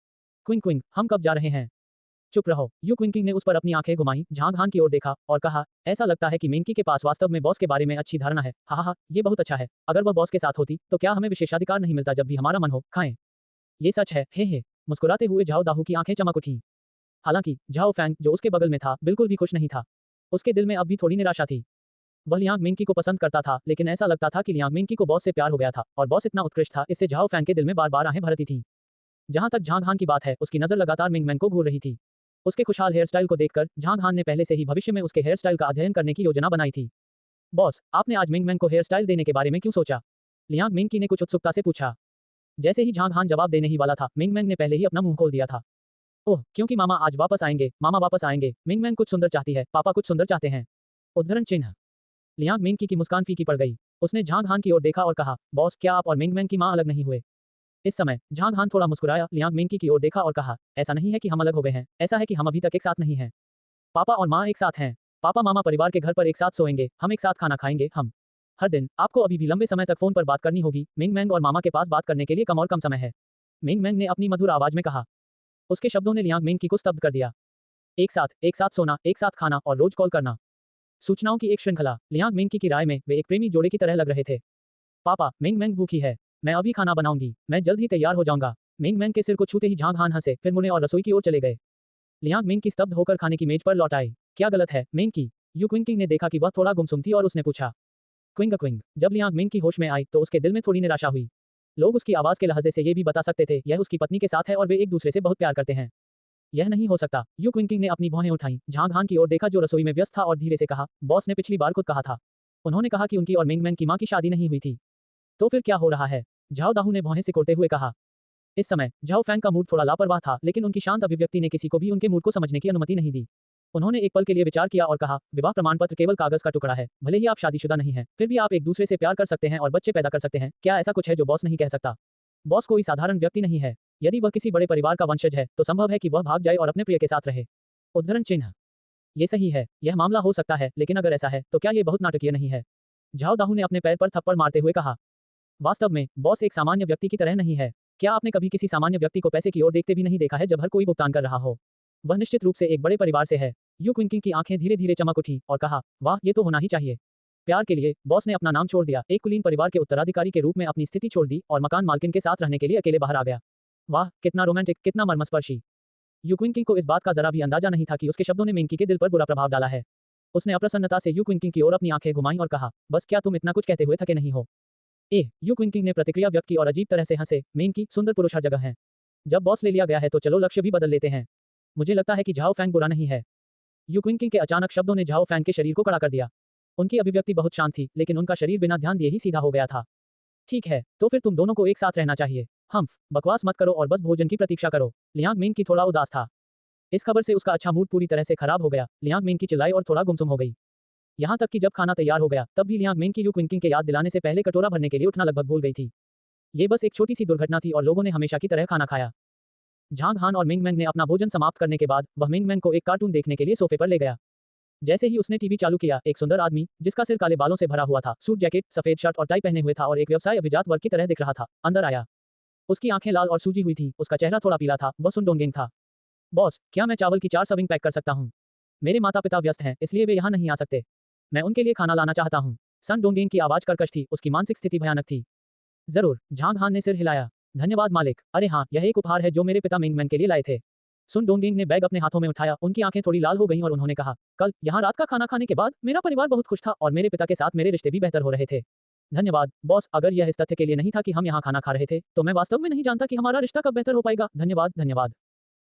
क्विंग क्विंग, हम कब जा रहे हैं? चुप रहो। यू क्विंकिंग ने उस पर अपनी आंखें घुमाई, झांग हान की ओर देखा और कहा, ऐसा लगता है कि मिंकी के पास वास्तव में बॉस के बारे में अच्छी धारणा है। हा, ये बहुत अच्छा है। अगर वह बॉस के साथ होती तो क्या हमें विशेषाधिकार नहीं मिलता जब भी हमारा मन हो खाएं? ये सच है। हे। मुस्कुराते हुए झाओ दाहू की आंखें चमक उठी। हालांकि झाओ फैंग, जो उसके बगल में था, बिल्कुल भी खुश नहीं था। उसके दिल में अब भी थोड़ी निराशा थी। वह लियांग मिंकी को पसंद करता था, लेकिन ऐसा लगता था कि लियांग मिंकी को बॉस से प्यार हो गया था और बॉस इतना उत्कृष्ट था, इससे झाओ फैंग के दिल में बार बार आहें भरती थीं। जहां तक झांग हान की बात है, उसकी नजर लगातार मिंग मैंग को घूर रही थी। उसके खुशहाल हेयर स्टाइल को देखकर झांग हान ने पहले से ही भविष्य में उसके हेयर स्टाइल का अध्ययन करने की योजना बनाई थी। बॉस, आपने आज मिंग मैंग को हेयर स्टाइल देने के बारे में क्यों सोचा? लियांग मिंकी ने कुछ उत्सुकता से पूछा। जैसे ही झांग हान जवाब देने ही वाला था, मिंग मैंग ने पहले ही अपना मुंह खोल दिया था। ओह, क्योंकि मामा आज वापस आएंगे। मामा वापस आएंगे। मिंग मैंग कुछ सुंदर चाहती है, पापा कुछ सुंदर चाहते हैं। उद्धरण चिन्ह। लियांग मिंकी की मुस्कान फीकी पड़ गई। उसने झांग हान की ओर देखा और कहा, बॉस, क्या आप और मिंग मैंग की मां अलग नहीं हुए? इस समय झांग हान थोड़ा मुस्कुराया, लियांग मिंकी की ओर देखा और कहा, ऐसा नहीं है कि हम अलग हो गए हैं, ऐसा है कि हम अभी तक एक साथ नहीं हैं। पापा और माँ एक साथ हैं। पापा मामा परिवार के घर पर एक साथ सोएंगे, हम एक साथ खाना खाएंगे, हम हर दिन। आपको अभी भी लंबे समय तक फोन पर बात करनी होगी। मिंग मैंग और मामा के पास बात करने के लिए कम और कम समय है। मिंग मैंग ने अपनी मधुर आवाज में कहा। उसके शब्दों ने लियांग मिंकी को स्तब्ध कर दिया। एक साथ सोना, एक साथ खाना और रोज कॉल करना। सूचनाओं की एक श्रृंखला। लियांग मिंकी की राय में वे एक प्रेमी जोड़े की तरह लग रहे थे। पापा, मिंग मैंग भूखी है। मैं अभी खाना बनाऊंगी। मैं जल्द ही तैयार हो जाऊंगा। मिंग मैंग के सिर को छूते ही झांग हान हंसे, फिर मुड़े और रसोई की ओर चले गए। लियांग मिंकी स्तब्ध होकर खाने की मेज पर लौट आई। क्या गलत है, मिंकी? यू क्विंकिंग ने देखा कि वह थोड़ा गुमसुम थी और उसने पूछा। Qing Qing. जब लियांग मिंकी होश में आई तो उसके दिल में थोड़ी निराशा हुई। लोग उसकी आवाज के लहजे से ये भी बता सकते थे, यह उसकी पत्नी के साथ है और वे एक दूसरे से बहुत प्यार करते हैं। यह नहीं हो सकता। यू क्विंकिंग ने अपनी भौहें उठाई, झांग हान की ओर देखा जो रसोई में व्यस्त था और धीरे से कहा, बॉस ने पिछली बार खुद कहा था। उन्होंने कहा कि उनकी और मिंग मैंग की मां की शादी नहीं हुई थी। तो फिर क्या हो रहा है? झाओ दाहू ने भौहें सिकोड़ते हुए कहा। इस समय झाओ फैंग का मूड थोड़ा लापरवाह था, लेकिन उनकी शांत अभिव्यक्ति ने किसी को भी उनके मूड को समझने की अनुमति नहीं दी। उन्होंने एक पल के लिए विचार किया और कहा, विवाह प्रमाण पत्र केवल कागज का टुकड़ा है। भले ही आप शादीशुदा नहीं हैं, फिर भी आप एक दूसरे से प्यार कर सकते हैं और बच्चे पैदा कर सकते हैं। क्या ऐसा कुछ है जो बॉस नहीं कह सकता? बॉस कोई साधारण व्यक्ति नहीं है। यदि वह किसी बड़े परिवार का वंशज है तो संभव है कि वह भाग जाए और अपने प्रिय के साथ रहे। उद्धरण चिन्ह। ये सही है, यह मामला हो सकता है, लेकिन अगर ऐसा है तो क्या ये बहुत नाटकीय नहीं है? झाओ दाहू ने अपने पैर पर थप्पड़ मारते हुए कहा। वास्तव में बॉस एक सामान्य व्यक्ति की तरह नहीं है। क्या आपने कभी किसी सामान्य व्यक्ति को पैसे की ओर देखते भी नहीं देखा है जब हर कोई भुगतान कर रहा हो? वह निश्चित रूप से एक बड़े परिवार से है। यू क्विंकिंग की आंखें धीरे धीरे चमक उठी और कहा, वाह, ये तो होना ही चाहिए। प्यार के लिए बॉस ने अपना नाम छोड़ दिया, एक कुलीन परिवार के उत्तराधिकारी के रूप में अपनी स्थिति छोड़ दी और मकान मालकिन के साथ रहने के लिए अकेले बाहर आ गया। वाह, कितना रोमांटिक, कितना मर्मस्पर्शी। यू क्विंकिंग को इस बात का जरा भी अंदाजा नहीं था कि उसके शब्दों ने मिंकी के दिल पर बुरा प्रभाव डाला है। उसने अप्रसन्नता से यू क्विंकिंग की ओर अपनी आंखें घुमाई और कहा, बस क्या तुम इतना कुछ कहते हुए थके नहीं हो? यू क्विंकिंग ने प्रतिक्रिया व्यक्त की और अजीब तरह से हंसे, मिंकी, सुंदर पुरुष हर जगह हैं। जब बॉस ले लिया गया है तो चलो लक्ष्य भी बदल लेते हैं। मुझे लगता है कि झाओ फैंग बुरा नहीं है। यू क्विंकिंग के अचानक शब्दों ने झाओ फैंग के शरीर को कड़ा कर दिया। उनकी अभिव्यक्ति बहुत शांत थी, लेकिन उनका शरीर बिना ध्यान दिए ही सीधा हो गया था। ठीक है, तो फिर तुम दोनों को एक साथ रहना चाहिए। बकवास मत करो और बस भोजन की प्रतीक्षा करो। लियांग मिंकी थोड़ा उदास था। इस खबर से उसका अच्छा मूड पूरी तरह से खराब हो गया। लियांग मिंकी चिल्लाई और थोड़ा गुमसुम हो गई। यहाँ तक कि जब खाना तैयार हो गया तब भी लियांग मिंकी यू क्विंकिंग के याद दिलाने से पहले कटोरा भरने के लिए उठना लगभग भूल गई थी। ये बस एक छोटी सी दुर्घटना थी और लोगों ने हमेशा की तरह खाना खाया। झांग हान और मिंग मैंग ने अपना भोजन समाप्त करने के बाद वह मिंग मैंग को एक कार्टून देखने के लिए सोफे पर ले गया। जैसे ही उसने टीवी चालू किया, एक सुंदर आदमी जिसका सिर काले बालों से भरा हुआ था, सूट जैकेट, सफेद शर्ट और टाई पहने हुए था और एक व्यवसाय अभिजात वर्ग की तरह दिख रहा था, अंदर आया। उसकी आंखें लाल और सूजी हुई थीं, उसका चेहरा थोड़ा पीला था, वह सुन डोंगेंग था। बॉस, क्या मैं चावल की 4 सर्विंग पैक कर सकता हूँ? मेरे माता-पिता व्यस्त हैं, इसलिए वे यहाँ नहीं आ सकते। मैं उनके लिए खाना लाना चाहता हूँ। सन डोंगेंग की आवाज कर्कश थी, उसकी मानसिक स्थिति भयानक थी। जरूर, झांग हान ने सिर हिलाया। धन्यवाद मालिक। अरे हाँ, यह एक उपहार है जो मेरे पिता मिंग मैन के लिए लाए थे। सुन डोंगेंग ने बैग अपने हाथों में उठाया, उनकी आंखें थोड़ी लाल हो गईं और उन्होंने कहा, कल यहाँ रात का खाना खाने के बाद मेरा परिवार बहुत खुश था और मेरे पिता के साथ मेरे रिश्ते भी बेहतर हो रहे थे। धन्यवाद बॉस, अगर यह इस तथ्य के लिए नहीं था कि हम यहाँ खाना खा रहे थे, तो मैं वास्तव में नहीं जानता कि हमारा रिश्ता कब बेहतर हो पाएगा। धन्यवाद धन्यवाद।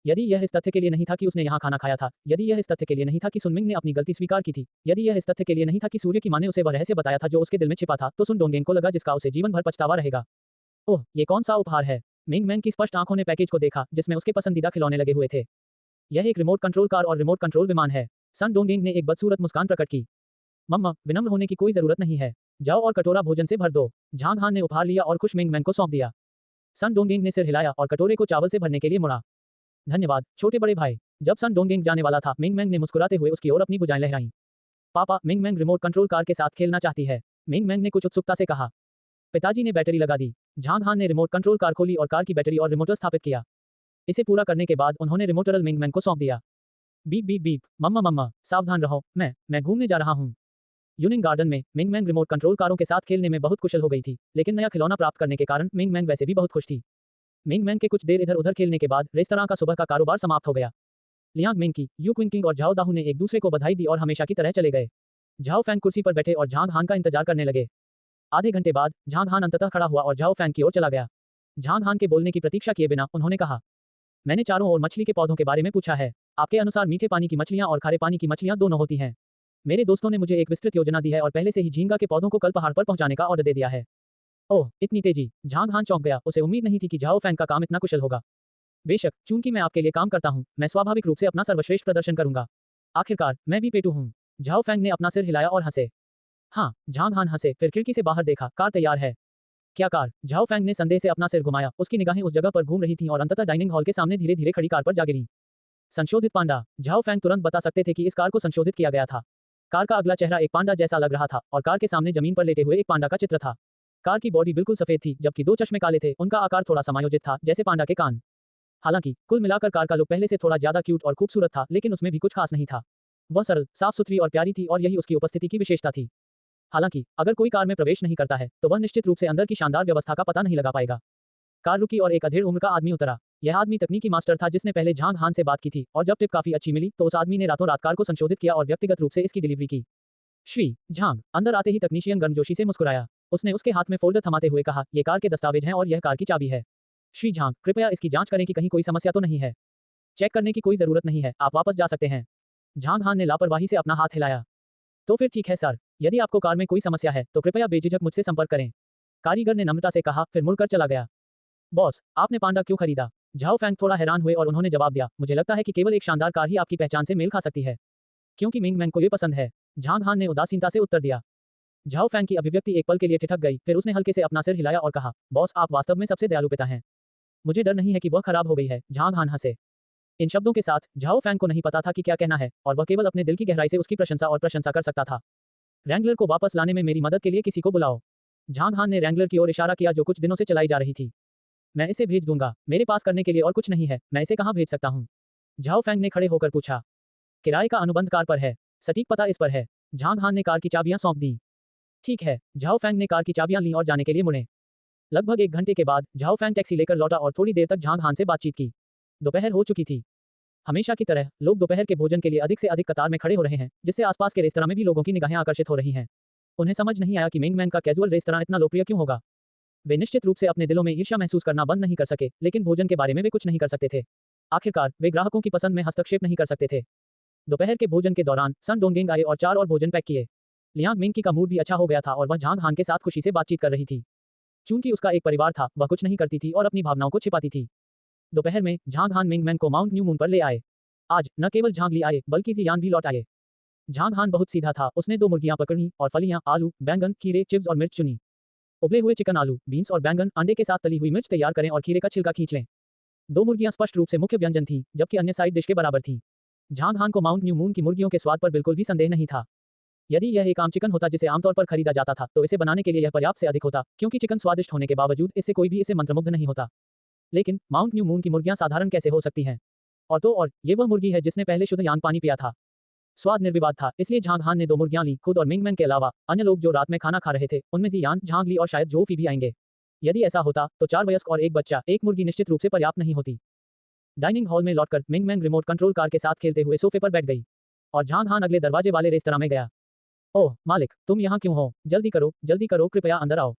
यदि यह इस तथ्य के लिए नहीं था कि उसने यहाँ खाना खाया था, यदि यह इस तथ्य के लिए नहीं था कि सुनमिंग ने अपनी गलती स्वीकार की थी, यदि यह इस तथ्य के लिए नहीं था कि सूर्य की मां ने उसे वह रहस्य बताया था जो उसके दिल में छिपा था, तो सुन डोंगेंग को लगा जिसका उसे जीवन भर पछतावा रहेगा। ओह, ये कौन सा उपहार है? मिंग मैंग की स्पष्ट आंखों ने पैकेज को देखा, जिसमें उसके पसंदीदा खिलौने लगे हुए थे। यह एक रिमोट कंट्रोल कार और रिमोट कंट्रोल विमान है। सन डोंगेंग ने एक बदसूरत मुस्कान प्रकट की। मम्मा, विनम्र होने की कोई जरूरत नहीं है। जाओ और कटोरा भोजन से भर दो। झांग हान ने उपहार लिया और खुश मिंग मैंग को सौंप दिया। सन डोंगेंग ने सिर हिलाया और कटोरे को चावल से भरने के लिए मुड़ा। धन्यवाद छोटे बड़े भाई। जब सन डोंगेंग जाने वाला था, मिंग मैंग ने मुस्कुराते हुए उसकी ओर अपनी भुजाएं लहराईं। पापा, मिंग मैंग रिमोट कंट्रोल कार के साथ खेलना चाहती है। मिंग मैंग ने कुछ उत्सुकता से कहा। पिताजी ने बैटरी लगा दी। झांग हान ने रिमोट कंट्रोल कार खोली और कार की बैटरी और रिमोटर स्थापित किया। इसे पूरा करने के बाद उन्होंने रिमोटरल मिंग मैंग को सौंप दिया। बीप बीप बीप, मम्मा मम्मा, सावधान रहो, मैं घूमने जा रहा हूँ। यूनिंग गार्डन में मिंग मैंग रिमोट कंट्रोल कारों के साथ खेलने में बहुत कुशल हो गई थी, लेकिन नया खिलौना प्राप्त करने के कारण मिंग मैंग वैसे भी बहुत खुश थी। मिंग मैंग के कुछ देर इधर उधर खेलने के बाद रेस्तरां का सुबह का कारोबार समाप्त हो गया। लियांग मिंग, यू क्विंकिंग और झाओ दाहू ने एक दूसरे को बधाई दी और हमेशा की तरह चले गए। झाओ फैंग कुर्सी पर बैठे और झांग हान का इंतजार करने लगे। आधे घंटे बाद झांग हान अंततः खड़ा हुआ और झाओ फैंग की ओर चला गया। झांग हान के बोलने की प्रतीक्षा किए बिना उन्होंने कहा, मैंने चारों ओर मछली के पौधों के बारे में पूछा है। आपके अनुसार मीठे पानी की मछलियां और खारे पानी की मछलियां दोनों होती हैं। मेरे दोस्तों ने मुझे एक विस्तृत योजना दी है और पहले से ही झींगा के पौधों को कल पहाड़ पर पहुंचाने का ऑर्डर दे दिया है। ओह, इतनी तेजी! झांग हान चौंक गया, उसे उम्मीद नहीं थी कि झाओ फैंग का काम इतना कुशल होगा। बेशक, चूंकि मैं आपके लिए काम करता हूं, मैं स्वाभाविक रूप से अपना सर्वश्रेष्ठ प्रदर्शन करूंगा। आखिरकार, मैं भी पेटू हूं। झाओ फैंग ने अपना सिर हिलाया और हंसे। हाँ, झांग हान हंसे, फिर खिड़की से बाहर देखा, कार तैयार है। क्या कार? झाओ फैंग ने संदेह से अपना सिर घुमाया, उसकी निगाहें उस जगह पर घूम रही थीं और अंततः डाइनिंग हॉल के सामने धीरे धीरे खड़ी कार पर जा गिरीं। संशोधित पांडा। झाओ फैंग तुरंत बता सकते थे कि इस कार को संशोधित किया गया था। कार का अगला चेहरा एक पांडा जैसा लग रहा था और कार के सामने जमीन पर लेटे हुए एक पांडा का चित्र था। कार की बॉडी बिल्कुल सफेद थी, जबकि 2 चश्मे काले थे, उनका आकार थोड़ा समायोजित था, जैसे पांडा के कान। हालांकि कुल मिलाकर कार का लुक पहले से थोड़ा ज्यादा क्यूट और खूबसूरत था, लेकिन उसमें भी कुछ खास नहीं था। वह सरल, साफ सुथरी और प्यारी थी और यही उसकी उपस्थिति की विशेषता थी। हालांकि अगर कोई कार में प्रवेश नहीं करता है, तो वह निश्चित रूप से अंदर की शानदार व्यवस्था का पता नहीं लगा पाएगा। कार रुकी और एक अधेड़ उम्र का आदमी उतरा। यह आदमी तकनीकी मास्टर था जिसने पहले झांग हान से बात की थी और जब टिप काफी अच्छी मिली तो उस आदमी ने रातों रात कार को संशोधित किया और व्यक्तिगत रूप से इसकी डिलीवरी की। श्री झांग। अंदर आते ही तकनीशियन गर्मजोशी से मुस्कुराया। उसने उसके हाथ में फोल्डर थमाते हुए कहा, ये कार के दस्तावेज हैं और यह कार की चाबी है। श्री झांग, कृपया इसकी जांच करें कि कहीं कोई समस्या तो नहीं है। चेक करने की कोई जरूरत नहीं है, आप वापस जा सकते हैं। झांग हान ने लापरवाही से अपना हाथ हिलाया। तो फिर ठीक है सर, यदि आपको कार में कोई समस्या है तो कृपया बेझिझक मुझसे संपर्क करें। कारीगर ने नम्रता से कहा, फिर मुड़कर चला गया। बॉस, आपने पांडा क्यों खरीदा? झाओ फैंग थोड़ा हैरान हुए और उन्होंने जवाब दिया, मुझे लगता है कि केवल एक शानदार कार ही आपकी पहचान से मेल खा सकती है। क्योंकि मिंग मैंग को ये पसंद है। झांग हान ने उदासीनता से उत्तर दिया। झाओ फैंग की अभिव्यक्ति एक पल के लिए ठिठक गई, फिर उसने हल्के से अपना सिर हिलाया और कहा, बॉस, आप वास्तव में सबसे दयालु पिता हैं। मुझे डर नहीं है कि वह खराब हो गई है। झांग हान हंसे। इन शब्दों के साथ झाओ फैंग को नहीं पता था कि क्या कहना है और वह केवल अपने दिल की गहराई से उसकी प्रशंसा कर सकता था। रैंगलर को वापस लाने में मेरी मदद के लिए किसी को बुलाओ। झांग हान ने रैंगलर की ओर इशारा किया जो कुछ दिनों से चलाई जा रही थी। मैं इसे भेज दूंगा, मेरे पास करने के लिए और कुछ नहीं है, मैं इसे कहाँ भेज सकता हूँ? झाओ फैंग ने खड़े होकर पूछा। किराए का अनुबंध कार पर है, सटीक पता इस पर है। झांग हान ने कार की चाबियां सौंप दी। ठीक है। झाओ फैंग ने कार की चाबियां लीं और जाने के लिए मुड़े। लगभग 1 घंटे के बाद झाओ फैंग टैक्सी लेकर लौटा और थोड़ी देर तक झांग हान से बातचीत की। दोपहर हो चुकी थी। हमेशा की तरह लोग दोपहर के भोजन के लिए अधिक से अधिक कतार में खड़े हो रहे हैं, जिससे आसपास के रेस्तरां में भी लोगों की निगाहें आकर्षित हो रही हैं। उन्हें समझ नहीं आया कि मिंग मैंग का कैजुअल रेस्तरां इतना लोकप्रिय क्यों होगा। वे निश्चित रूप से अपने दिलों में ईर्ष्या महसूस करना बंद नहीं कर सके, लेकिन भोजन के बारे में वे कुछ नहीं कर सकते थे। आखिरकार वे ग्राहकों की पसंद में हस्तक्षेप नहीं कर सकते थे। दोपहर के भोजन के दौरान सन डोंगेंग आए और 4 और भोजन पैक किए। लियांग मिंग का मूड भी अच्छा हो गया था और वह झांग हान के साथ खुशी से बातचीत कर रही थी। चूंकि उसका एक परिवार था, वह कुछ नहीं करती थी और अपनी भावनाओं को छिपाती थी। दोपहर में झांग हान मिंग मैंग को माउंट न्यू मून पर ले आए। आज न केवल झांग ली आए बल्कि जियान भी लौट आए। झांग हान बहुत सीधा था, उसने 2 मुर्गियां पकड़ी और फलियां, आलू, बैंगन, खीरे, चिप्स और मिर्च चुनी। उबले हुए चिकन, आलू, बीन्स और बैंगन, अंडे के साथ तली हुई मिर्च तैयार करें और खीरे का छिलका खींच लें। दो मुर्गियां स्पष्ट रूप से मुख्य व्यंजन थीं, जबकि अन्य साइड डिश के बराबर थीं। झांग हान को माउंट न्यू मून की मुर्गियों के स्वाद पर बिल्कुल भी संदेह नहीं था। यदि यह एक आम चिकन होता जिसे आमतौर पर खरीदा जाता था, तो इसे बनाने के लिए यह पर्याप्त से अधिक होता, क्योंकि चिकन स्वादिष्ट होने के बावजूद इससे कोई भी इसे मंत्रमुग्ध नहीं होता। लेकिन माउंट न्यू मून की मुर्गियां साधारण कैसे हो सकती हैं? और ये वह मुर्गी है जिसने पहले शुद्ध यांग पानी पिया था। स्वाद निर्विवाद था, इसलिए झांग हान ने दो मुर्गियां ली। खुद और मिंगमैन के अलावा अन्य लोग जो रात में खाना खा रहे थे, उनमें जियान, झांग ली और शायद जो फी भी आएंगे। यदि ऐसा होता, तो 4 वयस्क और एक बच्चा, एक मुर्गी निश्चित रूप से पर्याप्त नहीं होती। डाइनिंग हॉल में लौटकर मिंगमैन रिमोट कंट्रोल कार के साथ खेलते हुए सोफे पर बैठ गई और झांग हान अगले दरवाजे वाले रेस्तरां में गया। ओह मालिक, तुम यहाँ क्यों हो? जल्दी करो, कृपया अंदर आओ।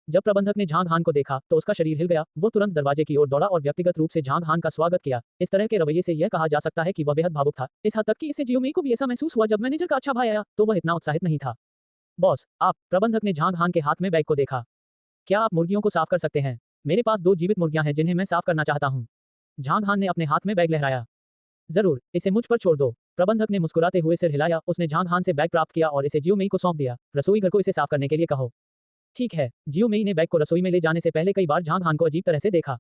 जब प्रबंधक ने झांग हान को देखा, तो उसका शरीर हिल गया। वो तुरंत दरवाजे की ओर दौड़ा और व्यक्तिगत रूप से झांग हान का स्वागत किया। इस तरह के रवैये से यह कहा जा सकता है कि वह बेहद भावुक था, इस हद तक कि इसे जियोमी को भी ऐसा महसूस हुआ जब मैनेजर का अच्छा भाई आया, तो वह इतना उत्साहित नहीं था। बॉस, आप, प्रबंधक ने झांग हान के हाथ में बैग को देखा। क्या आप मुर्गियों को साफ कर सकते हैं? मेरे पास 2 जीवित मुर्गियां हैं जिन्हें मैं साफ करना चाहता हूँ। झांग हान ने अपने हाथ में बैग लहराया। जरूर, इसे मुझ पर छोड़ दो। प्रबंधक ने मुस्कुराते हुए सिर हिलाया। उसने झांग हान से बैग प्राप्त किया और इसे जियोमेई को सौंप दिया। रसोई घर को इसे साफ करने के लिए कहो। ठीक है। जियोमेई ने बैग को रसोई में ले जाने से पहले कई बार झांग हान को अजीब तरह से देखा।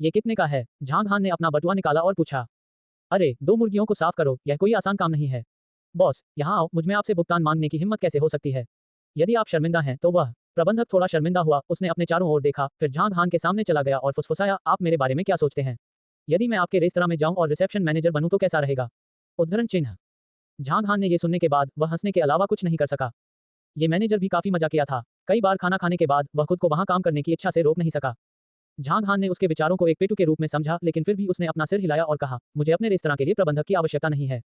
ये कितने का है? झांग हान ने अपना बटुआ निकाला और पूछा। अरे, 2 मुर्गियों को साफ करो, यह कोई आसान काम नहीं है। बॉस, यहाँ आओ, मुझ में आपसे भुगतान मांगने की हिम्मत कैसे हो सकती है? यदि आप शर्मिंदा हैं, तो वह। प्रबंधक थोड़ा शर्मिंदा हुआ। उसने अपने चारों ओर देखा, फिर झांग हान के सामने चला गया और फुसफुसाया, आप मेरे बारे में क्या सोचते हैं? यदि मैं आपके रेस्तरां में जाऊं और रिसेप्शन मैनेजर बनूं तो कैसा रहेगा? उद्धरण चिन्ह। झांग हान ने ये सुनने के बाद वह हंसने के अलावा कुछ नहीं कर सका। ये मैनेजर भी काफी मजाकिया था। कई बार खाना खाने के बाद वह खुद को वहां काम करने की इच्छा से रोक नहीं सका। झांग हान ने उसके विचारों को एक पेटू के रूप में समझा, लेकिन फिर भी उसने अपना सिर हिलाया और कहा, मुझे अपने रेस्तरां के लिए प्रबंधक की आवश्यकता नहीं है।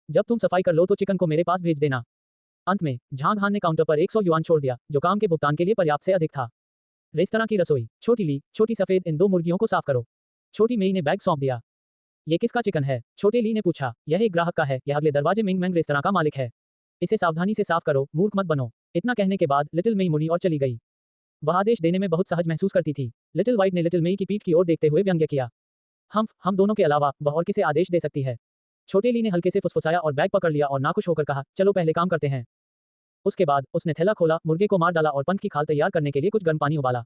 जब तुम सफाई कर लो तो चिकन को मेरे पास भेज देना। अंत में झांग हान ने काउंटर पर 100 युआन छोड़ दिया, जो काम के भुगतान के लिए पर्याप्त से अधिक था। रेस्तरां की रसोई। छोटी ली, छोटी सफेद, इन 2 मुर्गियों को साफ करो। छोटी मेई ने बैग सौंप दिया। ये किसका चिकन है? छोटे ली ने पूछा। यह एक ग्राहक का है, यह अगले दरवाजे मिंगमैंग रेस्तरां का मालिक है। इसे सावधानी से साफ करो, मूर्ख मत बनो। इतना कहने के बाद लिटिल मेई मुड़ी और चली गई। वह आदेश देने में बहुत सहज महसूस करती थी। लिटिल व्हाइट ने लिटिल मेई की पीठ की ओर देखते हुए व्यंग्य किया। हम दोनों के अलावा वह और किसे आदेश दे सकती है? छोटे ली ने हल्के से फुसफुसाया और बैग पकड़ लिया और नाखुश होकर कहा, चलो पहले काम करते हैं। उसके बाद उसने थैला खोला, मुर्गे को मार डाला और पंख की खाल तैयार करने के लिए कुछ गर्म पानी उबाला।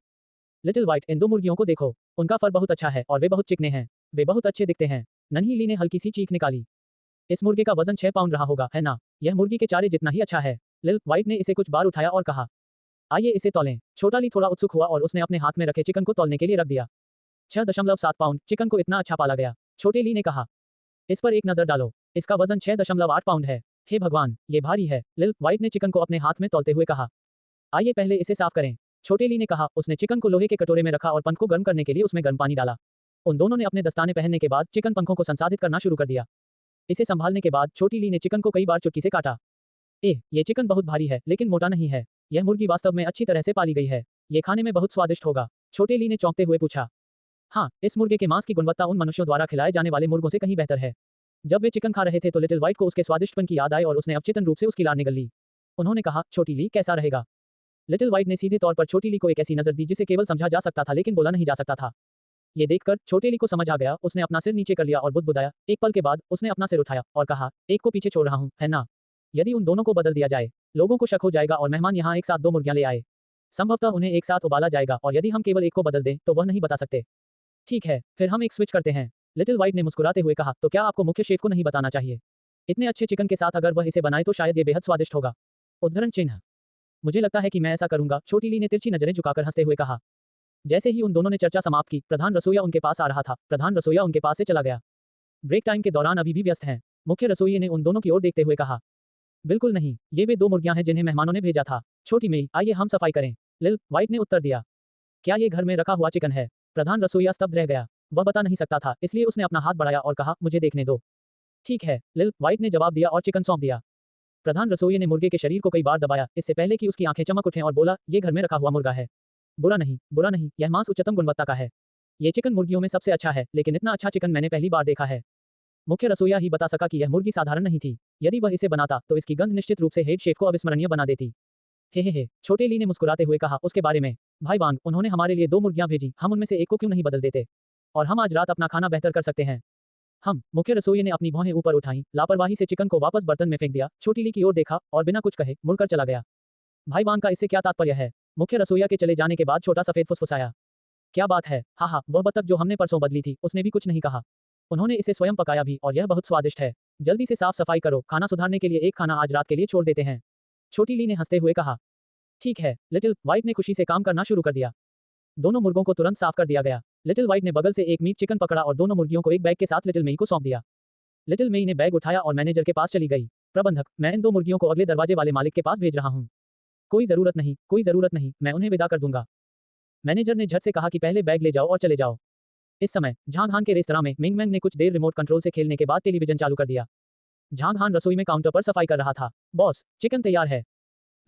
लिटिल व्हाइट, इन 2 मुर्गियों को देखो। उनका फर बहुत अच्छा है और वे बहुत चिकने हैं। वे बहुत अच्छे दिखते हैं। नन्ही ली ने हल्की सी चीख निकाली। इस मुर्गे का वजन 6 पाउंड रहा होगा, है ना? यह मुर्गी के चारे जितना ही अच्छा है। लिटिल व्हाइट ने इसे कुछ बार उठाया और कहा, आइए इसे तौलें। छोटा ली थोड़ा उत्सुक हुआ और उसने अपने हाथ में रखे चिकन को तौलने के लिए रख दिया। 6.7 पाउंड, चिकन को इतना अच्छा पाला गया। छोटे ली ने कहा, इस पर एक नजर डालो। इसका वजन 6.8 पाउंड है। हे भगवान, ये भारी है। लिटिल व्हाइट ने चिकन को अपने हाथ में तौलते हुए कहा, आइए पहले इसे साफ करें। छोटे ली ने कहा। उसने चिकन को लोहे के कटोरे में रखा और पंख को गर्म करने के लिए उसमें गर्म पानी डाला। उन दोनों ने अपने दस्ताने पहनने के बाद चिकन पंखों को संसाधित करना शुरू कर दिया। इसे संभालने के बाद छोटी ली ने चिकन को कई बार चुटकी से काटा। ये चिकन बहुत भारी है, लेकिन मोटा नहीं है। यह मुर्गी वास्तव में अच्छी तरह से पाली गई है। ये खाने में बहुत स्वादिष्ट होगा। छोटे ली ने चौंकते हुए पूछा। हाँ, इस मुर्गे के मांस की गुणवत्ता उन मनुष्यों द्वारा खिलाए जाने वाले मुर्गों से कहीं बेहतर है। जब वे चिकन खा रहे थे तो लिटिल व्हाइट को उसके स्वादिष्टपन की याद आई और उसने अवचेतन रूप से उसकी लार निगल ली। उन्होंने कहा, छोटी ली, कैसा रहेगा? लिटिल व्हाइट ने सीधे तौर पर छोटी ली को एक ऐसी नजर दी जिसे केवल समझा जा सकता था लेकिन बोला नहीं जा सकता था। ये देखकर छोटे ली को समझ आ गया। उसने अपना सिर नीचे कर लिया और बुदबुदाया। एक पल के बाद उसने अपना सिर उठाया और कहा, एक को पीछे छोड़ रहा हूँ, है ना? यदि उन दोनों को बदल दिया जाए, लोगों को शक हो जाएगा और मेहमान यहाँ एक साथ 2 मुर्गियां ले आए। संभवतः उन्हें एक साथ उबाला जाएगा और यदि हम केवल एक को बदल दें तो वह नहीं बता सकते। ठीक है, फिर हम एक स्विच करते हैं। लिटिल व्हाइट ने मुस्कुराते हुए कहा, तो क्या आपको मुख्य शेफ को नहीं बताना चाहिए? इतने अच्छे चिकन के साथ अगर वह इसे बनाए तो शायद ये बेहद स्वादिष्ट होगा। उद्धरण चिन्ह। मुझे लगता है कि मैं ऐसा करूंगा, छोटी ली ने तिरछी नजरें झुकाकर हंसते हुए कहा। जैसे ही उन दोनों ने चर्चा समाप्त की, प्रधान रसोइया उनके पास आ रहा था। प्रधान रसोइया उनके पास से चला गया। ब्रेक टाइम के दौरान अभी भी व्यस्त हैं। मुख्य रसोइये ने उन दोनों की ओर देखते हुए कहा, बिल्कुल नहीं, ये वे 2 मुर्गियां हैं जिन्हें मेहमानों ने भेजा था। छोटी मेई, आइए हम सफाई करें। लिटिल व्हाइट ने उत्तर दिया। क्या ये घर में रखा हुआ चिकन है? प्रधान रसोइया स्तब्ध रह गया। वह बता नहीं सकता था, इसलिए उसने अपना हाथ बढ़ाया और कहा, मुझे देखने दो। ठीक है, लिटिल व्हाइट ने जवाब दिया और चिकन सौंप दिया। प्रधान रसोइये ने मुर्गे के शरीर को कई बार दबाया, इससे पहले कि उसकी आंखें चमक उठें, और बोला, ये घर में रखा हुआ मुर्गा है। बुरा नहीं, यह मांस उच्चतम गुणवत्ता का है। ये चिकन मुर्गियों में सबसे अच्छा है, लेकिन इतना अच्छा चिकन मैंने पहली बार देखा है। मुख्य रसोइया ही बता सका कि यह मुर्गी साधारण नहीं थी। यदि वह इसे बनाता तो इसकी गंध निश्चित रूप से हेड शेफ को अविस्मरणीय बना देती। हे, छोटे ली ने मुस्कुराते हुए कहा। उसके बारे में? भाई वांग, उन्होंने हमारे लिए 2 मुर्गियां भेजी, हम उनमें से एक को क्यों नहीं बदल देते? और हम आज रात अपना खाना बेहतर कर सकते हैं। मुख्य रसोइये ने अपनी भौहें ऊपर उठाई, लापरवाही से चिकन को वापस बर्तन में फेंक दिया, छोटी ली की ओर देखा और बिना कुछ कहे मुड़कर चला गया। भाई वांग का इससे क्या तात्पर्य है? मुख्य रसोइया के चले जाने के बाद छोटा सफेद फुसफुसाया। क्या बात है, हाँ हाँ, वह बतख जो हमने परसों बदली थी, उसने भी कुछ नहीं कहा। उन्होंने इसे स्वयं पकाया भी और यह बहुत स्वादिष्ट है। जल्दी से साफ सफाई करो, खाना सुधारने के लिए एक खाना आज रात के लिए छोड़ देते हैं। छोटी ली ने हंसते हुए कहा। ठीक है, लिटिल व्हाइट ने खुशी से काम करना शुरू कर दिया। दोनों मुर्गों को तुरंत साफ कर दिया गया। लिटिल व्हाइट ने बगल से एक मीट चिकन पकड़ा और दोनों मुर्गियों को एक बैग के साथ लिटिल मेई को सौंप दिया। लिटिल मेई ने बैग उठाया और मैनेजर के पास चली गई। प्रबंधक, मैं इन 2 मुर्गियों को अगले दरवाजे वाले मालिक के पास भेज रहा हूँ। कोई जरूरत नहीं, मैं उन्हें विदा कर दूंगा। मैनेजर ने झट से कहा कि पहले बैग ले जाओ और चले जाओ। इस समय झांग हान के रेस्तरां में मिंग मैंग ने कुछ देर रिमोट कंट्रोल से खेलने के बाद टेलीविजन चालू कर दिया। झांग हान रसोई में काउंटर पर सफाई कर रहा था। बॉस, चिकन तैयार है।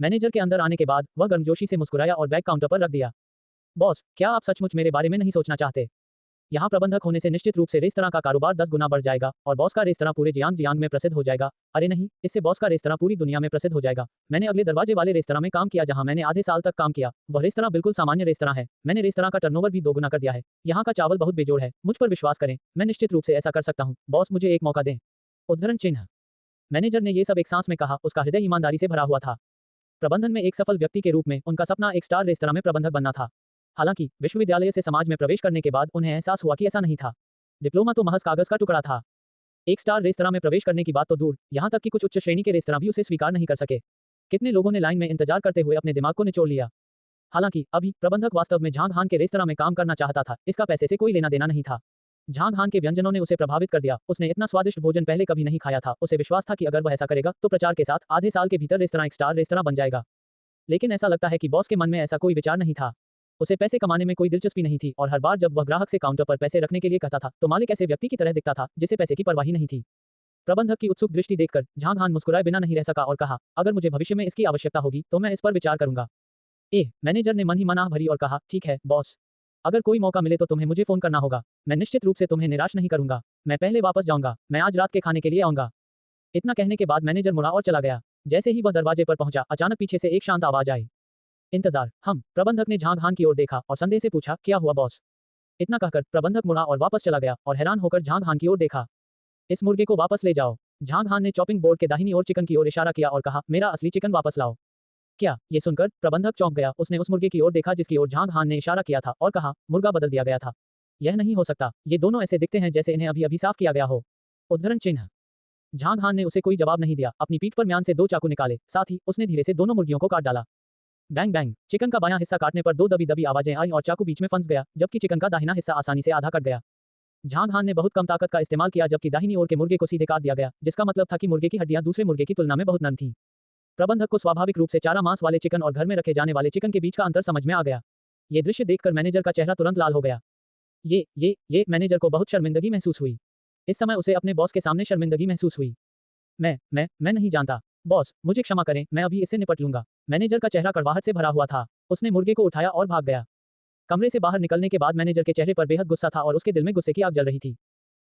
मैनेजर के अंदर आने के बाद वह गर्मजोशी से मुस्कुराया और बैग काउंटर पर रख दिया। बॉस, क्या आप सचमुच मेरे बारे में नहीं सोचना चाहते? यहाँ प्रबंधक होने से निश्चित रूप से रेस्तरां का कारोबार 10 गुना बढ़ जाएगा और बॉस का रेस्तरां पूरे जियांग में प्रसिद्ध हो जाएगा। अरे नहीं, इससे बॉस का रेस्तरां पूरी दुनिया में प्रसिद्ध हो जाएगा। मैंने अगले दरवाजे वाले रेस्तरां में काम किया जहां मैंने आधे साल तक काम किया। वह रेस्तरां बिल्कुल सामान्य रेस्तरां है। मैंने रेस्तरां का टर्नओवर भी 2 गुना कर दिया है। यहाँ का चावल बहुत बेजोड़ है। मुझ पर विश्वास करें, मैं निश्चित रूप से ऐसा कर सकता हूँ। बॉस, मुझे एक मौका दें। उद्धरण चिन्ह। मैनेजर ने ये सब एक सांस में कहा, उसका हृदय ईमानदारी से भरा हुआ था। प्रबंधन में एक सफल व्यक्ति के रूप में उनका सपना एक स्टार रेस्तरां में प्रबंधक बनना था। हालांकि विश्वविद्यालय से समाज में प्रवेश करने के बाद उन्हें एहसास हुआ कि ऐसा नहीं था। डिप्लोमा तो महज कागज का टुकड़ा था। एक स्टार रेस्तरां में प्रवेश करने की बात तो दूर, यहाँ तक कि कुछ उच्च श्रेणी के रेस्तरां भी उसे स्वीकार नहीं कर सके। कितने लोगों ने लाइन में इंतजार करते हुए अपने दिमाग को निचोड़ लिया। हालांकि अभी प्रबंधक वास्तव में झांग हान के रेस्तरां में काम करना चाहता था। इसका पैसे से कोई लेना देना नहीं था। झांग हान के व्यंजनों ने उसे प्रभावित कर दिया। उसने इतना स्वादिष्ट भोजन पहले कभी नहीं खाया था। उसे विश्वास था कि अगर वह ऐसा करेगा तो प्रचार के साथ आधे साल के भीतर रेस्तरां एक स्टार रेस्तरां बन जाएगा। लेकिन ऐसा लगता है कि बॉस के मन में ऐसा कोई विचार नहीं था। उसे पैसे कमाने में कोई दिलचस्पी नहीं थी और हर बार जब वह ग्राहक से काउंटर पर पैसे रखने के लिए कहता था तो मालिक ऐसे व्यक्ति की तरह दिखता था जिसे पैसे की परवाह ही नहीं थी। प्रबंधक की उत्सुक दृष्टि देखकर झांग हान मुस्कुराए बिना नहीं रह सका और कहा, अगर मुझे भविष्य में इसकी आवश्यकता होगी तो मैं इस पर विचार करूंगा। मैनेजर ने मन ही मन आह भरी और कहा, ठीक है बॉस, अगर कोई मौका मिले तो तुम्हें मुझे फोन करना होगा। मैं निश्चित रूप से तुम्हें निराश नहीं करूंगा। मैं पहले वापस जाऊंगा। मैं आज रात के खाने के लिए आऊंगा। इतना कहने के बाद मैनेजर मुड़ा और चला गया। जैसे ही वह दरवाजे पर पहुंचा, अचानक पीछे से एक शांत आवाज आई, इंतजार। प्रबंधक ने झांग हान की ओर देखा और संदेह से पूछा, क्या हुआ बॉस? इतना कहकर प्रबंधक मुड़ा और वापस चला गया और हैरान होकर झांग हान की ओर देखा। इस मुर्गे को वापस ले जाओ। झांग हान ने चॉपिंग बोर्ड के दाहिनी ओर चिकन की ओर इशारा किया और कहा, मेरा असली चिकन वापस लाओ। क्या? ये सुनकर प्रबंधक चौंक गया। उसने उस मुर्गे की ओर देखा जिसकी ओर झांग हान ने इशारा किया था और कहा, मुर्गा बदल दिया गया था। यह नहीं हो सकता। ये दोनों ऐसे दिखते हैं जैसे इन्हें अभी अभी साफ किया गया हो। उद्धरण चिन्ह। झांग हान ने उसे कोई जवाब नहीं दिया। अपनी पीठ पर म्यान से 2 चाकू निकाले, साथ ही उसने धीरे से दोनों मुर्गियों को काट डाला। Bang bang. चिकन का बायां हिस्सा काटने पर 2 दबी दबी आवाजें आईं और चाकू बीच में फंस गया, जबकि चिकन का दाहिना हिस्सा आसानी से आधा कट गया। झांग हान ने बहुत कम ताकत का इस्तेमाल किया जबकि दाहिनी ओर के मुर्गे को सीधे काट दिया गया, जिसका मतलब था कि मुर्गे की हड्डियां दूसरे मुर्गे की तुलना में बहुत नरम थीं। प्रबंधक को स्वाभाविक रूप से चारा मांस वाले चिकन और घर में रखे जाने वाले चिकन के बीच का अंतर समझ में आ गया। ये दृश्य देखकर मैनेजर का चेहरा तुरंत लाल हो गया। ये मैनेजर को बहुत शर्मिंदगी महसूस हुई। इस समय उसे अपने बॉस के सामने शर्मिंदगी महसूस हुई। मैं नहीं जानता। बॉस, मुझे क्षमा करें, मैं अभी इससे निपट लूंगा। मैनेजर का चेहरा कड़वाहट से भरा हुआ था। उसने मुर्गे को उठाया और भाग गया। कमरे से बाहर निकलने के बाद मैनेजर के चेहरे पर बेहद गुस्सा था और उसके दिल में गुस्से की आग जल रही थी।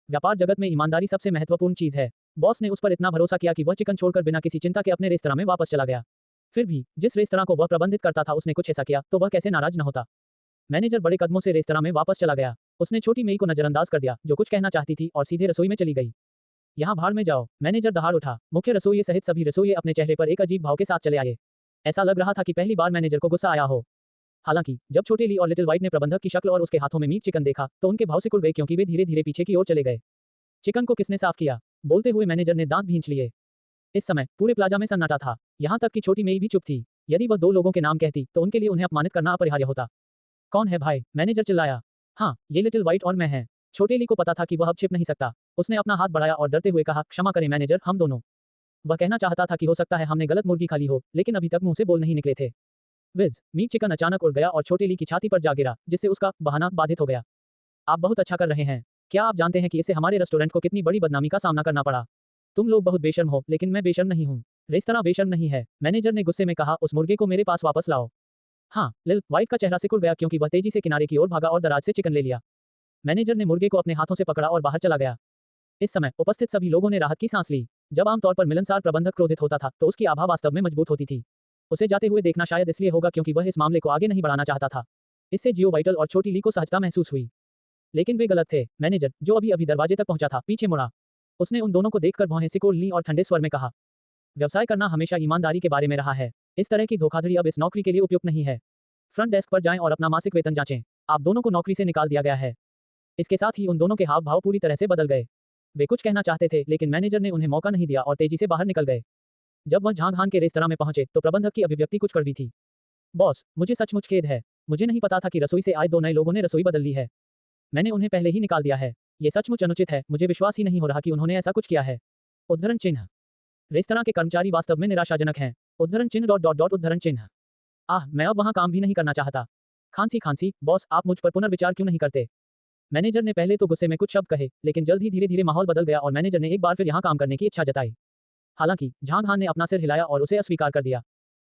व्यापार जगत में ईमानदारी सबसे महत्वपूर्ण चीज है। बॉस ने उस पर इतना भरोसा किया कि वह चिकन छोड़कर बिना किसी चिंता के अपने रेस्तरां में वापस चला गया। फिर भी जिस रेस्तरां को वह प्रबंधित करता था उसने कुछ ऐसा किया तो वह कैसे नाराज न होता। मैनेजर बड़े कदमों से रेस्तरां में वापस चला गया। उसने छोटी मेई को नजरअंदाज कर दिया जो कुछ कहना चाहती थी और सीधे रसोई में चली गई। यहाँ भाड़ में जाओ। मैनेजर दहाड़ उठा। मुख्य रसोइये सहित सभी रसोइये अपने चेहरे पर एक अजीब भाव के साथ चले आए। ऐसा लग रहा था कि पहली बार मैनेजर को गुस्सा आया हो। हालांकि जब छोटे ली और लिटिल व्हाइट ने प्रबंधक की शक्ल और उसके हाथों में मीट चिकन देखा तो उनके भाव सिकुड़ गए क्योंकि वे धीरे धीरे पीछे की ओर चले गए। चिकन को किसने साफ किया? बोलते हुए मैनेजर ने दांत भींच लिए। इस समय पूरे प्लाजा में सन्नाटा था। यहाँ तक कि छोटी मेई भी चुप थी। यदि वह 2 लोगों के नाम कहती तो उनके लिए उन्हें अपमानित करना अपरिहार्य होता। कौन है भाई? मैनेजर चिल्लाया। हाँ, ये लिटिल व्हाइट और मैं हैं। छोटे ली को पता था कि वह अब छिप नहीं सकता। उसने अपना हाथ बढ़ाया और डरते हुए कहा, क्षमा करें मैनेजर, हम दोनों। वह कहना चाहता था कि हो सकता है हमने गलत मुर्गी खा ली हो, लेकिन अभी तक मुंह से बोल नहीं निकले थे। विज। मीट चिकन अचानक उड़ गया और छोटे ली की छाती पर जा गिरा, जिससे उसका बहाना बाधित हो गया। आप बहुत अच्छा कर रहे हैं। क्या आप जानते हैं कि इससे हमारे रेस्टोरेंट को कितनी बड़ी बदनामी का सामना करना पड़ा? तुम लोग बहुत बेशर्म हो, लेकिन मैं बेशर्म नहीं हूँ। रेस्तरां बेशर्म नहीं है। मैनेजर ने गुस्से में कहा, उस मुर्गे को मेरे पास वापस लाओ। हाँ। लिल व्हाइट का चेहरा सिकुड़ गया क्योंकि वह तेजी से किनारे की ओर भागा और दराज से चिकन ले लिया। मैनेजर ने मुर्गे को अपने हाथों से पकड़ा और बाहर चला गया। इस समय उपस्थित सभी लोगों ने राहत की सांस ली। जब आमतौर पर मिलनसार प्रबंधक क्रोधित होता था तो उसकी आभा वास्तव में मजबूत होती थी। उसे जाते हुए देखना शायद इसलिए होगा क्योंकि वह इस मामले को आगे नहीं बढ़ाना चाहता था। इससे जियो वाइटल और छोटी ली को सहजता महसूस हुई। लेकिन वे गलत थे। मैनेजर, जो अभी अभी दरवाजे तक पहुंचा था, पीछे मुड़ा। उसने उन दोनों को देखकर भौहें सिकोड़ ली और ठंडे स्वर में कहा, व्यवसाय करना हमेशा ईमानदारी के बारे में रहा है। इस तरह की धोखाधड़ी अब इस नौकरी के लिए उपयुक्त नहीं है। फ्रंट डेस्क पर जाएं और अपना मासिक वेतन जांचें। आप दोनों को नौकरी से निकाल दिया गया है। इसके साथ ही उन दोनों के हाव भाव पूरी तरह से बदल गए। वे कुछ कहना चाहते थे लेकिन मैनेजर ने उन्हें मौका नहीं दिया और तेजी से बाहर निकल गए। जब वह झांग हान के रेस्तरां में पहुंचे तो प्रबंधक की अभिव्यक्ति कुछ कड़वी थी। बॉस, मुझे सचमुच खेद है। मुझे नहीं पता था कि रसोई से आए 2 नए लोगों ने रसोई बदल ली है। मैंने उन्हें पहले ही निकाल दिया है। ये सचमुच अनुचित है। मुझे विश्वास ही नहीं हो रहा कि उन्होंने ऐसा कुछ किया है। उद्धरण चिन्ह। रेस्तरां के कर्मचारी वास्तव में निराशाजनक हैं। उद्धरण चिन्ह डॉट डॉट डॉट उद्धरण चिन्ह। मैं अब वहां काम भी नहीं करना चाहता। खांसी खांसी, बॉस आप मुझ पर पुनर्विचार क्यों नहीं करते? मैनेजर ने पहले तो गुस्से में कुछ शब्द कहे, लेकिन जल्द ही धीरे-धीरे माहौल बदल गया और मैनेजर ने एक बार फिर यहां काम करने की इच्छा जताई। हालांकि झांग हान ने अपना सिर हिलाया और उसे अस्वीकार कर दिया।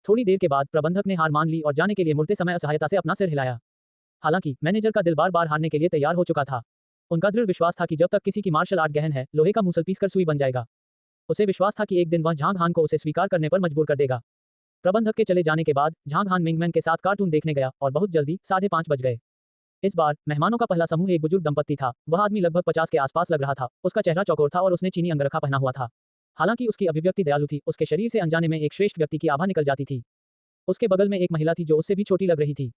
थोड़ी देर के बाद प्रबंधक ने हार मान ली और जाने के लिए मुड़ते समय असहायता से अपना सिर हिलाया। हालांकि मैनेजर का दिल बार-बार हारने के लिए तैयार हो चुका था। उनका दृढ़ विश्वास था कि जब तक किसी की मार्शल आर्ट गहन है, लोहे का मूसल पीसकर सुई बन जाएगा। उसे विश्वास था कि एक दिन वह झांग हान को उसे स्वीकार करने पर मजबूर कर देगा। प्रबंधक के चले जाने के बाद झांग हान मिंगमैन के साथ कार्टून देखने गया और बहुत जल्दी 5:30 बज गए। इस बार मेहमानों का पहला समूह एक बुजुर्ग दंपत्ति था। वह आदमी लगभग 50 के आसपास लग रहा था। उसका चेहरा चौकोर था और उसने चीनी अंगरखा पहना हुआ था। हालांकि उसकी अभिव्यक्ति दयालु थी, उसके शरीर से अनजाने में एक श्रेष्ठ व्यक्ति की आभा निकल जाती थी। उसके बगल में एक महिला थी जो उससे भी छोटी लग रही थी।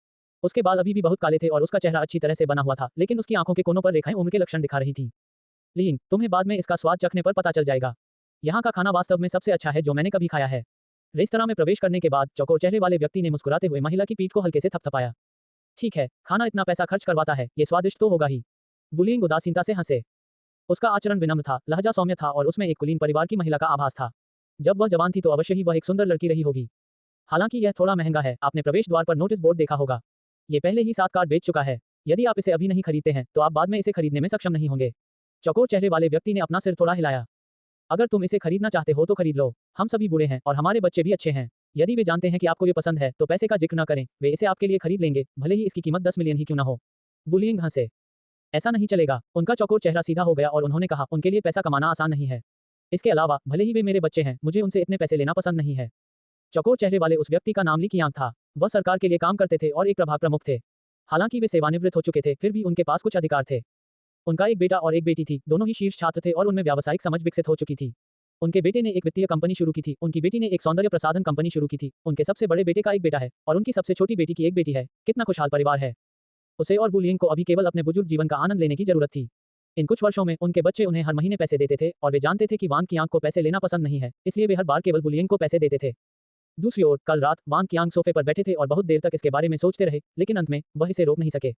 उसके बाल अभी भी बहुत काले थे और उसका चेहरा अच्छी तरह से बना हुआ था, लेकिन उसकी आंखों के कोनों पर रेखाएं उम्र के लक्षण दिखा रही थी। लीन, तुम्हें बाद में इसका स्वाद चखने पर पता चल जाएगा। यहाँ का खाना वास्तव में सबसे अच्छा है जो मैंने कभी खाया है। रेस्तरां में प्रवेश करने के बाद चौकोर चेहरे वाले व्यक्ति ने मुस्कुराते हुए महिला की पीठ को हल्के से थपथपाया। ठीक है, खाना इतना पैसा खर्च करवाता है, ये स्वादिष्ट तो होगा ही। बुलिंग उदासीनता से हंसे। उसका आचरण विनम्र था, लहजा सौम्य था और उसमें एक कुलीन परिवार की महिला का आभास था। जब वह जवान थी तो अवश्य ही वह एक सुंदर लड़की रही होगी। हालांकि यह थोड़ा महंगा है। आपने प्रवेश द्वार पर नोटिस बोर्ड देखा होगा। ये पहले ही 7 कार्ड बेच चुका है। यदि आप इसे अभी नहीं खरीदते हैं तो आप बाद में इसे खरीदने में सक्षम नहीं होंगे। चौकोर चेहरे वाले व्यक्ति ने अपना सिर थोड़ा हिलाया। अगर तुम इसे खरीदना चाहते हो तो खरीद लो। हम सभी बूढ़े हैं और हमारे बच्चे भी अच्छे हैं। यदि वे जानते हैं कि आपको ये पसंद है तो पैसे का जिक्र न करें, वे इसे आपके लिए खरीद लेंगे, भले ही इसकी कीमत 10 मिलियन ही क्यों न हो। बुलिंग हंसे। ऐसा नहीं चलेगा। उनका चौकोर चेहरा सीधा हो गया और उन्होंने कहा, उनके लिए पैसा कमाना आसान नहीं है। इसके अलावा भले ही वे मेरे बच्चे हैं, मुझे उनसे इतने पैसे लेना पसंद नहीं है। चौकोर चेहरे वाले उस व्यक्ति का नाम ली कियांग था। वह सरकार के लिए काम करते थे और एक प्रभाग प्रमुख थे। हालांकि वे सेवानिवृत्त हो चुके थे, फिर भी उनके पास कुछ अधिकार थे। उनका एक बेटा और एक बेटी थी, दोनों ही शीर्ष छात्र थे और उनमें व्यावसायिक समझ विकसित हो चुकी थी। उनके बेटे ने एक वित्तीय कंपनी शुरू की थी, उनकी बेटी ने एक सौंदर्य प्रसाधन कंपनी शुरू की थी। उनके सबसे बड़े बेटे का एक बेटा है और उनकी सबसे छोटी बेटी की एक बेटी है। कितना खुशहाल परिवार है। उसे और बुलिंग को अभी केवल अपने बुजुर्ग जीवन का आनंद लेने की जरूरत थी। इन कुछ वर्षों में उनके बच्चे उन्हें हर महीने पैसे देते थे और वे जानते थे कि वांग कियांग को पैसे लेना पसंद नहीं है, इसलिए वे हर बार केवल बुलिंग को पैसे देते थे। दूसरी ओर कल रात वांग कियांग सोफे पर बैठे थे और बहुत देर तक इसके बारे में सोचते रहे, लेकिन अंत में वह इसे रोक नहीं सके।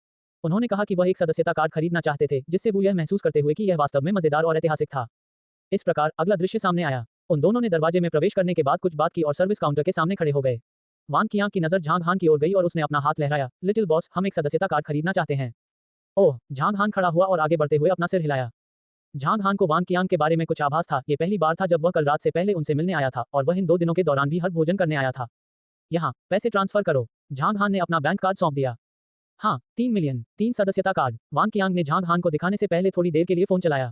उन्होंने कहा कि वह एक सदस्यता कार्ड खरीदना चाहते थे, जिससे वो यह महसूस करते हुए कि यह वास्तव में मजेदार और ऐतिहासिक था। इस प्रकार अगला दृश्य सामने आया। उन दोनों ने दरवाजे में प्रवेश करने के बाद कुछ बात की और सर्विस काउंटर के सामने खड़े हो गए। वांग कियांग की नजर झांग हान की ओर गई और उसने अपना हाथ लहराया। लिटिल बॉस, हम एक सदस्यता कार्ड खरीदना चाहते हैं। ओह, झांग हान खड़ा हुआ और आगे बढ़ते हुए अपना सिर हिलाया। झांग हान को वांग कियांग के बारे में कुछ आभास था। ये पहली बार था जब वह कल रात से पहले उनसे मिलने आया था और वह इन 2 दिनों के दौरान भी हर भोजन करने आया था। यहाँ पैसे ट्रांसफर करो। झांग हान ने अपना बैंक कार्ड सौंप दिया। हाँ, 3 मिलियन, 3 सदस्यता कार्ड। वांग कियांग ने झांग हान को दिखाने से पहले थोड़ी देर के लिए फोन चलाया।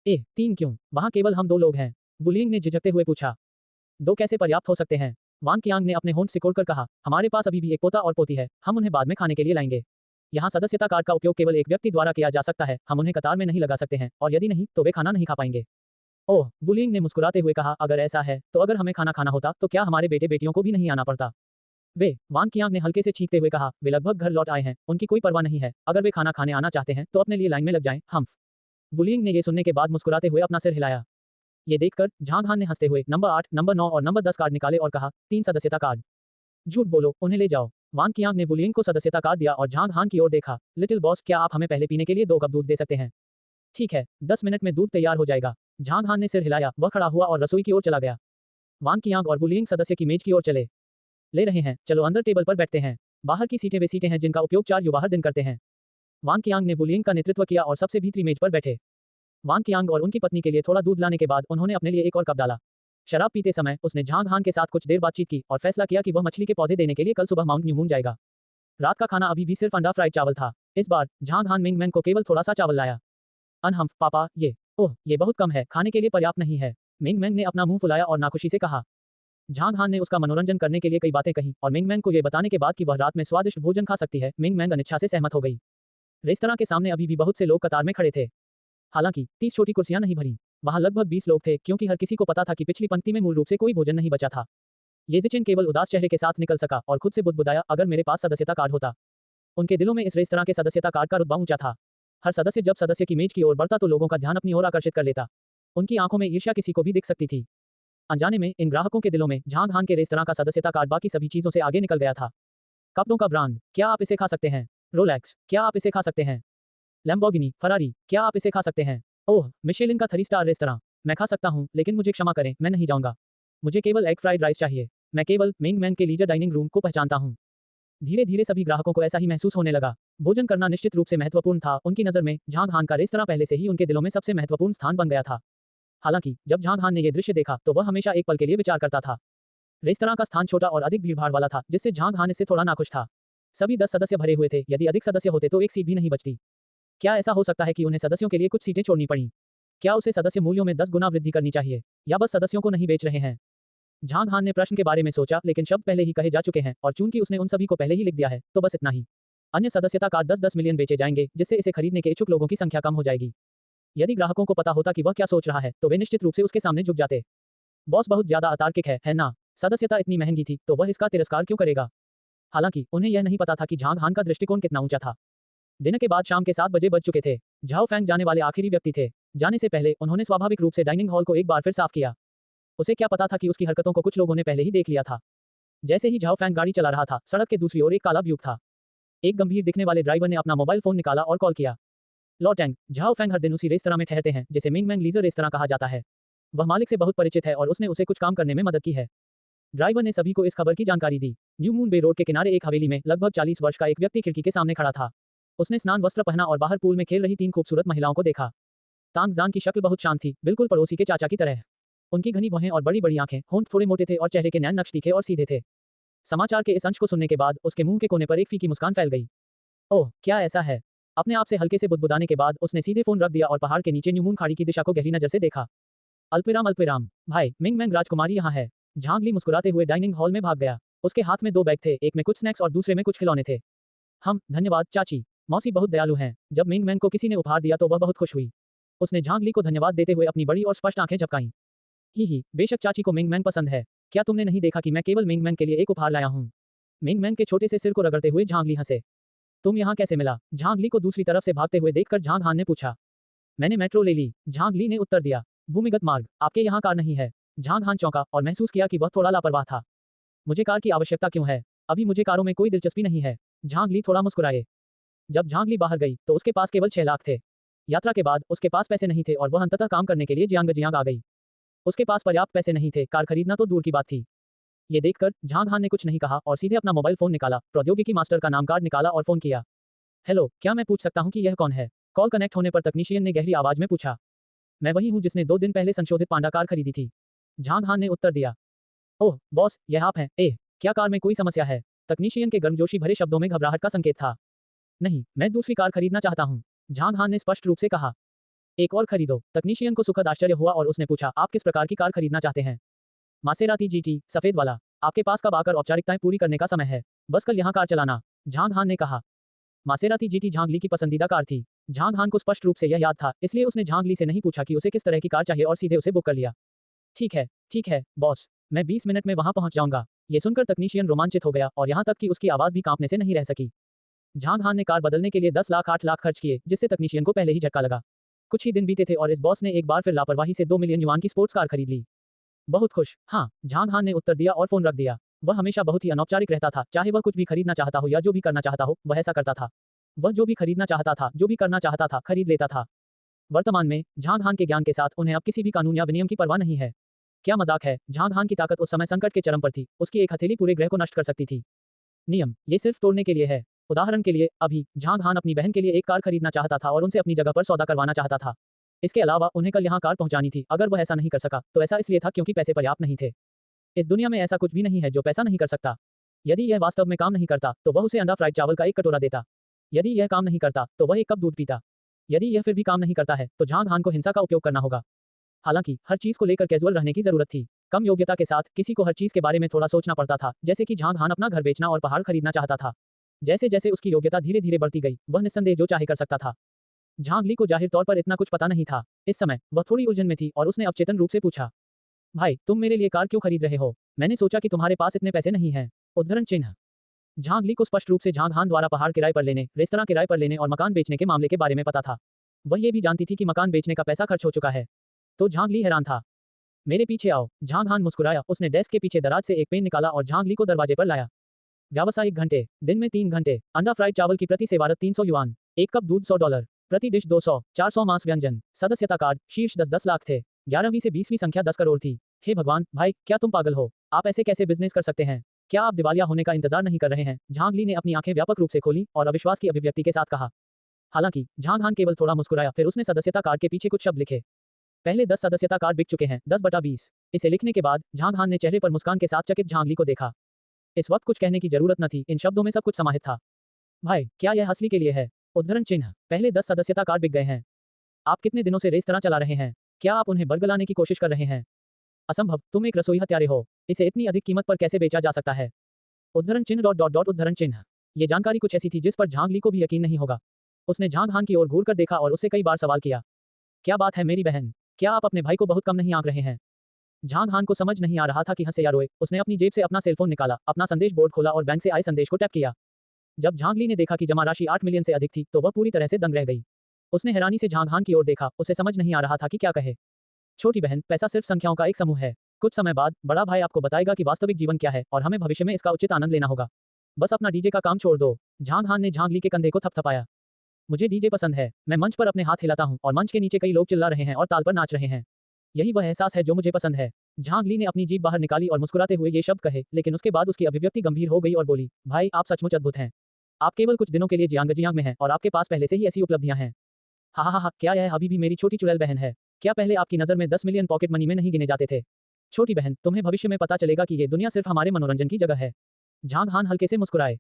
3 क्यों? वहाँ केवल हम 2 लोग हैं। बुलिंग ने झिझकते हुए पूछा। 2 कैसे पर्याप्त हो सकते हैं? वांग कियांग ने अपने होंठ सिकोड़कर कहा, हमारे पास अभी भी एक पोता और पोती है, हम उन्हें बाद में खाने के लिए लाएंगे। यहाँ सदस्यता कार्ड का उपयोग केवल एक व्यक्ति द्वारा किया जा सकता है, हम उन्हें कतार में नहीं लगा सकते हैं और यदि नहीं तो वे खाना नहीं खा पाएंगे। ओह, बुलिंग ने मुस्कुराते हुए कहा, अगर ऐसा है तो अगर हमें खाना खाना होता तो क्या हमारे बेटे बेटियों को भी नहीं आना पड़ता? वांग कियांग ने हल्के से छींकते हुए कहा, वे लगभग घर लौट आए हैं, उनकी कोई परवाह नहीं है, अगर वे खाना खाने आना चाहते हैं तो अपने लिए लाइन में लग जाएं, हम। बुलिंग ने ये सुनने के बाद मुस्कुराते हुए अपना सिर हिलाया। ये देखकर झांग हान ने हंसते हुए नंबर 8, नंबर 9 और नंबर 10 कार्ड निकाले और कहा, 3 सदस्यता कार्ड। झूठ बोलो, उन्हें ले जाओ। वांग कियांग ने बुलिंग को सदस्यता कार्ड दिया और झांग हान की ओर देखा। लिटिल बॉस, क्या आप हमें पहले पीने के लिए 2 कप दूध दे सकते हैं? ठीक है, 10 मिनट में दूध तैयार हो जाएगा। झांग हान ने सिर हिलाया, वह खड़ा हुआ और रसोई की ओर चला गया। वांग कियांग और बुलिंग सदस्य की मेज की ओर चले। ले रहे हैं, चलो अंदर टेबल पर बैठते हैं। बाहर की सीटें वे सीटें हैं जिनका उपयोग 4 युवा हर दिन करते हैं। वांग कियांग ने बुलिंग का नेतृत्व किया और सबसे भीतरी मेज पर बैठे। वांग कियांग और उनकी पत्नी के लिए थोड़ा दूध लाने के बाद उन्होंने अपने लिए एक और कप डाला। शराब पीते समय उसने झांग हान के साथ कुछ देर बातचीत की और फैसला किया कि वह मछली के पौधे देने के लिए कल सुबह माउंट न्यू मून जाएगा। रात का खाना अभी भी सिर्फ अंडा फ्राइड चावल था। इस बार झांग हान मिंगमैन को केवल थोड़ा सा चावल लाया। अनहम्फ पापा, ये बहुत कम है, खाने के लिए पर्याप्त नहीं है। मिंगमैन ने अपना मुंह फुलाया और नाखुशी से कहा। झांग हान ने उसका मनोरंजन करने के लिए कई बातें कही और मिंगमैन को यह बताने के बाद कि वह रात में स्वादिष्ट भोजन खा सकती है, मिंगमैन अनिच्छा से सहमत हो गई। रेस्तरां के सामने अभी भी बहुत से लोग कतार में खड़े थे। हालांकि 30 छोटी कुर्सियां नहीं भरी। वहां लगभग 20 लोग थे, क्योंकि हर किसी को पता था कि पिछली पंक्ति में मूल रूप से कोई भोजन नहीं बचा था। येजिचिन केवल उदास चेहरे के साथ निकल सका और खुद से बुदबुदाया, अगर मेरे पास सदस्यता कार्ड होता। उनके दिलों में इस रेस्तरां के सदस्यता कार्ड का रुतबा ऊंचा था। हर सदस्य जब सदस्य की मेज की ओर बढ़ता तो लोगों का ध्यान अपनी ओर आकर्षित कर लेता। उनकी आंखों में ईर्ष्या किसी को भी दिख सकती थी। अनजाने में इन ग्राहकों के दिलों में झांग हान के रेस्तरां का सदस्यता कार्ड बाकी सभी चीजों से आगे निकल गया था। कपड़ों का ब्रांड, क्या आप इसे खा सकते हैं? रोलेक्स, क्या आप इसे खा सकते हैं? लैम्बोर्गिनी, फरारी, क्या आप इसे खा सकते हैं? ओह, मिशेलिन का 3 स्टार रेस्तरां, मैं खा सकता हूं, लेकिन मुझे क्षमा करें, मैं नहीं जाऊंगा। मुझे केवल एग फ्राइड राइस चाहिए। मैं केवल मेंग मैन के लीजर डाइनिंग रूम को पहचानता हूं। धीरे धीरे सभी ग्राहकों को ऐसा ही महसूस होने लगा। भोजन करना निश्चित रूप से महत्वपूर्ण था। उनकी नजर में झांग हान का रेस्तरां पहले से ही उनके दिलों में सबसे महत्वपूर्ण स्थान बन गया था। हालांकि जब झांग हान ने यह दृश्य देखा तो वह हमेशा एक पल के लिए विचार करता था। रेस्तरां का स्थान छोटा और अधिक भीड़भाड़ वाला था, जिससे झांग हान इससे थोड़ा नाखुश था। सभी 10 सदस्य भरे हुए थे। यदि अधिक सदस्य होते तो एक सीट भी नहीं बचती। क्या ऐसा हो सकता है कि उन्हें सदस्यों के लिए कुछ सीटें छोड़नी पड़ी? क्या उसे सदस्य मूल्यों में 10 गुना वृद्धि करनी चाहिए, या बस सदस्यों को नहीं बेच रहे हैं? झांग हान ने प्रश्न के बारे में सोचा, लेकिन शब्द पहले ही कहे जा चुके हैं और चूंकि उसने उन सभी को पहले ही लिख दिया है, तो बस इतना ही। अन्य सदस्यता कार्ड 10-10 मिलियन बेचे जाएंगे, जिससे इसे खरीदने के इच्छुक लोगों की संख्या कम हो जाएगी। यदि ग्राहकों को पता होता कि वह क्या सोच रहा है, तो वे निश्चित रूप से उसके सामने झुक जाते। बॉस बहुत ज्यादा अतार्किक है ना? सदस्यता इतनी महंगी थी, तो वह इसका तिरस्कार क्यों करेगा? हालांकि उन्हें यह नहीं पता था कि झांग हान का दृष्टिकोण कितना ऊंचा था। दिन के बाद शाम के 7 बजे बज चुके थे। झाओ फैंग जाने वाले आखिरी व्यक्ति थे। जाने से पहले उन्होंने स्वाभाविक रूप से डाइनिंग हॉल को एक बार फिर साफ किया। उसे क्या पता था कि उसकी हरकतों को कुछ लोगों ने पहले ही देख लिया था। जैसे ही झाओ फैंग गाड़ी चला रहा था, सड़क के दूसरी ओर एक काला ब्यूक था। एक गंभीर दिखने वाले ड्राइवर ने अपना मोबाइल फोन निकाला और कॉल किया। लॉ टैंग, झाओ फैंग हर दिन उसी रेस्तरां में ठहरते हैं जिसे मिंग मैंग लीजर रेस्तरां कहा जाता है। वह मालिक से बहुत परिचित है और उसने उसे कुछ काम करने में मदद की है। ड्राइवर ने सभी को इस खबर की जानकारी दी। न्यू मून बे रोड के किनारे एक हवेली में लगभग 40 वर्ष का एक व्यक्ति खिड़की के सामने खड़ा था। उसने स्नान वस्त्र पहना और बाहर पूल में खेल रही 3 खूबसूरत महिलाओं को देखा। तांग जान की शक्ल बहुत शांत थी, बिल्कुल पड़ोसी के चाचा की तरह। उनकी घनी भौहें और बड़ी बड़ी आंखें, होंठ थोड़े मोटे थे और चेहरे के नैन नक्श तीखे और सीधे थे। समाचार के इस अंश को सुनने के बाद उसके मुंह के कोने पर एक फीकी मुस्कान फैल गई। ओह, क्या ऐसा है? अपने आप से हल्के से बुदबुदाने के बाद उसने सीधे फोन रख दिया और पहाड़ के नीचे न्यू मून खाड़ी की दिशा को गहरी नजर से देखा। अल्पिराम अल्पिराम, भाई मिंग मैंग राजकुमारी यहाँ है। झांग ली मुस्कुराते हुए डाइनिंग हॉल में भाग गया। उसके हाथ में 2 बैग थे, एक में कुछ स्नैक्स और दूसरे में कुछ खिलौने थे। धन्यवाद चाची, मौसी बहुत दयालु हैं। जब मिंग मैंग को किसी ने उपहार दिया तो वह बहुत खुश हुई। उसने झांग ली को धन्यवाद देते हुए अपनी बड़ी और स्पष्ट आंखें झपकाईं। ही, बेशक चाची को मिंग मैंग पसंद है। क्या तुमने नहीं देखा कि मैं केवल मिंग मैंग के लिए एक उपहार लाया हूँ? मिंग मैंग के छोटे से सिर को रगड़ते हुए झांग ली हंसे। तुम यहाँ कैसे मिला? झांग ली को दूसरी तरफ से भागते हुए देखकर झांग हान ने पूछा। मैंने मेट्रो ले ली, झांग ली ने उत्तर दिया। भूमिगत मार्ग, आपके यहाँ कार नहीं है? झांग हान चौंका और महसूस किया कि वह थोड़ा लापरवाह था। मुझे कार की आवश्यकता क्यों है? अभी मुझे कारों में कोई दिलचस्पी नहीं है। झांग ली थोड़ा मुस्कुराए। जब झांग ली बाहर गई तो उसके पास केवल 6 लाख थे। यात्रा के बाद उसके पास पैसे नहीं थे और वह अंततः काम करने के लिए जियांग आ गई। उसके पास पर्याप्त पैसे नहीं थे, कार खरीदना तो दूर की बात थी। ये देखकर झांग हान ने कुछ नहीं कहा और सीधे अपना मोबाइल फोन निकाला, प्रौद्योगिकी मास्टर का नाम कार्ड निकाला और फोन किया। हेलो, क्या मैं पूछ सकता हूँ कि यह कौन है? कॉल कनेक्ट होने पर तकनीशियन ने गहरी आवाज में पूछा। मैं वही हूँ जिसने 2 दिन पहले संशोधित पांडा कार खरीदी थी, झांग हान ने उत्तर दिया। ओह बॉस, यह आप हैं? क्या कार में कोई समस्या है? तकनीशियन के गर्मजोशी भरे शब्दों में घबराहट का संकेत था। नहीं, मैं दूसरी कार खरीदना चाहता हूँ, झांग हान ने स्पष्ट रूप से कहा। एक और खरीदो। तकनीशियन को सुखद आश्चर्य हुआ और उसने पूछा, आप किस प्रकार की कार खरीदना चाहते हैं? मासेराती जीटी, सफेद वाला। आपके पास कब आकर औपचारिकताएं पूरी करने का समय है? बस कल यहाँ कार चलाना, झांग हान ने कहा। मासेराती जीटी झांग ली की पसंदीदा कार थी। झांग हान को स्पष्ट रूप से यह याद था, इसलिए उसने झांग ली से नहीं पूछा कि उसे किस तरह की कार चाहिए और सीधे उसे बुक कर लिया। ठीक है, बॉस, मैं 20 मिनट में वहां पहुंच जाऊंगा। ये सुनकर तकनीशियन रोमांचित हो गया और यहाँ तक कि उसकी आवाज भी कांपने से नहीं रह सकी। झांग हान ने कार बदलने के लिए 10 लाख 8 लाख खर्च किए, जिससे तकनीशियन को पहले ही झटका लगा। कुछ ही दिन बीते थे और इस बॉस ने एक बार फिर लापरवाही से 2 मिलियन युआन की स्पोर्ट्स कार खरीद ली। बहुत खुश, हाँ, झांग हान ने उत्तर दिया और फोन रख दिया। वह हमेशा बहुत ही अनौपचारिक रहता था, चाहे वह कुछ भी खरीदना चाहता हो या जो भी करना चाहता हो, वह ऐसा करता था। वह जो भी खरीदना चाहता था, जो भी करना चाहता था, खरीद लेता था। वर्तमान में झांग हान के ज्ञान के साथ उन्हें अब किसी भी कानून या विनियम की परवाह नहीं है। क्या मजाक है? झांग हान की ताकत उस समय संकट के चरम पर थी। उसकी एक हथेली पूरे ग्रह को नष्ट कर सकती थी। नियम, ये सिर्फ तोड़ने के लिए है। उदाहरण के लिए, अभी झांग हान अपनी बहन के लिए एक कार खरीदना चाहता था और उनसे अपनी जगह पर सौदा करवाना चाहता था। इसके अलावा उन्हें कल यहाँ कार पहुंचानी थी। अगर वह ऐसा नहीं कर सका तो ऐसा इसलिए था क्योंकि पैसे पर्याप्त नहीं थे। इस दुनिया में ऐसा कुछ भी नहीं है जो पैसा नहीं कर सकता। यदि यह वास्तव में काम नहीं करता तो वह उसे अंडा फ्राइड चावल का एक कटोरा देता। यदि यह काम नहीं करता तो वह एक कप दूध पीता। यदि यह फिर भी काम नहीं करता है तो झांग हान को हिंसा का उपयोग करना होगा। हालांकि हर चीज को लेकर कैजुअल रहने की जरूरत थी। कम योग्यता के साथ किसी को हर चीज के बारे में थोड़ा सोचना पड़ता था, जैसे कि झांग हान अपना घर बेचना और पहाड़ खरीदना चाहता था। जैसे जैसे उसकी योग्यता धीरे धीरे बढ़ती गई, वह निस्संदेह जो चाहे कर सकता था। झांग ली को जाहिर तौर पर इतना कुछ पता नहीं था। इस समय वह थोड़ी उलझन में थी और उसने अवचेतन रूप से पूछा, भाई, तुम मेरे लिए कार क्यों खरीद रहे हो? मैंने सोचा कि तुम्हारे पास इतने पैसे नहीं हैं। उद्धरण चिन्ह। झांग ली को स्पष्ट रूप से झांग हान द्वारा पहाड़ किराए पर लेने, रेस्तरां किराए पर लेने और मकान बेचने के मामले के बारे में पता था। वह ये भी जानती थी कि मकान बेचने का पैसा खर्च हो चुका है। तो झांग ली हैरान था। मेरे पीछे आओ, झांग हान मुस्कुराया। उसने डेस्क के पीछे दराज से एक पेन निकाला और झांग ली को दरवाजे पर लाया। व्यावसायिक घंटे, दिन में 3 घंटे, अंडा फ्राइड चावल की प्रति सेवारत 300 युआन, 1 कप दूध $100, प्रति डिश 200, 400 मांस व्यंजन, सदस्यता कार्ड, शीर्ष 10 लाख थे। 11वीं से 20वीं संख्या 10 करोड़ थी। हे भगवान, भाई, क्या तुम पागल हो? आप ऐसे कैसे बिजनेस कर सकते हैं? क्या आप दिवालिया होने का इंतजार नहीं कर रहे हैं? झांग ली ने अपनी आंखें व्यापक रूप से खोली और अविश्वास की अभिव्यक्ति के साथ कहा। हालांकि झांग हान केवल थोड़ा मुस्कुराया, फिर उसने सदस्यता कार्ड के पीछे कुछ शब्द लिखे। पहले 10 सदस्यता कार्ड बिक चुके हैं, 10/20। इसे लिखने के बाद झांग हान ने चेहरे पर मुस्कान के साथ चकित झांग ली को देखा। इस वक्त कुछ कहने की जरूरत न थी, इन शब्दों में सब कुछ समाहित था। भाई, क्या यह असली के लिए है? उद्धरण चिन्ह, पहले 10 सदस्यता कार्ड बिक गए हैं। आप कितने दिनों से रेस्तरां चला रहे हैं? क्या आप उन्हें बरगलाने की कोशिश कर रहे हैं? असंभव, तुम एक रसोई हत्यारे हो। इसे इतनी अधिक कीमत पर कैसे बेचा जा सकता है? उद्धरण चिन्ह डॉट डॉट डॉट उद्धरण चिन्ह। ये जानकारी कुछ ऐसी थी जिस पर झांग ली को भी यकीन नहीं होगा। उसने झांग हान की ओर घूर कर देखा और उससे कई बार सवाल किया। क्या बात है मेरी बहन? क्या आप अपने भाई को बहुत कम नहीं आंक रहे हैं? झांग हान को समझ नहीं आ रहा था कि हंसे या रोए। उसने अपनी जेब से अपना सेलफोन निकाला, अपना संदेश बोर्ड खोला और बैंक से आए संदेश को टैप किया। जब झांग ली ने देखा कि जमा राशि 8 मिलियन से अधिक थी, तो वह पूरी तरह से दंग रह गई। उसने हैरानी से झांग हान की ओर देखा, उसे समझ नहीं आ रहा था कि क्या कहे। छोटी बहन, पैसा सिर्फ संख्याओं का एक समूह है। कुछ समय बाद बड़ा भाई आपको बताएगा कि वास्तविक जीवन क्या है और हमें भविष्य में इसका उचित आनंद लेना होगा। बस अपना डीजे का काम छोड़ दो। झांग हान ने झांग ली के कंधे को थपथपाया। मुझे डीजे पसंद है। मैं मंच पर अपने हाथ हिलाता हूँ और मंच के नीचे कई लोग चिल्ला रहे हैं और ताल पर नाच रहे हैं। यही वह एहसास है जो मुझे पसंद है। झांग ली ने अपनी जीभ बाहर निकाली और मुस्कुराते हुए ये शब्द कहे, लेकिन उसके बाद उसकी अभिव्यक्ति गंभीर हो गई और बोली, भाई, आप सचमुच अद्भुत हैं। आप केवल कुछ दिनों के लिए जियांग में हैं और आपके पास पहले से ही ऐसी उपलब्धियां हैं। हा हा हा, क्या यह अभी भी मेरी छोटी चुड़ैल बहन है? क्या पहले आपकी नज़र में 10 मिलियन पॉकेट मनी में नहीं गिने जाते थे? छोटी बहन, तुम्हें भविष्य में पता चलेगा कि ये दुनिया सिर्फ हमारे मनोरंजन की जगह है। झांग हान हल्के से मुस्कुराए।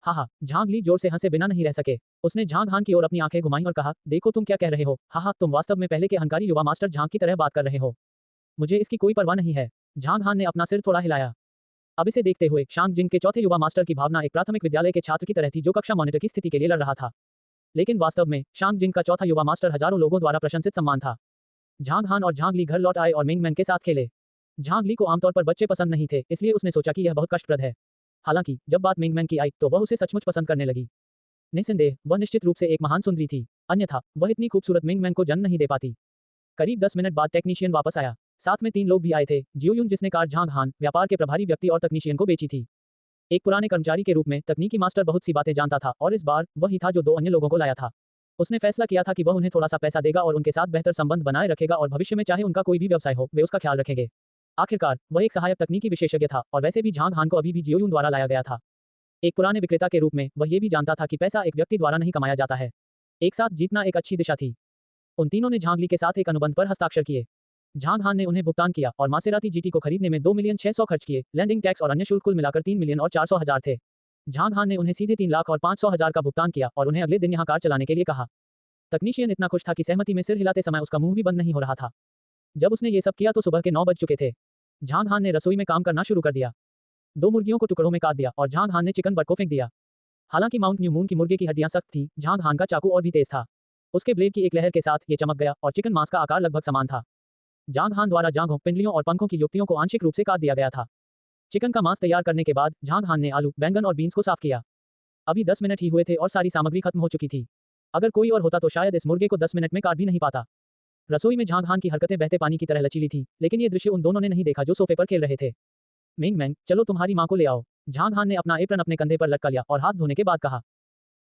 हा हा, झांग ली जोर से हंसे बिना नहीं रह सके। उसने झांग हान की ओर अपनी आंखें घुमाई और कहा, देखो तुम क्या कह रहे हो। हा हा, तुम वास्तव में पहले के अहंकारी युवा मास्टर झांग की तरह बात कर रहे हो। मुझे इसकी कोई परवाह नहीं है। झांग हान ने अपना सिर थोड़ा हिलाया। अब इसे देखते हुए शांग जिंग के चौथे युवा मास्टर की भावना एक प्राथमिक विद्यालय के छात्र की तरह थी जो कक्षा मॉनिटर की स्थिति के लिए लड़ रहा था। लेकिन वास्तव में शांग जिंग का चौथा युवा मास्टर हजारों लोगों द्वारा प्रशंसित सम्मान था। झांग हान और झांग ली घर लौट आए और मिंग मैन के साथ खेले। झांग ली को आमतौर पर बच्चे पसंद नहीं थे, इसलिए उसने सोचा कि यह बहुत कष्टप्रद है। हालांकि जब बात मिंग मैन की आई तो वह उसे सचमुच पसंद करने लगी। निस्संदेह वह निश्चित रूप से एक महान सुंदरी थी, अन्यथा वह इतनी खूबसूरत मिंग मैन को जन्म नहीं दे पाती। करीब 10 मिनट बाद टेक्नीशियन वापस आया। साथ में 3 लोग भी आए थे। जियोयुन, जिसने कार झांग हान, व्यापार के प्रभारी व्यक्ति और तकनीशियन को बेची थी। एक पुराने कर्मचारी के रूप में तकनीकी मास्टर बहुत सी बातें जानता था और इस बार वही था जो 2 अन्य लोगों को लाया था। उसने फैसला किया था कि वह उन्हें थोड़ा सा पैसा देगा और उनके साथ बेहतर संबंध बनाए रखेगा और भविष्य में चाहे उनका कोई भी व्यवसाय हो, वे उसका ख्याल रखेंगे। आखिरकार वह एक सहायक तकनीकी विशेषज्ञ था और वैसे भी झांग हान को अभी भी जियोयुन द्वारा लाया गया था। एक पुराने विक्रेता के रूप में वह ये भी जानता था कि पैसा एक व्यक्ति द्वारा नहीं कमाया जाता है। एक साथ जीतना एक अच्छी दिशा थी। उन तीनों ने झांग ली के साथ एक अनुबंध पर हस्ताक्षर किए। झांग हान ने उन्हें भुगतान किया और मासेराती जीटी को खरीदने में 2,600,000 खर्च किए। लैंडिंग टैक्स और अन्य शुल्क कुल मिलाकर 3,400,000 थे। झांग हान ने उन्हें सीधे 3,500,000 का भुगतान किया और उन्हें अगले दिन यहां कार चलाने के लिए कहा। तकनीशियन इतना खुश था कि सहमति में सिर हिलाते समय उसका मुंह भी बंद नहीं हो रहा था। जब उसने ये सब किया तो सुबह के 9 बज चुके थे। झांग हान ने रसोई में काम करना शुरू कर दिया। 2 मुर्गियों को टुकड़ों में काट दिया और झांग हान ने चिकन बट को फेंक दिया। हालांकि माउंट न्यू मून की मुर्गे की हड्डियां सख्त थीं, झांग हान का चाकू और भी तेज था। उसके ब्लेड की एक लहर के साथ ये चमक गया और चिकन मांस का आकार लगभग समान था। झांग हान द्वारा जांघों, पिंडलियों और पंखों की युक्तियों को आंशिक रूप से काट दिया गया था। चिकन का मांस तैयार करने के बाद झांग हान ने आलू, बैंगन और बीन्स को साफ किया। अभी 10 मिनट ही हुए थे और सारी सामग्री खत्म हो चुकी थी। अगर कोई और होता तो शायद इस मुर्गे को 10 मिनट में काट भी नहीं पाता। रसोई में झांग हान की हरकतें बहते पानी की तरह लचीली थी, लेकिन ये दृश्य उन दोनों ने नहीं देखा जो सोफे पर खेल रहे थे। मिंग मैंग, चलो तुम्हारी माँ को ले आओ। झांग हान ने अपना एप्रन अपने कंधे पर लटका लिया और हाथ धोने के बाद कहा।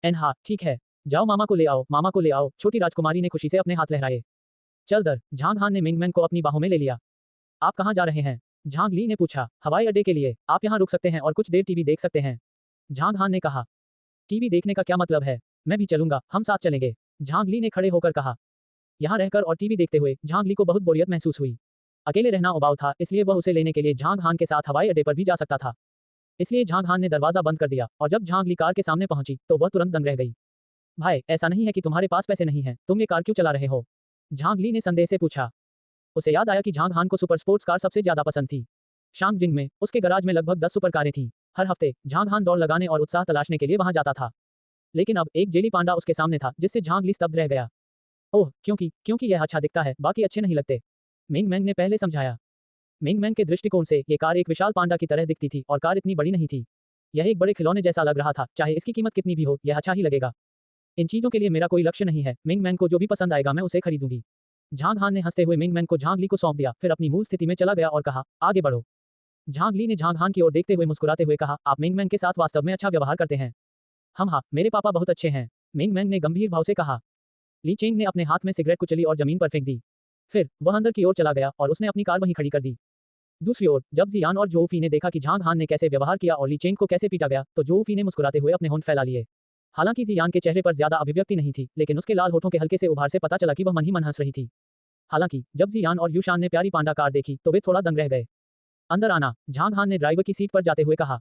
हाँ, ठीक है, जाओ मामा को ले आओ, मामा को ले आओ। छोटी राजकुमारी ने खुशी से अपने हाथ लहराए। चल दर, झांग हान ने मिंग मैंग को अपनी बाहों में ले लिया। आप कहाँ जा रहे हैं? झांग ली ने पूछा। हवाई अड्डे के लिए। आप यहाँ रुक सकते हैं और कुछ देर टीवी देख सकते हैं। झांग हान ने कहा। टीवी देखने का क्या मतलब है? मैं भी चलूंगा, हम साथ चलेंगे। झांग ली ने खड़े होकर कहा। यहाँ रहकर और टीवी देखते हुए झांग ली को बहुत बोरियत महसूस हुई। अकेले रहना उबाऊ था, इसलिए वह उसे लेने के लिए झांग हान के साथ हवाई अड्डे पर भी जा सकता था। इसलिए झांग हान ने दरवाजा बंद कर दिया और जब झांग ली कार के सामने पहुंची तो वह तुरंत दंग रह गई। भाई, ऐसा नहीं है कि तुम्हारे पास पैसे नहीं हैं, तुम ये कार क्यों चला रहे हो? झांग ली ने संदेह से पूछा। उसे याद आया कि झांग हान को सुपर स्पोर्ट्स कार सबसे ज्यादा पसंद थी। शांग जिंग में उसके गराज में लगभग 10 सुपर कारें थीं। हर हफ्ते झांग हान दौड़ लगाने और उत्साह तलाशने के लिए वहां जाता था। लेकिन अब एक जेली पांडा उसके सामने था जिससे झांग ली स्तब्ध रह गया। ओह, क्योंकि यह अच्छा दिखता है, बाकी अच्छे नहीं लगते, मिंग मैंग ने पहले समझाया। मिंग मैंग के दृष्टिकोण से ये कार एक विशाल पांडा की तरह दिखती थी और कार इतनी बड़ी नहीं थी। यह एक बड़े खिलौने जैसा लग रहा था, चाहे इसकी कीमत कितनी भी हो, यह अच्छा ही लगेगा। इन चीजों के लिए मेरा कोई लक्ष्य नहीं है, मिंग मैंग को जो भी पसंद आएगा मैं उसे खरीदूंगी। झांग हान ने हंसते हुए मिंग मैंग को झांग ली को सौंप दिया, फिर अपनी मूल स्थिति में चला गया और कहा, आगे बढ़ो। झांग ली ने झांग हान की ओर देखते हुए मुस्कुराते हुए कहा, आप मिंग मैंग के साथ वास्तव में अच्छा व्यवहार करते हैं। हम हाँ, मेरे पापा बहुत अच्छे हैं, मिंग मैंग ने गंभीर भाव से कहा। ली चेंग ने अपने हाथ में सिगरेट कुचली और जमीन पर फेंक दी। फिर वह अंदर की ओर चला गया और उसने अपनी कार वहीं खड़ी कर दी। दूसरी ओर जब जियान और जोऊ फी ने देखा कि झांग हान ने कैसे व्यवहार किया और ली चेंग को कैसे पीटा गया, तो जोऊ फी ने मुस्कुराते हुए अपने होंठ फैला लिए। हालांकि जियान के चेहरे पर ज्यादा अभिव्यक्ति नहीं थी, लेकिन उसके लाल होठों के हल्के से उभार से पता चला कि वह मन ही मन हंस रही थी। हालांकि जब जियान और यूशान ने प्यारी पांडा कार देखी तो वे थोड़ा दंग रह गए। अंदर आना, झांग हान ने ड्राइवर की सीट पर जाते हुए कहा।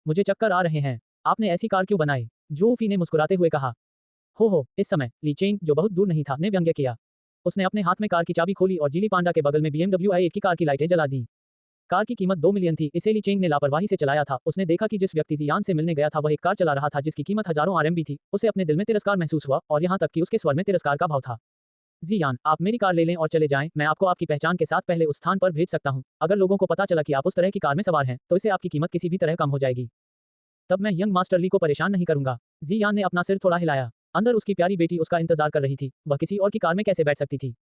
मुझे चक्कर आ रहे हैं, आपने ऐसी कार क्यों बनाई? जोऊ फी ने मुस्कुराते हुए कहा। हो, इस समय ली चेंग, जो बहुत दूर नहीं था, ने व्यंग्य किया। उसने अपने हाथ में कार की चाबी खोली और जीली पांडा के बगल में BMW i8 की कार की लाइटें जला दी। कार की कीमत 2 मिलियन थी, इसे ली चेंग ने लापरवाही से चलाया था। उसने देखा कि जिस व्यक्ति जियान से मिलने गया था वह एक कार चला रहा था जिसकी कीमत हजारों RMB थी। उसे अपने दिल में तिरस्कार महसूस हुआ और यहाँ तक कि उसके स्वर में तिरस्कार का भाव था। जियान, आप मेरी कार ले लें और चले जाएं, मैं आपको आपकी पहचान के साथ पहले उस स्थान पर भेज सकता हूं। अगर लोगों को पता चला कि आप उस तरह की कार में सवार हैं, तो इससे आपकी कीमत किसी भी तरह कम हो जाएगी। तब मैं यंग मास्टर ली को परेशान नहीं करूंगा। जियान ने अपना सिर थोड़ा हिलाया। अंदर उसकी प्यारी बेटी उसका इंतजार कर रही थी, वह किसी और की कार में कैसे बैठ सकती थी।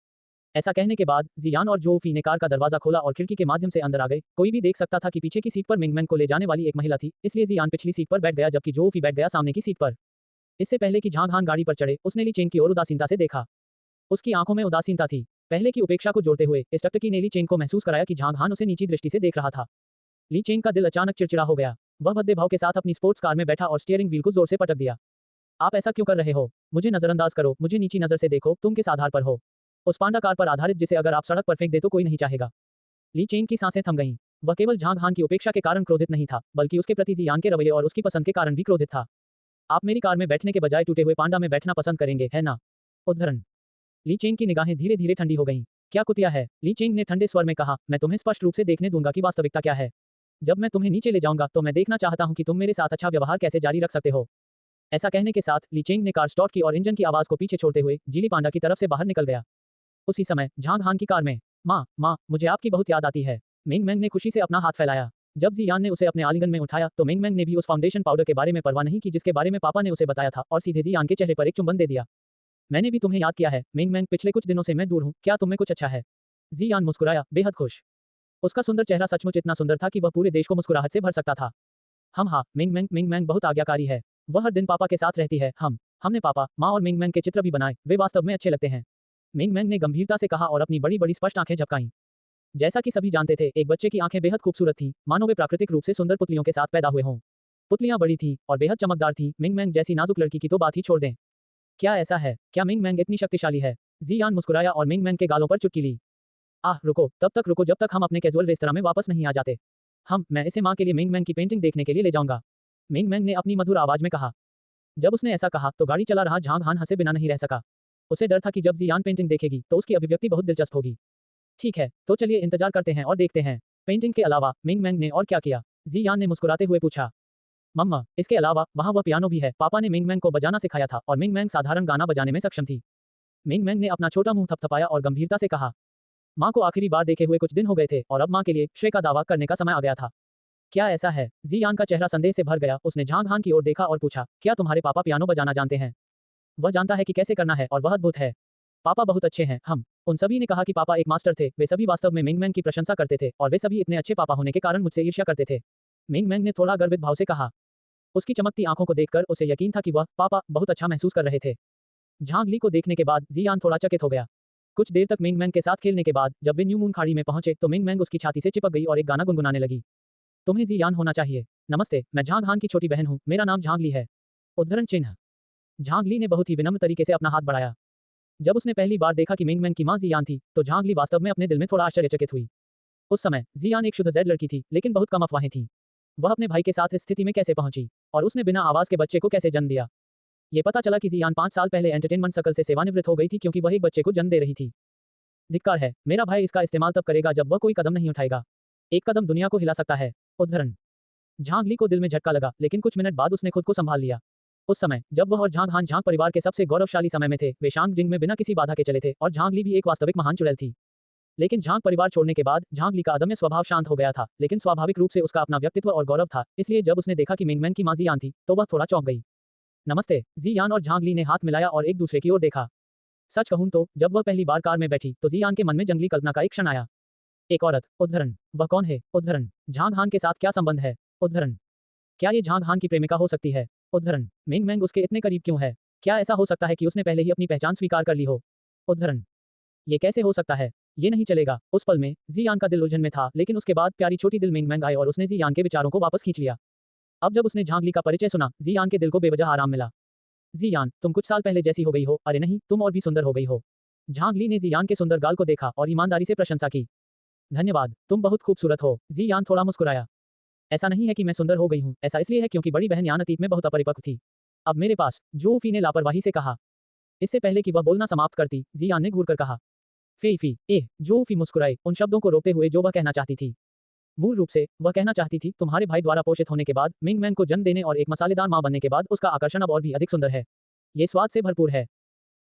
ऐसा कहने के बाद जियान और जोऊ फी ने कार का दरवाजा खोला और खिड़की के माध्यम से अंदर आ गए। कोई भी देख सकता था कि पीछे की सीट पर मिंग मैंग को ले जाने वाली एक महिला थी, इसलिए जियान पिछली सीट पर बैठ गया जबकि जोऊ फी बैठ गया सामने की सीट पर। इससे पहले कि झांग हान गाड़ी पर चढ़े, उसने ली चेंग की ओर उदासीनता से देखा। उसकी आंखों में उदासीनता थी। पहले की उपेक्षा को जोड़ते हुए इस टकटकी ने ली चेंग को महसूस कराया कि झांग हान उसे नीची दृष्टि से देख रहा था। ली चेंग का दिल अचानक चिड़चिड़ा हो गया। वह भद्दे भाव के साथ अपनी स्पोर्ट्स कार में बैठा और स्टीयरिंग व्हील को जोर से पटक दिया। आप ऐसा क्यों कर रहे हो? मुझे नजरअंदाज करो, मुझे नीची नजर से देखो, तुम किस आधार पर हो? उस पांडा कार पर आधारित जिसे अगर आप सड़क पर फेंक दे तो कोई नहीं चाहेगा। ली चेंग की सांसें थम गईं। वह केवल झांग हान की उपेक्षा के कारण क्रोधित नहीं था, बल्कि उसके प्रति जियान के रवैये और उसकी पसंद के कारण भी क्रोधित था। आप मेरी कार में बैठने के बजाय टूटे हुए पांडा में बैठना पसंद करेंगे, है ना? उद्धरण। ली चेंग की निगाहें धीरे धीरे ठंडी हो गईं। क्या कुतिया है? ली चेंग ने ठंडे स्वर में कहा, मैं तुम्हें स्पष्ट रूप से देखने दूंगा कि वास्तविकता क्या है। जब मैं तुम्हें नीचे ले जाऊंगा तो मैं देखना चाहता हूं कि तुम मेरे साथ अच्छा व्यवहार कैसे जारी रख सकते हो। ऐसा कहने के साथ ली चेंग ने कार स्टार्ट की और इंजन की आवाज को पीछे छोड़ते हुए जीली पांडा की तरफ से बाहर निकल गया। उसी समय झांग हान की कार में, माँ, मुझे आपकी बहुत याद आती है। मिंग मैंग ने खुशी से अपना हाथ फैलाया। जब जियान ने उसे अपने आलिंगन में उठाया तो मिंग मैंग ने भी उस फाउंडेशन पाउडर के बारे में परवाह नहीं की जिसके बारे में पापा ने उसे बताया था और सीधे जियान के चेहरे पर एक चुंबन दे दिया। मैंने भी तुम्हें याद किया है मिंग मैंग, पिछले कुछ दिनों से मैं दूर हूँ, क्या तुम में कुछ अच्छा है? जियान मुस्कुराया, बेहद खुश। उसका सुंदर चेहरा सचमुच इतना सुंदर था कि वह पूरे देश को मुस्कुराहट से भर सकता था। हम हाँ, मिंग मैंग बहुत आज्ञाकारी है। वह हर दिन पापा के साथ रहती है। हमने पापा, माँ और मिंग मैंग के चित्र भी बनाए, वे वास्तव में अच्छे लगते हैं। मिंग मैंग ने गंभीरता से कहा और अपनी बड़ी बड़ी स्पष्ट आंखें झपकाईं। जैसा कि सभी जानते थे, एक बच्चे की आंखें बेहद खूबसूरत थीं, मानो वे प्राकृतिक रूप से सुंदर पुतलियों के साथ पैदा हुए हों। पुतलियां बड़ी थीं और बेहद चमकदार थीं। मिंग मैंग जैसी नाजुक लड़की की तो बात ही छोड़ दें। क्या ऐसा है? क्या मिंग मैंग इतनी शक्तिशाली है? जियान मुस्कुराया और मिंग मैंग के गालों पर चुटकी ली। रुको, तब तक रुको जब तक हम अपने कैजुअल रेस्तरां में वापस नहीं आ जाते। मैं इसे माँ के लिए मिंग मैंग की पेंटिंग देखने के लिए ले जाऊंगा। मिंग मैंग ने अपनी मधुर आवाज में कहा। जब उसने ऐसा कहा तो गाड़ी चला रहा झांग हान हंसे बिना नहीं रह सका। उसे डर था कि जब जियान पेंटिंग देखेगी तो उसकी अभिव्यक्ति बहुत दिलचस्प होगी। ठीक है, तो चलिए इंतजार करते हैं और देखते हैं। पेंटिंग के अलावा मिंग मैंग ने और क्या किया? जियान ने मुस्कुराते हुए पूछा। मम्मा, इसके अलावा वहाँ वह पियानो भी है। पापा ने मिंग मैंग को बजाना सिखाया था और मिंग मैंग साधारण गाना बजाने में सक्षम थी। मिंग मैंग ने अपना छोटा मुंह थपथपाया और गंभीरता से कहा। माँ को आखिरी बार देखे हुए कुछ दिन हो गए थे और अब माँ के लिए श्रेय का दावा करने का समय आ गया था। क्या ऐसा है? जियान का चेहरा संदेह से भर गया। उसने झांग हान की ओर देखा और पूछा, क्या तुम्हारे पापा पियानो बजाना जानते हैं? वह जानता है कि कैसे करना है और वह अद्भुत है। पापा बहुत अच्छे हैं। उन सभी ने कहा कि पापा एक मास्टर थे। वे सभी वास्तव में मिंग मैंग की प्रशंसा करते थे और वे सभी इतने अच्छे पापा होने के कारण मुझसे ईर्ष्या करते थे। मिंग मैंग ने थोड़ा गर्वित भाव से कहा। उसकी चमकती आंखों को देखकर उसे यकीन था कि वह पापा बहुत अच्छा महसूस कर रहे थे। झांग ली को देखने के बाद जियान थोड़ा चकित हो गया। कुछ देर तक मिंग मैंग के साथ खेलने के बाद जब वे न्यू मून खाड़ी में पहुंचे तो मिंग मैंग उसकी छाती से चिपक गई और एक गाना गुनगुनाने लगी। तुम्हें जियान होना चाहिए। नमस्ते, मैं झांग हान की छोटी बहन हूँ, मेरा नाम झांग ली है। उद्धरण चिन्ह। झांग ली ने बहुत ही विनम्र तरीके से अपना हाथ बढ़ाया। जब उसने पहली बार देखा कि मिंग मैंग की मां जियान थी तो झांग ली वास्तव में अपने दिल में थोड़ा आश्चर्यचकित हुई। उस समय जियान एक शुद्ध जेड लड़की थी, लेकिन बहुत कम अफवाहें थीं। वह अपने भाई के साथ इस स्थिति में कैसे पहुंची और उसने बिना आवाज के बच्चे को कैसे जन्म दिया? ये पता चला कि जियान 5 साल पहले एंटरटेनमेंट सर्कल से सेवानिवृत्त हो गई थी क्योंकि वह एक बच्चे को जन्म दे रही थी। धिक्कार है, मेरा भाई इसका इस्तेमाल तब करेगा जब वह कोई कदम नहीं उठाएगा। एक कदम दुनिया को हिला सकता है। उद्धरण। झांग ली को दिल में झटका लगा, लेकिन कुछ मिनट बाद उसने खुद को संभाल लिया। उस समय जब वह और झांग हान झांग परिवार के सबसे गौरवशाली समय में थे, वे शांग जिंग में बिना किसी बाधा के चले थे और झांग ली भी एक वास्तविक महान चुड़ैल थी। लेकिन झांग परिवार छोड़ने के बाद झांग ली का अदम्य स्वभाव शांत हो गया था, लेकिन स्वाभाविक रूप से उसका अपना व्यक्तित्व और गौरव था, इसलिए जब उसने देखा कि मिंगमैंग की मां जियान थी, तो वह थोड़ा चौंक गई। नमस्ते। जियान और झांग ली ने हाथ मिलाया और एक दूसरे की ओर देखा। सच कहूं तो जब वह पहली बार कार में बैठी तो जियान के मन में जंगली कल्पना का एक क्षण आया। एक औरत, उद्धरण। वह कौन है? उद्धरण। झांग हान के साथ क्या संबंध है? उद्धरण। क्या ये झांग हान की प्रेमिका हो सकती है? उद्धरण। मिंगमैंग उसके इतने करीब क्यों है? क्या ऐसा हो सकता है कि उसने पहले ही अपनी पहचान स्वीकार कर ली हो? उद्धरण। ये कैसे हो सकता है? ये नहीं चलेगा। उस पल में जियान का दिल उलझन में था, लेकिन उसके बाद प्यारी छोटी दिल मिंगमैंग आई और उसने जियान के विचारों को वापस खींच लिया। अब जब उसने झांग ली का परिचय सुना, जियान के दिल को बेवजह आराम मिला। जियान, तुम कुछ साल पहले जैसी हो गई हो। अरे नहीं, तुम और भी सुंदर हो गई हो। झांग ली ने जियान के सुंदर गाल को देखा और ईमानदारी से प्रशंसा की। धन्यवाद, तुम बहुत खूबसूरत हो। जियान थोड़ा मुस्कुराया। ऐसा नहीं है कि मैं सुंदर हो गई हूँ, ऐसा इसलिए है क्योंकि बड़ी बहन यान अतीत में बहुत अपरिपक्व थी। अब मेरे पास, जू फी ने लापरवाही से कहा। इससे पहले कि वह बोलना समाप्त करती, जियान ने घूरकर कहा। फी, जू फी मुस्कुराए, उन शब्दों को रोकते हुए जो वह कहना चाहती थी। मूल रूप से वह कहना चाहती थी, तुम्हारे भाई द्वारा पोषित होने के बाद, मिंगमैंग को जन्म देने और एक मसालेदार मां बनने के बाद उसका आकर्षण अब और भी अधिक सुंदर है। ये स्वाद से भरपूर है।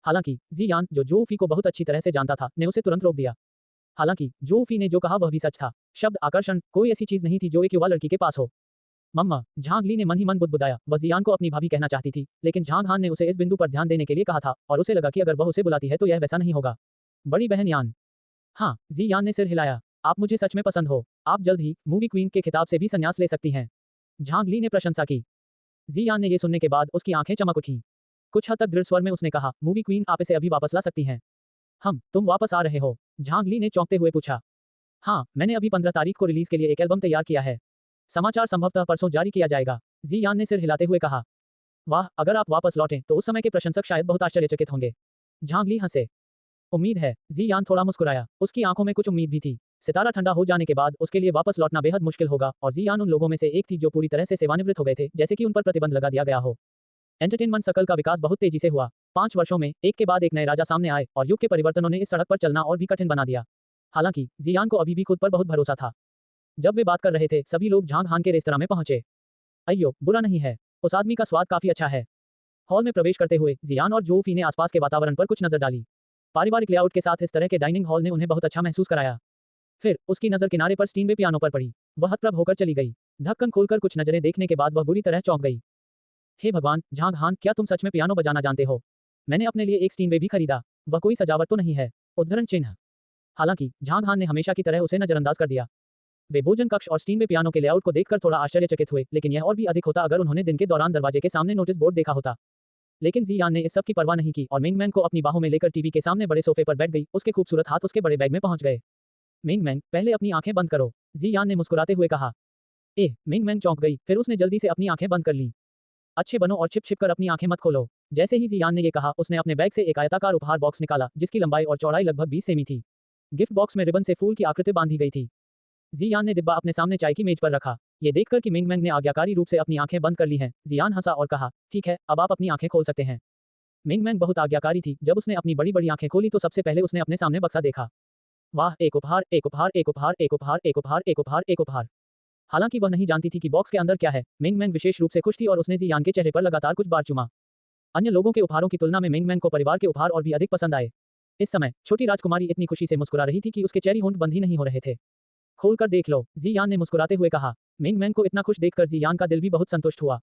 हालांकि जियान, जो जू फी को बहुत अच्छी तरह से जानता था, ने उसे तुरंत रोक दिया। हालांकि जू फी ने जो कहा वह भी सच था। शब्द आकर्षण कोई ऐसी चीज नहीं थी जो एक युवा लड़की के पास हो। मम्मा, झांग ली ने मन ही मन बुदबुदाया। वह जियान को अपनी भाभी कहना चाहती थी, लेकिन झांग हान ने उसे इस बिंदु पर ध्यान देने के लिए कहा था और उसे लगा कि अगर वह उसे बुलाती है तो यह वैसा नहीं होगा। बड़ी बहन यान। हाँ, जियान ने सिर हिलाया। आप मुझे सच में पसंद हो। आप जल्द ही मूवी क्वीन के खिताब से भी संन्यास ले सकती हैं। झांग ली ने प्रशंसा की। जियान ने ये सुनने के बाद उसकी आंखें चमक उठीं। कुछ हद तक दृढ़ स्वर में उसने कहा, मूवी क्वीन, आप इसे अभी वापस ला सकती हैं। तुम वापस आ रहे हो? झांग ली ने चौंकते हुए पूछा। हाँ, मैंने अभी 15 तारीख को रिलीज के लिए एक एल्बम तैयार किया है। समाचार संभवतः परसों जारी किया जाएगा। जियान ने सिर हिलाते हुए कहा। वाह, अगर आप वापस लौटें तो उस समय के प्रशंसक शायद बहुत आश्चर्यचकित होंगे। झांग ली हंसे। उम्मीद है। जियान थोड़ा मुस्कुराया। उसकी आंखों में कुछ उम्मीद भी थी। सितारा ठंडा हो जाने के बाद उसके लिए वापस लौटना बेहद मुश्किल होगा और जियान उन लोगों में से एक थी जो पूरी तरह से सेवानिवृत्त हो गए थे, जैसे कि उन पर प्रतिबंध लगा दिया गया हो। एंटरटेनमेंट सर्कल का विकास बहुत तेजी से हुआ। 5 वर्षों में एक के बाद एक नए राजा सामने आए और युग के परिवर्तनों ने इस सड़क पर चलना और भी कठिन बना दिया। हालांकि जियान को अभी भी खुद पर बहुत भरोसा था। जब वे बात कर रहे थे, सभी लोग झांग हान के रेस्तरां में पहुंचे। अय्यो, बुरा नहीं है। उस आदमी का स्वाद काफी अच्छा है। हॉल में प्रवेश करते हुए जियान और जो फी ने आसपास के वातावरण पर कुछ नजर डाली। पारिवारिक लेआउट के साथ इस तरह के डाइनिंग हॉल ने उन्हें बहुत अच्छा महसूस कराया। फिर उसकी नजर किनारे पर स्टीनवे पियानो पर पड़ी। वह हतप्रभ होकर चली गई। ढक्कन खोलकर कुछ नजरें देखने के बाद वह बुरी तरह चौंक गई। हे भगवान, झांग हान, क्या तुम सच में पियानो बजाना जानते हो? मैंने अपने लिए एक स्टीनवे भी खरीदा। वह कोई सजावट तो नहीं है? उद्धरण चिन्ह। हालांकि झांग हान ने हमेशा की तरह उसे नजरअंदाज कर दिया। वे भोजन कक्ष और स्टीनवे पियानो के लेआउट को देखकर थोड़ा आश्चर्यचकित हुए, लेकिन यह और भी अधिक होता अगर उन्होंने दिन के दौरान दरवाजे के सामने नोटिस बोर्ड देखा होता। लेकिन जियान ने इस सब की परवाह नहीं की और मिंगमैंग को अपनी बाहों में लेकर टीवी के सामने बड़े सोफे पर बैठ गई। उसके खूबसूरत हाथ उसके बड़े बैग में पहुंच गए। मिंगमैंग, पहले अपनी आंखें बंद करो। जियान ने मुस्कुराते हुए कहा। मिंगमैंग चौंक गई, फिर उसने जल्दी से अपनी आंखें बंद कर लीं। अच्छे बनो और छिप छिप कर अपनी आंखें मत खोलो। जैसे ही जियान ने ये कहा, उसने अपने बैग से एक आयताकार उपहार बॉक्स निकाला, जिसकी लंबाई और चौड़ाई लगभग 20 सेमी थी। गिफ्ट बॉक्स में रिबन से फूल की आकृति बांधी गई थी। जियान ने डिब्बा अपने सामने चाय की मेज पर रखा। ये देखकर कि मिंगमैंग ने आज्ञाकारी रूप से अपनी आंखें बंद कर ली हैं, जियान हंसा और कहा, ठीक है, अब आप अपनी आंखें खोल सकते हैं। मिंगमैंग बहुत आज्ञाकारी थी। जब उसने अपनी बड़ी बड़ी आंखें खोली तो सबसे पहले उसने अपने सामने बक्सा देखा। वाह, एक उपहार, एक उपहार, एक उपहार, एक उपहार, एक उपहार, एक उपहार, एक उपहार। हालांकि वह नहीं जानती थी कि बॉक्स के अंदर क्या है, मिंगमैंग विशेष रूप से खुश थी और उसने जियान के चेहरे पर लगातार कुछ बार चूमा। अन्य लोगों के उपहारों की तुलना में मिंगमैंग को परिवार के उपहार और भी अधिक पसंद आए। इस समय छोटी राजकुमारी इतनी खुशी से मुस्कुरा रही थी कि उसके चेरी होंठ बंद ही नहीं हो रहे थे। खोलकर देख लो, जियान ने मुस्कुराते हुए कहा। मिंगमैंग को इतना खुश देखकर जियान का दिल भी बहुत संतुष्ट हुआ।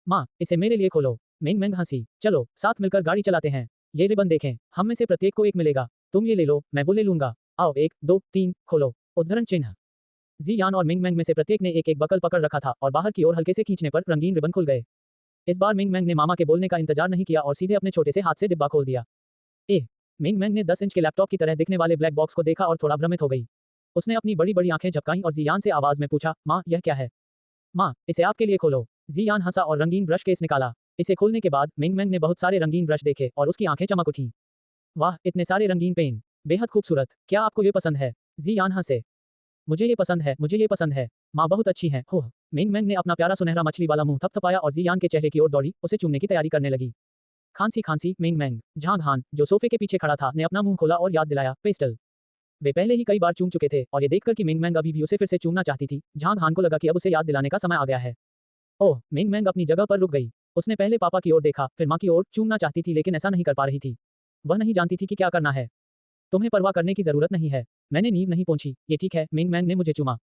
माँ, इसे मेरे लिए खोलो। मिंगमैंग हंसी। चलो, साथ मिलकर गाड़ी चलाते हैं। ये रिबन देखें, हम में से प्रत्येक को एक मिलेगा। तुम ये ले लो, मैं वो ले लूंगा। आओ, 1, 2, 3, खोलो। उद्धरण चिन्ह। जियान और मिंगमैंग में से प्रत्येक ने एक एक बकल पकड़ रखा था और बाहर की ओर हल्के से खींचने पर रंगीन रिबन खुल गए। इस बार मिंगमैंग ने मामा के बोलने का इंतजार नहीं किया और सीधे अपने छोटे से हाथ से डिब्बा खोल दिया। मिंगमैंग ने 10 इंच के लैपटॉप की तरह दिखने वाले ब्लैक बॉक्स को देखा और थोड़ा भ्रमित हो गई। उसने अपनी बड़ी बड़ी आंखें झपकाईं और जियान से आवाज में पूछा, माँ, यह क्या है? माँ, इसे आपके लिए खोलो। जियान हंसा और रंगीन ब्रश केस निकाला। इसे खोलने के बाद मिंगमैंग ने बहुत सारे रंगीन ब्रश देखे और उसकी आंखें चमक उठीं। वाह, इतने सारे रंगीन पेन, बेहद खूबसूरत। क्या आपको ये पसंद है? जियान हंसे। मुझे ये पसंद है, मुझे ये पसंद है। माँ बहुत अच्छी हैं। होह। मिंगमैंग ने अपना प्यारा सुनहरा मछली वाला मुंह थपथपाया और जियान के चेहरे की ओर दौड़ी, उसे चूमने की तैयारी करने लगी। खांसी खांसी। मिंगमैंग। झांग हान, जो सोफे के पीछे खड़ा था, ने अपना मुंह खोला और याद दिलाया, पेस्टल। वे पहले ही कई बार चूम चुके थे और ये देखकर कि मिंगमैंग अभी भी उसे फिर से चूमना चाहती थी, झांग हान को लगा कि अब उसे याद दिलाने का समय आ गया है। ओह, मिंगमैंग अपनी जगह पर रुक गई। उसने पहले पापा की ओर देखा, फिर माँ की ओर, चूमना चाहती थी लेकिन ऐसा नहीं कर पा रही थी। वह नहीं जानती थी कि क्या करना है। तुम्हें परवाह करने की जरूरत नहीं है। मैंने नींव नहीं पोंछी। ये ठीक है, मेंग मैंग ने मुझे चूमा।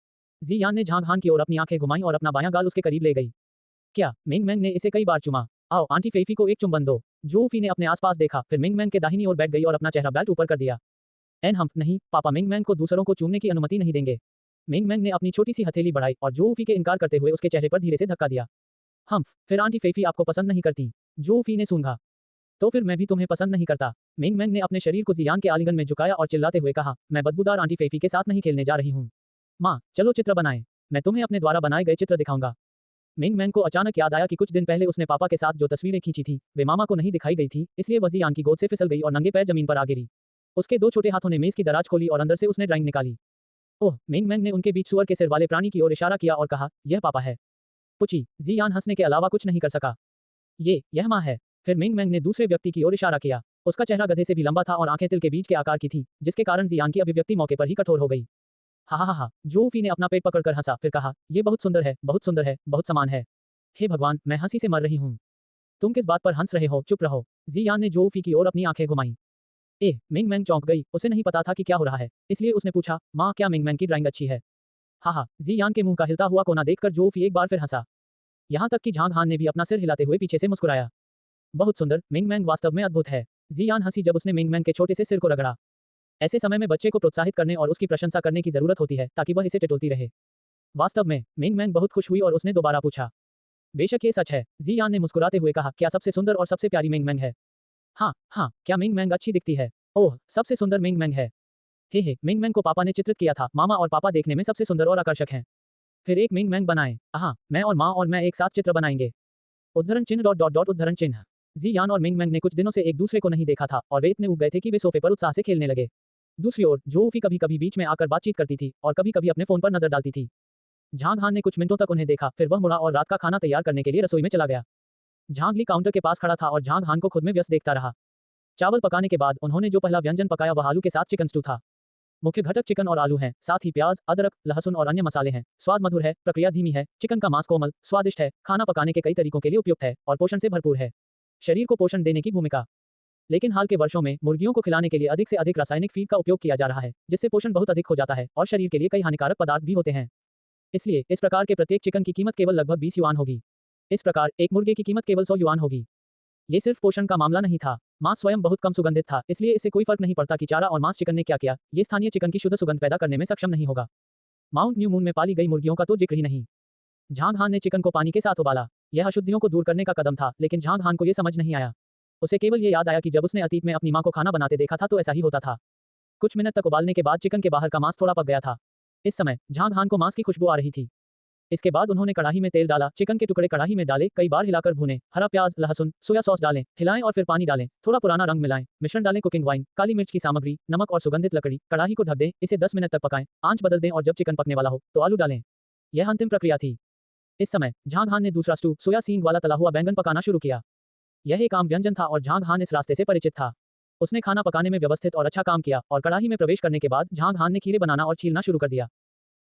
जी यान ने झांग हान की ओर अपनी आंखें घुमाई और अपना बायां गाल उसके करीब ले गई। क्या? मेंग मैंग ने इसे कई बार चूमा। आओ आंटी फेफी को एक चुंबन दो। जो फी ने अपने आसपास देखा, फिर मेंग मैंग के दाहिनी ओर बैठ गई और अपना चेहरा बेल्ट ऊपर कर दिया। एन हम्फ नहीं, पापा मेंग मैंग को दूसरों को चूमने की अनुमति नहीं देंगे। मेंग मैंग ने अपनी छोटी सी हथेली बढ़ाई और जो फी के इनकार करते हुए उसके चेहरे पर धीरे से धक्का दिया। हम्फ, फिर आंटी फेफी आपको पसंद नहीं करती। जो फी ने सूंघा। तो फिर मैं भी तुम्हें पसंद नहीं करता। मेंग मैंग ने अपने शरीर को जियान के आलिंगन में झुकाया और चिल्लाते हुए कहा, मैं बदबूदार आंटी फेफी के साथ नहीं खेलने जा रही हूँ। माँ, चलो चित्र बनाएं। मैं तुम्हें अपने द्वारा बनाए गए चित्र दिखाऊंगा। मेंग मैंग को अचानक याद आया कि कुछ दिन पहले उसने पापा के साथ जो तस्वीरें खींची थी, वे मामा को नहीं दिखाई गई थी, इसलिए वह जियान की गोद से फिसल गई और नंगे पैर जमीन पर आ गिरी। उसके दो छोटे हाथों ने मेज की दराज खोली और अंदर से उसने ड्राइंग निकाली। ओह, मेंग मैंग ने उनके बीच सुअर के सिर वाले प्राणी की ओर इशारा किया और कहा, यह पापा है। पुची, जियान हंसने के अलावा कुछ नहीं कर सका। यह माँ है। फिर मेंग मैंग ने दूसरे व्यक्ति की ओर इशारा किया। उसका चेहरा गधे से भी लंबा था और आंखें तिल के बीज के आकार की थी, जिसके कारण जियान की अभिव्यक्ति मौके पर ही कठोर हो गई। हा हा हा हा, जो फी ने अपना पेट पकड़कर हंसा, फिर कहा, यह बहुत सुंदर है, बहुत सुंदर है, बहुत समान है। हे भगवान, मैं हंसी से मर रही हूँ। तुम किस बात पर हंस रहे हो? चुप रहो। जियान ने जो फी की ओर अपनी आंखें घुमाई। मेंग मैंग चौंक गई। उसे नहीं पता था कि क्या हो रहा है, इसलिए उसने पूछा, माँ क्या मेंग मैंग की ड्राइंग अच्छी है? हा हा, जियान के मुंह का हिलता हुआ कोना देखकर जो फी एक बार फिर हंसा। यहाँ तक कि झांग हान ने भी अपना सिर हिलाते हुए पीछे से मुस्कुराया। बहुत सुंदर, मेंग मैंग वास्तव में अद्भुत है। जियान हंसी जब उसने मेंग मैंग के छोटे से सिर को रगड़ा। ऐसे समय में बच्चे को प्रोत्साहित करने और उसकी प्रशंसा करने की जरूरत होती है ताकि वह इसे टिटोलती रहे। वास्तव में, मेंग मैंग बहुत खुश हुई और उसने दोबारा पूछा, बेशक ये सच है। जियान ने मुस्कुराते हुए कहा, क्या सबसे सुंदर और सबसे प्यारी मेंग मैंग है? हाँ हाँ, क्या मेंग मैंग अच्छी दिखती है? ओह, सबसे सुंदर मेंग मैंग है। हे, मेंग मैंग को पापा ने चित्रित किया था। मामा और पापा देखने में सबसे सुंदर और आकर्षक हैं। फिर एक मेंग मैंग बनाएं। हाँ, मैं और माँ और मैं एक साथ चित्र बनाएंगे। उद्धरण चिन्ह डॉट डॉट डॉट उद्धरण चिन्ह। जियान और मेंग मैंग ने कुछ दिनों से एक दूसरे को नहीं देखा था और वे इतने उब गए थे कि वे सोफे पर उत्साह से खेलने लगे। दूसरी ओर जोफी कभी कभी बीच में आकर बातचीत करती थी और कभी कभी अपने फोन पर नजर डालती थी। झांग हान ने कुछ मिनटों तक उन्हें देखा, फिर वह मुड़ा और रात का खाना तैयार करने के लिए रसोई में चला गया। झांग ली काउंटर के पास खड़ा था और झांग हान को खुद में व्यस्त देखता रहा। चावल पकाने के बाद उन्होंने जो पहला व्यंजन पकाया वह आलू के साथ चिकन स्टू था। मुख्य घटक चिकन और आलू हैं, साथ ही प्याज, अदरक, लहसुन और अन्य मसाले हैं। स्वाद मधुर है, प्रक्रिया धीमी है, चिकन का मांस कोमल, स्वादिष्ट है, खाना पकाने के कई तरीकों के लिए उपयुक्त है और पोषण से भरपूर है। शरीर को पोषण देने की भूमिका। लेकिन हाल के वर्षों में मुर्गियों को खिलाने के लिए अधिक से अधिक रासायनिक फीड का उपयोग किया जा रहा है, जिससे पोषण बहुत अधिक हो जाता है और शरीर के लिए कई हानिकारक पदार्थ भी होते हैं। इसलिए इस प्रकार के प्रत्येक चिकन की कीमत केवल लगभग 20 युआन होगी। इस प्रकार एक मुर्गे की कीमत केवल 100 युआन होगी। ये सिर्फ पोषण का मामला नहीं था, मांस स्वयं बहुत कम सुगंधित था, इसलिए इससे कोई फर्क नहीं पड़ता कि चारा और मांस चिकन ने क्या किया, ये स्थानीय चिकन की शुद्ध सुगंध पैदा करने में सक्षम नहीं होगा। माउंट न्यू मून में पाली गई मुर्गियों का तो जिक्र ही नहीं। झांग हान ने चिकन को पानी के साथ उबाला। यह अशुद्धियों को दूर करने का कदम था, लेकिन झांग हान को यह समझ नहीं आया। उसे केवल ये याद आया कि जब उसने अतीत में अपनी मां को खाना बनाते देखा था तो ऐसा ही होता था। कुछ मिनट तक उबालने के बाद चिकन के बाहर का मांस थोड़ा पक गया था। इस समय झांग हान को मांस की खुशबू आ रही थी। इसके बाद उन्होंने कढ़ाई में तेल डाला, चिकन के टुकड़े कढ़ाई में डाले, कई बार हिलाकर भूने, हरा प्याज, लहसुन, सोया सॉस डालें, हिलाएं और फिर पानी डालें, थोड़ा पुराना रंग मिलाएं, मिश्रण डालें, कुकिंग वाइन, काली मिर्च की सामग्री, नमक और सुगंधित लकड़ी, कढ़ाई को ढक दें, इसे 10 मिनट तक पकाएं, आंच बदल दें और जब चिकन पकने वाला हो तो आलू डालें। यह अंतिम प्रक्रिया थी। इस समय झांग हान ने दूसरा स्टू, सोया सींग वाला तला हुआ बैंगन पकाना शुरू किया। यह एक आम व्यंजन था और झांग हान इस रास्ते से परिचित था। उसने खाना पकाने में व्यवस्थित और अच्छा काम किया और कढ़ाई में प्रवेश करने के बाद झांग हान ने खीरे बनाना और छीलना शुरू कर दिया।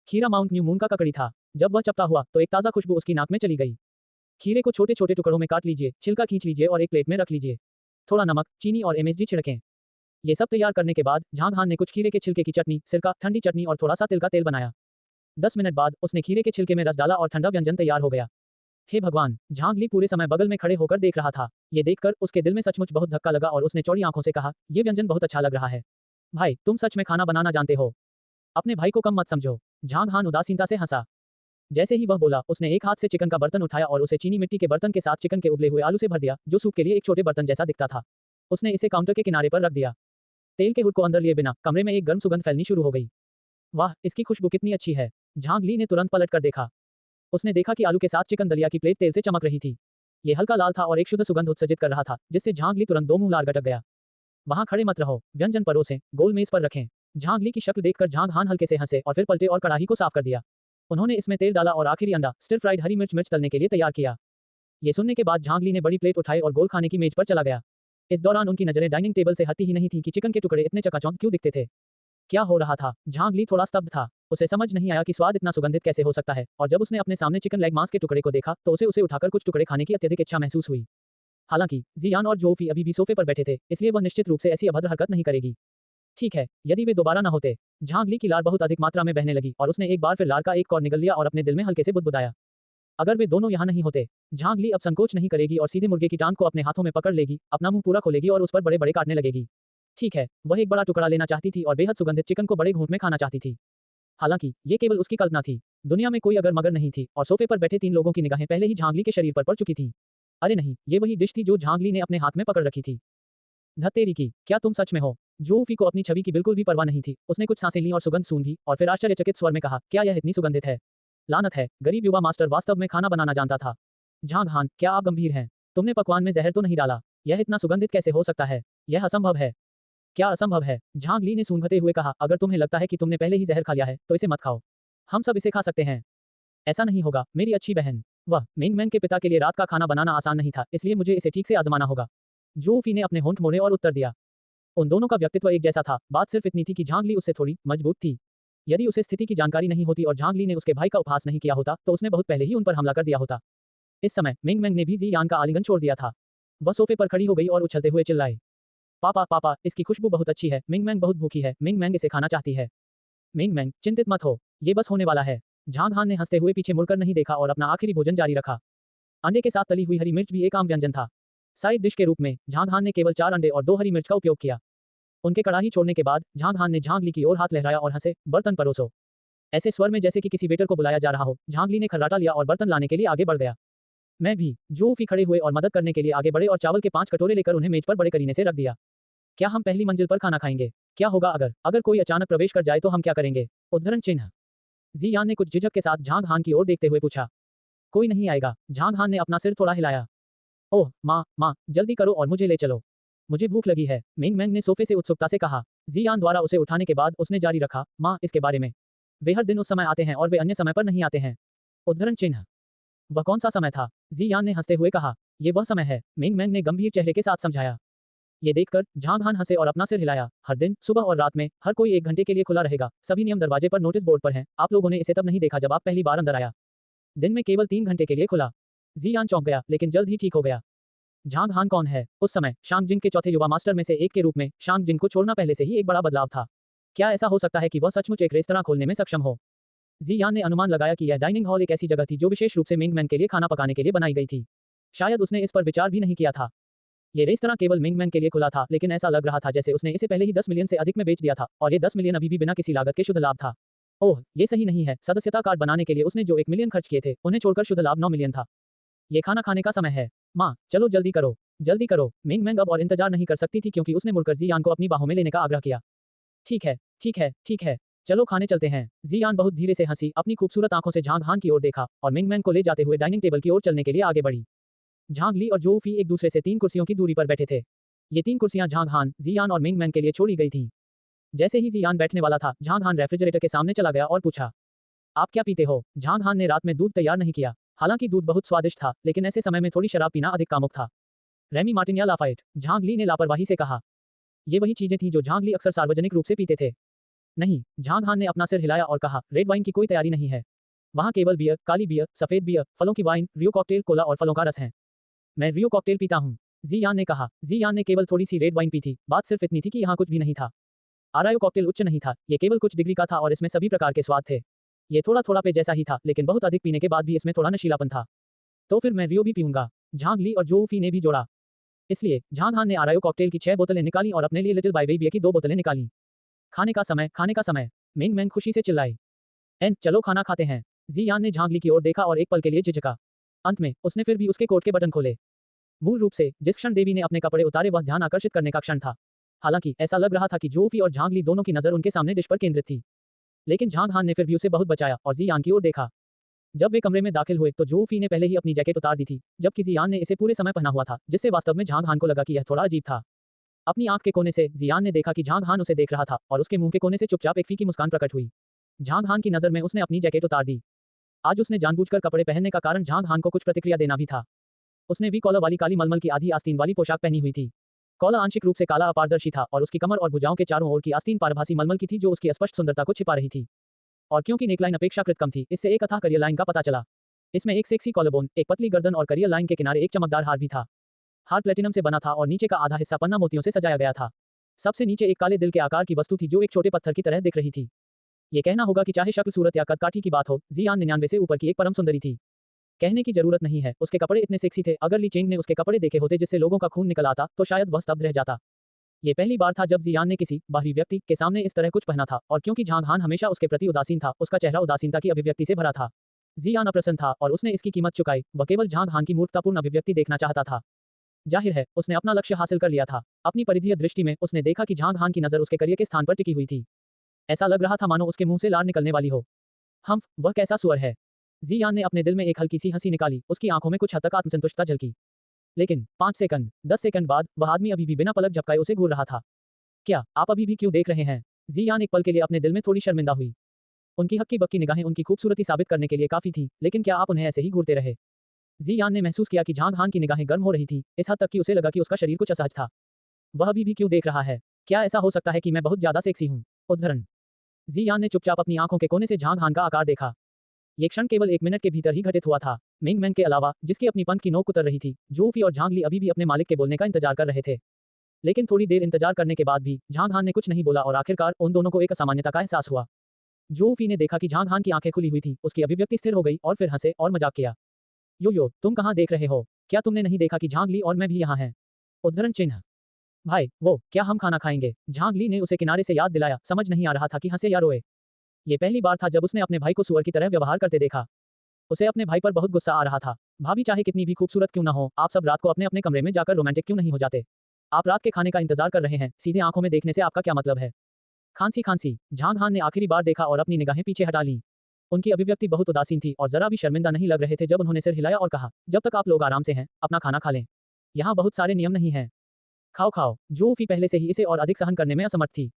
खीरा माउंट न्यू मून का ककड़ी था। जब वह चपटा हुआ तो एक ताज़ा खुशबू उसकी नाक में चली गई। खीरे को छोटे छोटे टुकड़ों में काट लीजिए, छिलका खींच लीजिए और एक प्लेट में रख लीजिए। थोड़ा नमक, चीनी और एमएसजी छिड़कें। ये सब तैयार करने के बाद झांग हान ने कुछ खीरे के छिलके की चटनी, सिरका, ठंडी चटनी और थोड़ा सा तिल का तेल बनाया। 10 मिनट बाद उसने खीरे के छिलके में रस डाला और ठंडा व्यंजन तैयार हो गया। हे भगवान, झांग ली पूरे समय बगल में खड़े होकर देख रहा था। ये देखकर उसके दिल में सचमुच बहुत धक्का लगा और उसने चौड़ी आंखों से कहा, ये व्यंजन बहुत अच्छा लग रहा है। भाई, तुम सच में खाना बनाना जानते हो। अपने भाई को कम मत समझो। झांग हान उदासीनता से हंसा। जैसे ही वह बोला, उसने एक हाथ से चिकन का बर्तन उठाया और उसे चीनी मिट्टी के बर्तन के साथ चिकन के उबले हुए आलू से भर दिया, जो सूप के लिए एक छोटे बर्तन जैसा दिखता था। उसने इसे काउंटर के किनारे पर रख दिया। तेल के हुड को अंदर लिए बिना कमरे में एक गर्म सुगंध फैलनी शुरू हो गई। वाह, इसकी खुशबू कितनी अच्छी है। झांग ली ने तुरंत पलट कर देखा। उसने देखा कि आलू के साथ चिकन दलिया की प्लेट तेल से चमक रही थी। ये हल्का लाल था और एक शुद्ध सुगंध उत्सर्जित कर रहा था, जिससे झांग ली तुरंत दो मुंह लाल गटक गया। वहां खड़े मत रहो, व्यंजन परोसें, गोल मेज पर रखें। झांग ली की शक्ल देखकर झांग हान हल्के से हंसे और फिर पलटे और कढ़ाई को साफ कर दिया। उन्होंने इसमें तेल डाला और आखिरी अंडा, स्टिर फ्राइड हरी मिर्च तलने के लिए तैयार किया। ये सुनने के बाद झांग ली ने बड़ी प्लेट उठाई और गोल खाने की मेज पर चला गया। इस दौरान उनकी नजरें डाइनिंग टेबल से हटती ही नहीं थी कि चिकन के टुकड़े इतने चकाचौंध क्यों दिखते थे। क्या हो रहा था? झांग ली थोड़ा स्तब्ध था। उसे समझ नहीं आया कि स्वाद इतना सुगंधित कैसे हो सकता है, और जब उसने अपने सामने चिकन लेग मांस के टुकड़े को देखा तो उसे उठाकर कुछ टुकड़े खाने की अत्यधिक इच्छा महसूस हुई। हालांकि जियान और जोफी अभी भी सोफे पर बैठे थे, इसलिए वह निश्चित रूप से ऐसी अभद्र हरकत नहीं करेगी। ठीक है, यदि वे दोबारा न होते। झांग ली की लार बहुत अधिक मात्रा में बहने लगी और उसने एक बार फिर लार का एक कौर निगल लिया और अपने दिल में हल्के से बुदबुदाया। अगर वे दोनों यहाँ नहीं होते। झांग ली अब संकोच नहीं करेगी और सीधे मुर्गे की टांग को अपने हाथों में पकड़ लेगी, अपना मुंह पूरा खोलेगी और उस पर बड़े बड़े काटने लगेगी। ठीक है, वह एक बड़ा टुकड़ा लेना चाहती थी और बेहद सुगंधित चिकन को बड़े घूंट में खाना चाहती थी। हालांकि ये केवल उसकी कल्पना थी। दुनिया में कोई अगर मगर नहीं थी और सोफे पर बैठे 3 लोगों की निगाहें पहले ही झांग ली के शरीर पर पड़ चुकी थी। अरे नहीं, ये वही डिश थी जो झांग ली ने अपने हाथ में पकड़ रखी थी। धत्तेरी की, क्या तुम सच में हो? जूफी को अपनी छवि की बिल्कुल भी परवाह नहीं थी। उसने कुछ सांसें लीं और सुगंध सूंघी और फिर आश्चर्यचकित स्वर में कहा, क्या यह इतनी सुगंधित है? लानत है, गरीब युवा मास्टर वास्तव में खाना बनाना जानता था। झांग हान, क्या आप गंभीर हैं? तुमने पकवान में जहर तो नहीं डाला? यह इतना सुगंधित कैसे हो सकता है? यह असंभव है। क्या असंभव है? झांग ली ने सूंघते हुए कहा, अगर तुम्हें लगता है कि तुमने पहले ही जहर खा लिया है, तो इसे मत खाओ। हम सब इसे खा सकते हैं। ऐसा नहीं होगा, मेरी अच्छी बहन। वह मिंग मैंग के पिता के लिए रात का खाना बनाना आसान नहीं था, इसलिए मुझे इसे ठीक से आजमाना होगा। जूफी ने अपने होंठ मोड़े और उत्तर दिया। उन दोनों का व्यक्तित्व एक जैसा था, बात सिर्फ इतनी थी कि झांग ली उससे थोड़ी मजबूत थी। यदि उसे स्थिति की जानकारी नहीं होती और झांग ली ने उसके भाई का उपहास नहीं किया होता, तो उसने बहुत पहले ही उन पर हमला कर दिया होता। इस समय मिंग मैंग ने भी जी यान का आलिंगन छोड़ दिया था। वह सोफे पर खड़ी हो गई और उछलते हुए चिल्लाई, पापा पापा, इसकी खुशबू बहुत अच्छी है। मिंग मैंग बहुत भूखी है। मिंग मैंग इसे खाना चाहती है। मिंग मैंग, चिंतित मत हो, ये बस होने वाला है। झांग हान ने हंसते हुए पीछे मुड़कर नहीं देखा और अपना आखिरी भोजन जारी रखा। अंडे के साथ तली हुई हरी मिर्च भी एक आम व्यंजन था। साइड डिश के रूप में झांग हान ने केवल 4 अंडे और 2 हरी मिर्च का उपयोग किया। उनके कड़ाही छोड़ने के बाद झांग हान ने झांग ली की ओर हाथ लहराया और हंसे, बर्तन परोसो। ऐसे स्वर में जैसे कि किसी वेटर को बुलाया जा रहा हो। झांग ली ने खर्राटा लिया और बर्तन लाने के लिए आगे बढ़ गया। मैं भी। जूफी खड़े हुए और मदद करने के लिए आगे बढ़े और चावल के 5 कटोरे लेकर उन्हें मेज पर बड़े करीने से रख दिया। क्या हम पहली मंजिल पर खाना खाएंगे? क्या होगा अगर कोई अचानक प्रवेश कर जाए तो हम क्या करेंगे? उद्धरण चिन्ह। जी यान ने कुछ झिझक के साथ झांग हान की ओर देखते हुए पूछा। कोई नहीं आएगा। झांग हान ने अपना सिर थोड़ा हिलाया। ओह माँ, जल्दी करो और मुझे ले चलो। मुझे भूख लगी है, मिंग मैंग ने सोफे से उत्सुकता से कहा। जी यान द्वारा उसे उठाने के बाद उसने जारी रखा, माँ, इसके बारे में। वे हर दिन उस समय आते हैं और वे अन्य समय पर नहीं आते हैं। उद्धरण चिन्ह। वह कौन सा समय था? जी यान ने हंसते हुए कहा, ये वह समय है। मिंग मैंग ने गंभीर चेहरे के साथ समझाया। ये देखकर झांग हान हंसे और अपना सिर हिलाया। हर दिन सुबह और रात में हर कोई 1 घंटे के लिए खुला रहेगा। सभी नियम दरवाजे पर नोटिस बोर्ड पर हैं। आप लोगों ने इसे तब नहीं देखा जब आप पहली बार अंदर आया। दिन में केवल 3 घंटे के लिए खुला। जी यान चौंक गया, लेकिन जल्द ही ठीक हो गया। झांग हान कौन है? उस समय शांग जिंग के चौथे युवा मास्टर में से एक के रूप में शांग जिंग को छोड़ना पहले से ही एक बड़ा बदलाव था। क्या ऐसा हो सकता है कि वह सचमुच एक रेस्तरां खोलने में सक्षम हो? जी यान ने अनुमान लगाया कि यह डाइनिंग हॉल एक ऐसी जगह थी जो विशेष रूप से मिंग मैंग के लिए खाना पकाने के लिए बनाई गई थी। शायद उसने इस पर विचार भी नहीं किया था। ये रेस्तरां केवल मिंग मैंग के लिए खुला था, लेकिन ऐसा लग रहा था जैसे उसने इसे पहले ही 10 मिलियन से अधिक में बेच दिया था और ये 10 मिलियन अभी भी बिना किसी लागत के शुद्ध लाभ था। ओह, ये सही नहीं है। सदस्यता कार्ड बनाने के लिए उसने जो 1 मिलियन खर्च किए थे, उन्हें छोड़कर शुद्ध लाभ 9 मिलियन था। ये खाना खाने का समय है। माँ, चलो जल्दी करो, जल्दी करो। मिंग मैंग अब और इंतजार नहीं कर सकती थी क्योंकि उसने मुड़कर जी यान को अपनी बाहों में लेने का आग्रह किया। ठीक है, ठीक है, ठीक है, चलो खाने चलते हैं। जी यान बहुत धीरे से हंसी, अपनी खूबसूरत आंखों से झांग हान की ओर देखा और मिंग मैंग को ले जाते हुए डाइनिंग टेबल की ओर चलने के लिए आगे बढ़ी। झांग ली और जो फी एक दूसरे से 3 कुर्सियों की दूरी पर बैठे थे। ये 3 कुर्सियां झांग हान, जी यान और मिंग मैंग के लिए छोड़ी गई थीं। जैसे ही जी यान बैठने वाला था, झांग हान रेफ्रिजरेटर के सामने चला गया और पूछा, आप क्या पीते हो? झांग हान ने रात में दूध तैयार नहीं किया। हालांकि दूध बहुत स्वादिष्ट था, लेकिन ऐसे समय में थोड़ी शराब पीना अधिक कामुक था। रेमी मार्टिन या लाफाइट? झांग ली ने लापरवाही से कहा। ये वही चीजें थीं जो झांग ली अक्सर सार्वजनिक रूप से पीते थे। नहीं, झांग हान ने अपना सिर हिलाया और कहा, रेड वाइन की कोई तैयारी नहीं है। वहाँ केवल बियर, काली बियर, सफेद बियर, फलों की वाइन, रियो कॉकटेल, कोला और फलों का रस है। मैं रियो कॉकटेल पीता हूँ, जी यान ने कहा। जी यान ने केवल थोड़ी सी रेड वाइन पी थी। बात सिर्फ इतनी थी कि यहाँ कुछ भी नहीं था। आरायो कॉकटेल उच्च नहीं था, ये केवल कुछ डिग्री का था और इसमें सभी प्रकार के स्वाद थे। ये थोड़ा थोड़ा पे जैसा ही था, लेकिन बहुत अधिक पीने के बाद भी इसमें थोड़ा नशीलापन था। तो फिर मैं रियो भी पीऊंगा, झांग ली और जो फी ने भी जोड़ा। इसलिए झांग हान ने आरायो कॉकटेल की 6 बोतलें निकाली और अपने लिए लिटिल बाय वे बियर की 2 बोतलें निकाली। खाने का समय, खाने का समय, मिंग मैंग खुशी से चिल्लाई। चलो खाना खाते हैं। जी यान ने झांग ली की ओर देखा और एक पल के लिए झिझका। अंत में उसने फिर भी उसके कोट के बटन खोले। मूल रूप से जिस क्षण देवी ने अपने कपड़े उतारे वह ध्यान आकर्षित करने का क्षण था। हालांकि ऐसा लग रहा था कि जोफी और झांग ली दोनों की नजर उनके सामने डिश पर केंद्रित थी। लेकिन झांग हान ने फिर भी उसे बहुत बचाया और जी यान की ओर देखा। जब वे कमरे में दाखिल हुए तो जोफी ने पहले ही अपनी जैकेट उतार दी थी, जबकि जियान ने इसे पूरे समय पहना हुआ था, जिससे वास्तव में झांग हान को लगा कि यह थोड़ा अजीब था। अपनी आंख के कोने से जियान ने देखा कि झांग हान उसे देख रहा था और उसके मुंह के कोने से चुपचाप एक फीकी मुस्कान प्रकट हुई। झांग हान की नजर में उसने अपनी जैकेट उतार दी। आज उसने जानबूझकर कपड़े पहनने का कारण झांग हान को कुछ प्रतिक्रिया देना भी था। उसने वी कॉलर वाली काली मलमल की आधी आस्तीन वाली पोशाक पहनी हुई थी। कॉलर आंशिक रूप से काला अपारदर्शी था और उसकी कमर और भुजाओं के चारों ओर की आस्तीन पारभासी मलमल की थी जो उसकी स्पष्ट सुंदरता को छिपा रही थी। और क्योंकि नेकलाइन अपेक्षाकृत कम थी, इससे एक अथाह करियर लाइन का पता चला। इसमें एक सेक्सी कॉलरबोन, एक पतली गर्दन और करियर लाइन के किनारे एक चमकदार हार भी था। हार प्लेटिनम से बना था और नीचे का आधा हिस्सा पन्ना मोतियों से सजाया गया था। सबसे नीचे एक काले दिल के आकार की वस्तु थी जो एक छोटे पत्थर की तरह दिख रही थी। ये कहना होगा कि चाहे शक्ल सूरत या कद काठी की बात हो, जियान 99 से ऊपर की एक परम सुंदरी थी। कहने की जरूरत नहीं है, उसके कपड़े इतने सेक्सी थे, अगर ली चेंग ने उसके कपड़े देखे होते जिससे लोगों का खून निकल आता, तो शायद वह स्तब्ध रह जाता। ये पहली बार था जब जियान ने किसी बाहरी व्यक्ति के सामने इस तरह कुछ पहना था, और क्योंकि झांग हान हमेशा उसके प्रति उदासीन था, उसका चेहरा उदासीनता की अभिव्यक्ति से भरा था। जियान अप्रसन्न था और उसने इसकी कीमत चुकाई, वह केवल झांग हान की मूर्खतापूर्ण अभिव्यक्ति देखना चाहता था। जाहिर है, उसने अपना लक्ष्य हासिल कर लिया था। अपनी परिधीय दृष्टि में उसने देखा कि झांग हान की नजर उसके करियर के स्थान पर टिकी हुई थी। ऐसा लग रहा था मानो उसके मुंह से लार निकलने वाली हो। वह कैसा सुअर है। जियान ने अपने दिल में एक हल्की सी हंसी निकाली, उसकी आंखों में कुछ हद तक आत्मसंतुष्टता झलकी। लेकिन 5 सेकंड, 10 सेकंड बाद वह आदमी अभी भी बिना पलक झपकाए उसे घूर रहा था। क्या आप अभी भी क्यों देख रहे हैं? जियान एक पल के लिए अपने दिल में थोड़ी शर्मिंदा हुई। उनकी हक्की बक्की निगाहें उनकी खूबसूरती साबित करने के लिए काफी थी, लेकिन क्या आप उन्हें ऐसे ही घूरते रहे? जियान ने महसूस किया कि झांग हान की निगाहें गर्म हो रही थी, इस हद तक कि उसे लगा कि उसका शरीर कुछ असहज था। वह अभी भी क्यों देख रहा है? क्या ऐसा हो सकता है कि मैं बहुत ज्यादा सेक्सी हूं? उद्धरण। जियान ने चुपचाप अपनी आंखों के कोने से झांग हान का आकार देखा। ये क्षण केवल 1 मिनट के भीतर ही घटित हुआ था। मिंग मैन के अलावा, जिसकी अपनी पंख की नोक उतर रही थी, जूफी और झांग ली अभी भी अपने मालिक के बोलने का इंतजार कर रहे थे। लेकिन थोड़ी देर इंतजार करने के बाद भी झांग हान ने कुछ नहीं बोला और आखिरकार उन दोनों को एक असामान्यता का एहसास हुआ। जूफी ने देखा कि झांग हान की आंखें खुली हुई थी, उसकी अभिव्यक्ति स्थिर हो गई और फिर हंसे और मजाक किया। यो, तुम कहाँ देख रहे हो? क्या तुमने नहीं देखा कि झांग ली और मैं भी यहाँ हैं? उद्धरण चिन्ह। भाई, क्या हम खाना खाएंगे? झांग ली ने उसे किनारे से याद दिलाया, समझ नहीं आ रहा था कि हंसे या रोए। ये पहली बार था जब उसने अपने भाई को सुअर की तरह व्यवहार करते देखा। उसे अपने भाई पर बहुत गुस्सा आ रहा था। भाभी, चाहे कितनी भी खूबसूरत क्यों ना हो, आप सब रात को अपने अपने कमरे में जाकर रोमांटिक क्यों नहीं हो जाते? आप रात के खाने का इंतजार कर रहे हैं, सीधे आंखों में देखने से आपका क्या मतलब है? खांसी खांसी, झांग हान ने आखिरी बार देखा और अपनी निगाहें पीछे हटा लीं। उनकी अभिव्यक्ति बहुत उदासीन थी और जरा भी शर्मिंदा नहीं लग रहे थे जब उन्होंने सिर हिलाया और कहा, जब तक आप लोग आराम से हैं, अपना खाना खा लें। यहाँ बहुत सारे नियम नहीं हैं। खाओ खाओ। जूफी पहले से ही इसे और अधिक सहन करने में असमर्थ थी।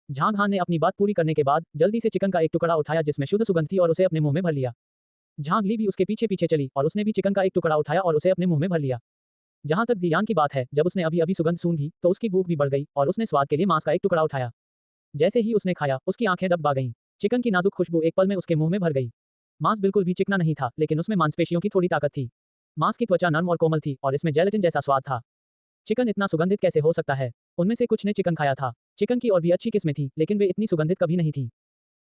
झांग हान ने अपनी बात पूरी करने के बाद जल्दी से चिकन का एक टुकड़ा उठाया जिसमें शुद्ध सुगंध थी और उसे अपने मुंह में भर लिया। झांग ली भी उसके पीछे पीछे चली और उसने भी चिकन का एक टुकड़ा उठाया और उसे अपने मुंह में भर लिया। जहां तक जियान की बात है, जब उसने अभी अभी सुगंध सूंघी तो उसकी भूख भी बढ़ गई और उसने स्वाद के लिए मांस का एक टुकड़ा उठाया। जैसे ही उसने खाया, उसकी आंखें डबडबा गईं। चिकन की नाजुक खुशबू एक पल में उसके मुंह में भर गई। मांस बिल्कुल भी चिकना नहीं था, लेकिन उसमें मांसपेशियों की थोड़ी ताकत थी। मांस की त्वचा नर्म और कोमल थी और इसमें जेलेटिन जैसा स्वाद था। चिकन इतना सुगंधित कैसे हो सकता है? उनमें से कुछ ने चिकन खाया था। चिकन की और भी अच्छी किस्में थी, लेकिन वे इतनी सुगंधित कभी नहीं थी।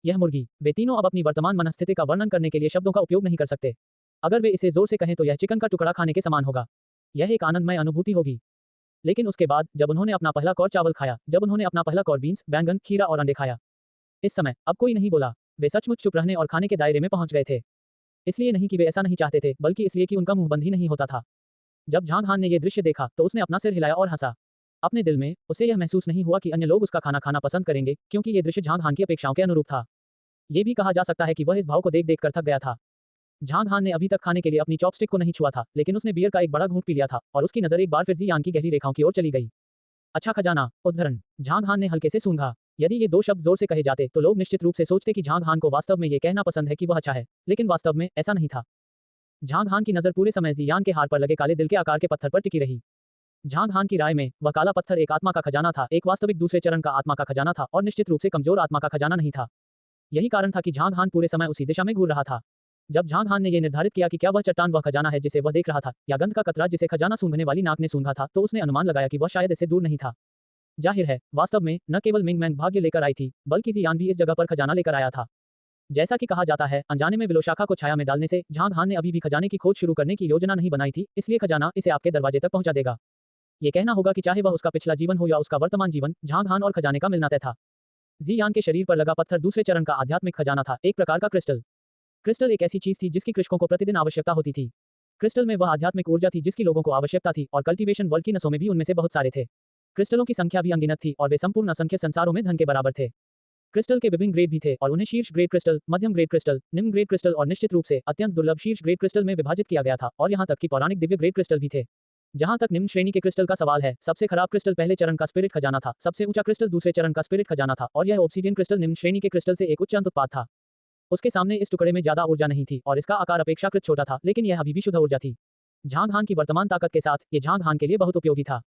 यह मुर्गी। वे तीनों अब अपनी वर्तमान मनस्थिति का वर्णन करने के लिए शब्दों का उपयोग नहीं कर सकते। अगर वे इसे जोर से कहें तो यह चिकन का टुकड़ा खाने के समान होगा। यह एक आनंदमय अनुभूति होगी। लेकिन उसके बाद, जब उन्होंने अपना पहला कौर चावल खाया, जब उन्होंने अपना पहला कौर बीन्स, बैंगन, खीरा और अंडे खाया, इस समय अब कोई नहीं बोला। वे सचमुच चुप रहने और खाने के दायरे में पहुंच गए थे। इसलिए नहीं कि वे ऐसा नहीं चाहते थे, बल्कि इसलिए कि उनका मुंह बंद ही नहीं होता था। जब झांग हान ने यह दृश्य देखा तो उसने अपना सिर हिलाया और हंसा। अपने दिल में उसे यह महसूस नहीं हुआ कि अन्य लोग उसका खाना खाना पसंद करेंगे, क्योंकि यह दृश्य झांग हान की अपेक्षाओं के अनुरूप था। यह भी कहा जा सकता है कि वह इस भाव को देख देख कर थक गया था। झांग हान ने अभी तक खाने के लिए अपनी चॉपस्टिक को नहीं छुआ था, लेकिन उसने बियर का एक बड़ा घूंट पी लिया था और उसकी नजर एक बार फिर जियान की गहरी रेखाओं की ओर चली गई। अच्छा खजाना। उद्धरण। झांग हान ने हल्के से सूंघा। यदि ये 2 शब्द जोर से कहे जाते तो लोग निश्चित रूप से सोचते कि झांग हान को वास्तव में ये कहना पसंद है कि वह अच्छा है, लेकिन वास्तव में ऐसा नहीं था। झांग हान की नजर पूरे समय जियान के हार पर लगे काले दिल के आकार के पत्थर पर टिकी रही। झांग हान की राय में वह काला पत्थर एक आत्मा का खजाना था, एक वास्तविक दूसरे चरण का आत्मा का खजाना था और निश्चित रूप से कमजोर आत्मा का खजाना नहीं था। यही कारण था कि झांग हान पूरे समय उसी दिशा में घूर रहा था। जब झांग हान ने यह निर्धारित किया कि क्या वह चट्टान वह खजाना है जिसे वह देख रहा था, या गंध का कतरा जिसे खजाना सूंघने वाली नाक ने सूंघा था, तो उसने अनुमान लगाया कि वह शायद इससे दूर नहीं था। जाहिर है, वास्तव में न केवल मिंग मैंग भाग्य लेकर आई थी, बल्कि जियान भी इस जगह पर खजाना लेकर आया था। जैसा कि कहा जाता है, अनजाने में विलोशाखा को छाया में डालने से झांग हान ने अभी भी खजाने की खोज शुरू करने की योजना नहीं बनाई थी, इसलिए खजाना इसे आपके दरवाजे तक पहुंचा देगा। ये कहना होगा कि चाहे वह उसका पिछला जीवन हो या उसका वर्तमान जीवन, झांग हान और खजाने का मिलना तय था। जियान के शरीर पर लगा पत्थर दूसरे चरण का आध्यात्मिक खजाना था, एक प्रकार का क्रिस्टल। क्रिस्टल एक ऐसी चीज थी जिसकी कृषकों को प्रतिदिन आवश्यकता होती थी। क्रिस्टल में वह आध्यात्मिक ऊर्जा थी जिसकी लोगों को आवश्यकता थी, और कल्टीवेशन वर्ल्ड की नसों में भी उनमें से बहुत सारे थे। क्रिस्टलों की संख्या भी अनगिनत थी और वे संपूर्ण असंख्य संसारों में धन के बराबर थे। क्रिस्टल के विभिन्न ग्रेड भी थे और उन्हें शीर्ष ग्रेड क्रिस्टल, मध्यम ग्रेड क्रिस्टल, निम्न ग्रेड क्रिस्टल और निश्चित रूप से अत्यंत दुर्लभ शीर्ष ग्रेड क्रिस्टल में विभाजित किया गया था, और यहां तक कि पौराणिक दिव्य ग्रेड क्रिस्टल भी थे। जहां तक निम्न श्रेणी के क्रिस्टल का सवाल है, सबसे खराब क्रिस्टल पहले चरण का स्पिरिट खजाना था, सबसे ऊंचा क्रिस्टल दूसरे चरण का स्पिरिट खजाना था, और यह ऑब्सीडियन क्रिस्टल निम्न श्रेणी के क्रिस्टल से एक उच्च अंत उत्पाद था। उसके सामने इस टुकड़े में ज्यादा ऊर्जा नहीं थी और इसका आकार अपेक्षाकृत छोटा था, लेकिन यह अभी भी शुद्ध ऊर्जा थी। झांग हान की वर्तमान ताकत के साथ ये झांग हान के लिए बहुत उपयोगी था।